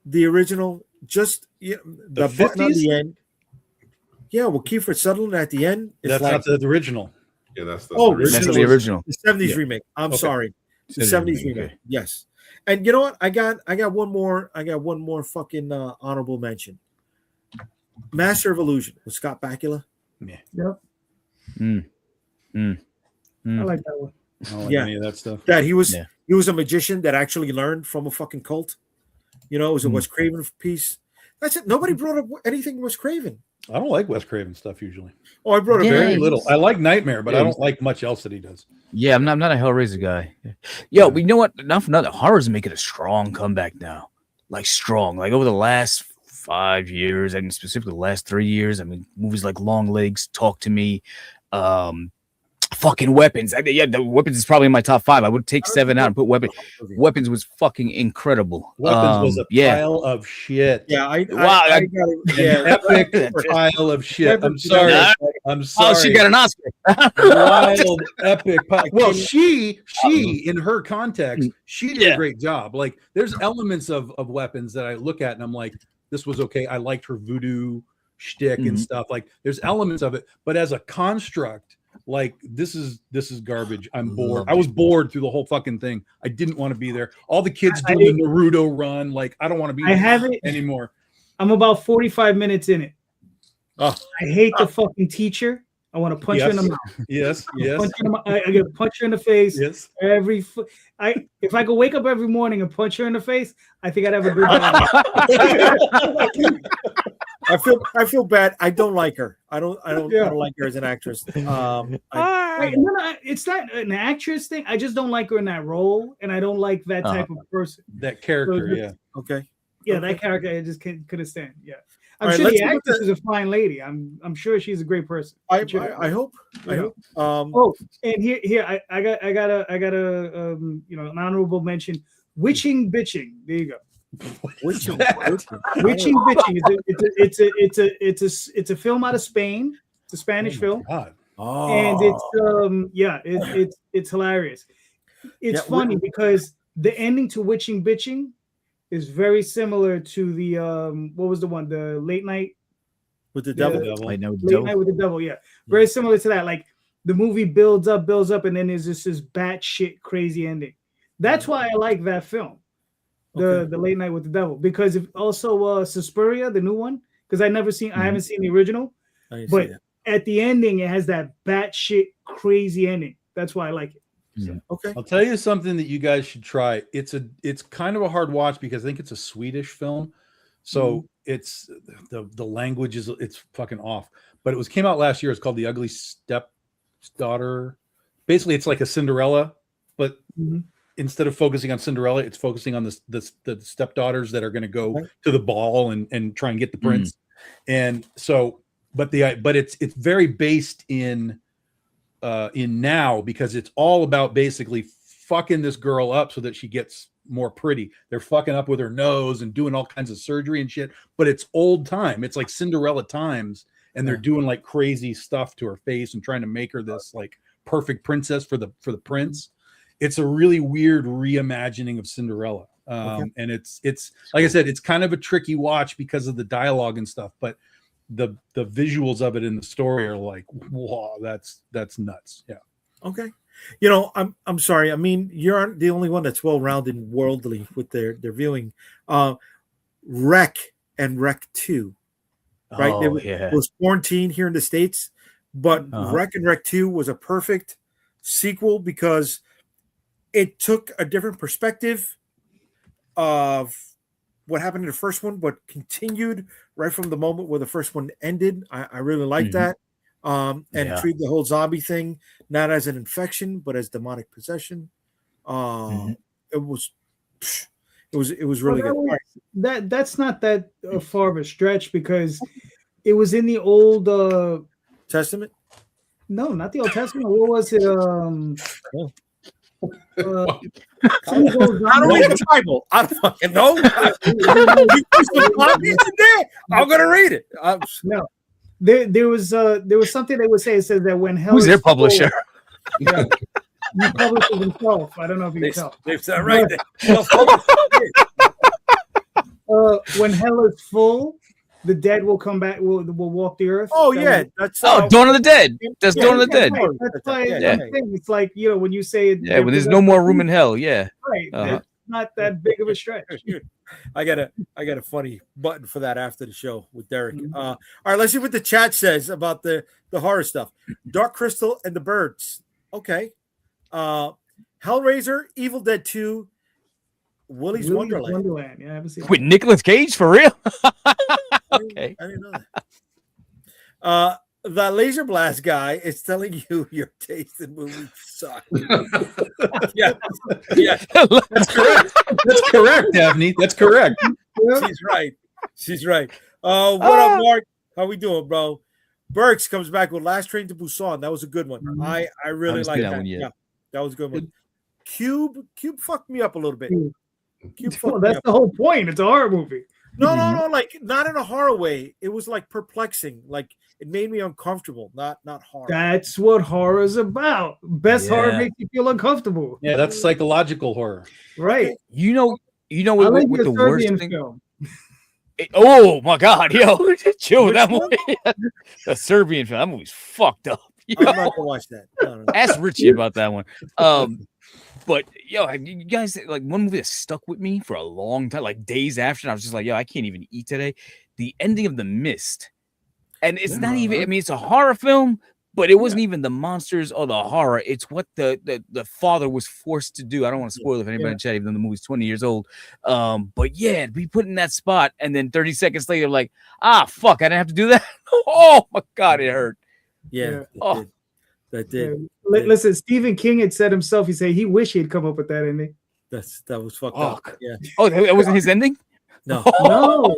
A: The original, just the button on the end. Yeah, well, Kiefer Sutherland at the end.
B: That's not the original.
F: Yeah, that's the
E: original.
A: The 70s remake. I'm sorry. The 70s remake. Yes. And you know what? I got one more. I got one more fucking honorable mention. Master of Illusion with Scott Bakula.
B: Yeah.
C: Yep. I like that one.
B: I don't like any of that stuff.
A: That he was a magician that actually learned from a fucking cult. It was a Wes Craven piece. That's it. Nobody brought up anything Wes Craven.
B: I don't like Wes Craven stuff usually.
A: Oh, I brought up
B: very little. I like Nightmare, but I don't like much else that he does.
E: Yeah, I'm not a Hellraiser guy. Yo, but you know what? Enough for nothing. Horror's making a strong comeback now. Like strong. Like over the last 5 years, and specifically the last 3 years. I mean, movies like Long Legs, Talk to Me, fucking Weapons. Yeah, the Weapons is probably in my top 5. I would take 7 out and put Weapons. Weapons was fucking incredible.
B: Weapons was a pile of shit.
A: Yeah, I
B: An epic pile of shit. I'm sorry. I'm sorry.
E: Oh, she got an Oscar.
B: Wild, epic. Well, she in her context, she did a great job. Like, there's elements of Weapons that I look at and I'm like, this was okay. I liked her voodoo shtick and stuff. Like, there's elements of it, but as a construct, like, this is garbage. I'm bored. I was bored through the whole fucking thing. I didn't want to be there. All the kids doing the Naruto run. Like, I don't want to be there anymore.
C: I'm about 45 minutes in it. I hate the fucking teacher. I want to punch her in the mouth.
B: Yes.
C: I get to punch her in the face.
B: Yes.
C: If I could wake up every morning and punch her in the face, I think I'd have a good day.
A: I feel bad. I don't like her. I don't like her as an actress.
C: It's not an actress thing. I just don't like her in that role, and I don't like that type of person.
B: That character,
A: Okay.
C: Yeah, that character I just couldn't stand. Yeah. I'm sure the actress is a fine lady. I'm sure she's a great person.
A: I hope.
C: And here I got an honorable mention. Witching bitching. There you go. Witching bitching. It's a film out of Spain. It's a Spanish film.
B: God.
C: And it's hilarious. It's funny because the ending to Witching bitching is very similar to the what was the one, the Late Night
A: with the Devil?
C: Late Night with the Devil, yeah. Very similar to that. Like, the movie builds up, and then there's just this batshit crazy ending. That's why I like that film, the Late Night with the Devil, because also Suspiria, the new one, because I haven't seen the original, but at the ending it has that batshit crazy ending. That's why I like it. So,
A: okay,
B: I'll tell you something that you guys should try. It's kind of a hard watch because I think it's a Swedish film, so it's the language it's fucking off. But it came out last year. It's called The Ugly Stepdaughter. Basically, it's like a Cinderella, but instead of focusing on Cinderella, it's focusing on the stepdaughters that are going to go to the ball and try and get the prince. And so, but it's very based in now, because it's all about basically fucking this girl up so that she gets more pretty. They're fucking up with her nose and doing all kinds of surgery and shit, but it's old time. It's like Cinderella times, and they're doing like crazy stuff to her face and trying to make her this like perfect princess for the prince. It's a really weird reimagining of Cinderella. And it's like I said, it's kind of a tricky watch because of the dialogue and stuff, but the visuals of it in the story are like, wow, that's nuts. Yeah.
A: Okay. I'm sorry. I mean, you aren't the only one that's well-rounded and worldly with their viewing. Rec and Rec 2, right? It was quarantine here in the States, but Rec and Rec 2 was a perfect sequel because it took a different perspective of what happened in the first one, but continued right from the moment where the first one ended. I really like that. Treat the whole zombie thing not as an infection, but as demonic possession. It was really good.
C: That's not that far of a stretch, because it was in the Old
A: Testament.
C: No, not the Old Testament. What was it?
A: I don't read the Bible. I don't fucking know. You put some copies in there, I'm gonna read it.
C: No, there was something they would say. It says that when hell
E: who's their publisher?
C: He publishes himself. I don't know if you can tell.
A: They've said right there.
C: When hell is full, the dead will come back. Will walk the earth.
A: Oh yeah, that's
E: Dawn of the Dead. That's Dawn of the Dead.
C: Right. That's why I'm saying, it's like, when you say it.
E: Yeah, when there's no more room in hell. Yeah.
C: Right. It's not that big of a stretch.
A: I got a funny button for that after the show with Derek. All right, let's see what the chat says about the horror stuff. Dark Crystal and the Birds. Okay. Hellraiser, Evil Dead 2, Willy's Wonderland.
C: Yeah, I haven't seen
E: with Nicolas Cage, for real? Okay.
A: I didn't know that. The Laser Blast guy is telling you your taste in movies suck. Yeah.
B: That's correct. That's correct, Daphne. That's correct.
A: She's right. What up, Mark? How we doing, bro? Burks comes back with Last Train to Busan. That was a good one. I really like that. Yeah, that was a good one. Cube fucked me up a little bit.
C: Well, that's the whole point. It's a horror movie.
A: No, like not in a horror way. It was like perplexing. Like it made me uncomfortable. Not horror.
C: That's what horror is about. Best horror makes you feel uncomfortable.
B: Yeah, that's psychological horror.
C: Right.
E: You know what the worst thing?
C: Film.
E: Oh my God, yo, chill with that movie. The Serbian film. That movie's fucked up.
A: I'm not gonna watch that. No.
E: Ask Richie about that one. But yo, you guys, like one movie that stuck with me for a long time, like days after, and I was just like, yo, I can't even eat today. The ending of The Mist. And it's not even, I mean, it's a horror film, but it wasn't even the monsters or the horror. It's what the father was forced to do. I don't want to spoil it if anybody in chat, even though the movie's 20 years old. But yeah, to be put in that spot, and then 30 seconds later, like, fuck, I didn't have to do that. Oh my God, it hurt.
A: Yeah. That did.
C: Listen, Stephen King had said himself, he said he wished he'd come up with that ending.
A: That was fucked up. Yeah.
E: Oh, that wasn't his ending?
A: No.
C: No.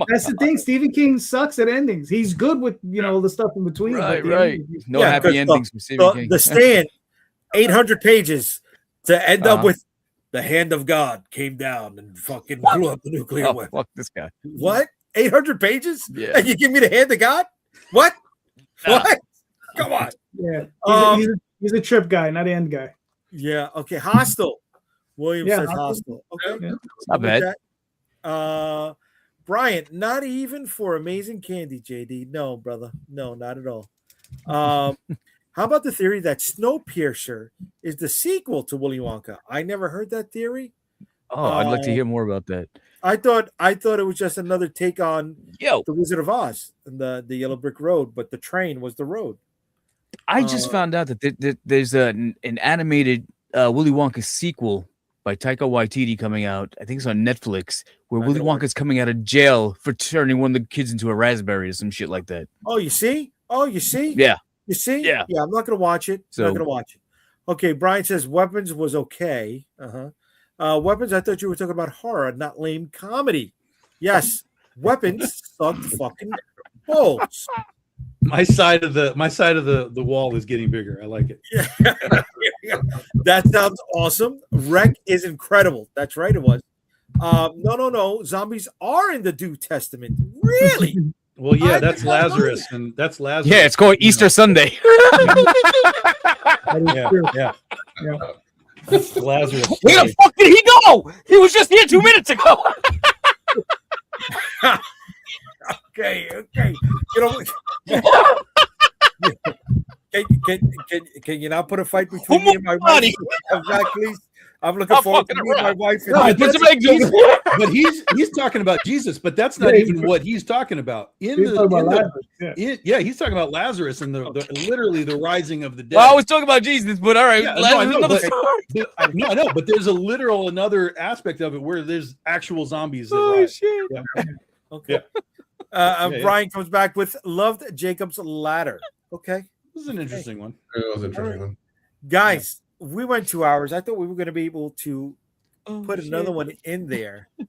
C: That's the thing. Stephen King sucks at endings. He's good with the stuff in between.
E: Right. No happy endings from Stephen King.
A: The Stand, 800 pages to end up with the hand of God came down and fucking blew up the nuclear weapon.
E: Fuck this guy.
A: What? 800 pages?
E: Yeah.
A: And you give me the hand of God? What? What? Come on.
C: Yeah. He's a trip guy, not an end guy.
A: Yeah. Okay. Hostile. William says Hostile. Okay.
C: Yeah.
E: Not bad.
A: Bryant, not even for Amazing Candy, JD. No, brother. No, not at all. How about the theory that Snowpiercer is the sequel to Willy Wonka? I never heard that theory.
E: Oh, I'd like to hear more about that.
A: I thought it was just another take on The Wizard of Oz and the Yellow Brick Road, but the train was the road.
E: I just found out that there's an animated Willy Wonka sequel by Taika Waititi coming out. I think it's on Netflix, where Willy Wonka's coming out of jail for turning one of the kids into a raspberry or some shit like that.
A: Oh, you see?
E: Yeah.
A: You see?
E: Yeah.
A: Yeah, I'm not going to watch it.
E: So,
A: I'm not going to watch it. Okay, Brian says Weapons was okay. Weapons, I thought you were talking about horror, not lame comedy. Yes, Weapons sucked fucking balls.
B: My side of the wall is getting bigger. I like it.
A: Yeah. That sounds awesome. Wreck is incredible. That's right, it was. No. Zombies are in the New Testament. Really?
B: Well, yeah, that's Lazarus, and that's Lazarus.
E: Yeah, it's called Easter Sunday.
B: Yeah. That's Lazarus.
E: Where the fuck did he go? He was just here 2 minutes ago.
A: Okay. Can you not put a fight between me and my wife? Please. I'm looking forward to meeting my wife.
B: But he's talking about Jesus, but that's not even what he's talking about. He's talking about Lazarus and literally the rising of the dead.
E: Well, I was talking about Jesus, but all right.
B: But there's a literal another aspect of it where there's actual zombies.
E: Shit.
B: Yeah.
A: Okay. Brian comes back with loved Jacob's Ladder. Okay.
B: This is an interesting one.
F: It was an interesting one.
A: Guys, we went 2 hours. I thought we were going to be able to put another one in there.
B: This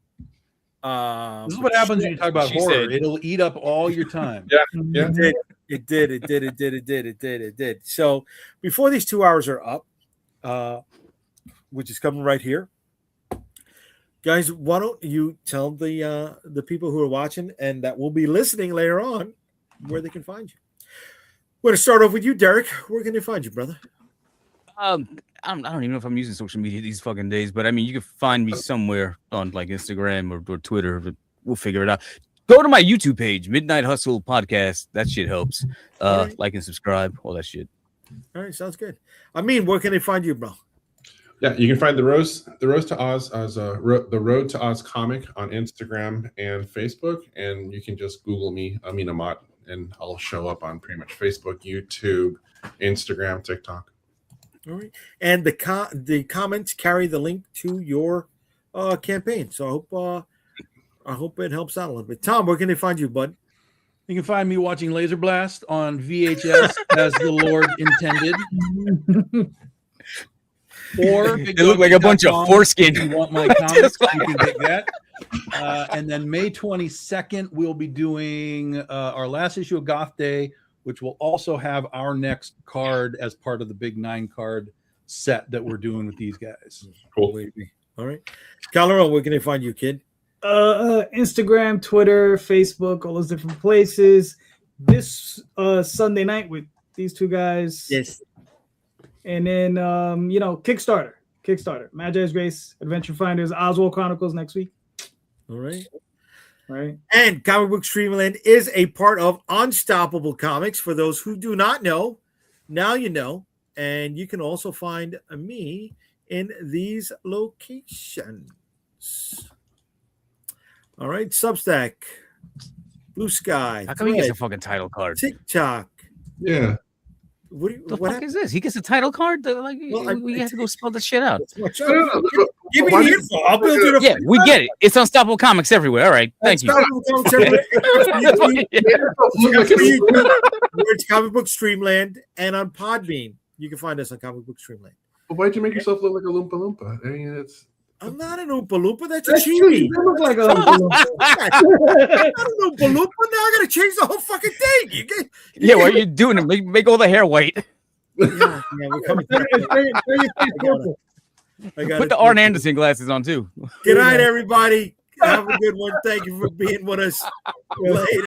B: is what happens when you talk about horror. It'll eat up all your time.
F: Yeah.
A: It did. So before these 2 hours are up, which is coming right here, guys, why don't you tell the people who are watching and that will be listening later on where they can find you? We're going to start off with you, Derek. Where can they find you, brother?
E: I don't even know if I'm using social media these fucking days, but I mean, you can find me somewhere on like Instagram or Twitter. But we'll figure it out. Go to my YouTube page, Midnight Hustle Podcast. That shit helps. Like and subscribe, all that shit.
A: All right, sounds good. I mean, where can they find you, bro?
F: Yeah, you can find the Rose to Oz as the Road to Oz comic on Instagram and Facebook, and you can just Google me, Amin Amat, and I'll show up on pretty much Facebook, YouTube, Instagram, TikTok.
A: All right, and the comments carry the link to your campaign. So I hope it helps out a little bit. Tom, where can they find you, bud?
B: You can find me watching Laser Blast on VHS as the Lord intended. Or
E: they look like a bunch of foreskin.
B: If you want my comics, you can get that. And then May 22nd, we'll be doing our last issue of Goth Day, which will also have our next card as part of the big 9-card set that we're doing with these guys.
F: Cool.
A: All right. Calderon, where can they find you, kid?
C: Instagram, Twitter, Facebook, all those different places. This Sunday night with these two guys.
A: Yes.
C: And then Kickstarter. Magi's Grace, Adventure Finders, Oswald Chronicles next week.
A: All right.
C: Right.
A: And Comic Book Streamland is a part of Unstoppable Comics. For those who do not know, now you know. And you can also find me in these locations. All right. Substack, Blue Sky.
E: How come he gets a fucking title card?
A: TikTok.
F: Yeah.
A: What
E: fuck is this? He gets a title card? We have to go spell this shit out.
A: Give me the info. I'll build it up.
E: Yeah, we get it. It's Unstoppable Comics everywhere. All right. Thank you.
A: It's Comic Book Streamland, and on Podbean, you can find us on Comic Book Streamland.
F: Well, why'd you make yourself look like a Loompa Loompa? I mean,
A: I'm not an Oompa Loompa. That's a
C: That's true.
A: chibi.
C: You look like a
A: I'm not an Oompa Loompa. Now I gotta change the whole fucking thing.
E: Yeah, what are you doing? Make all the hair white.
A: Yeah, we're coming.
E: Put the Arn Anderson glasses on too.
A: Good night, everybody. Have a good one. Thank you for being with us. Later.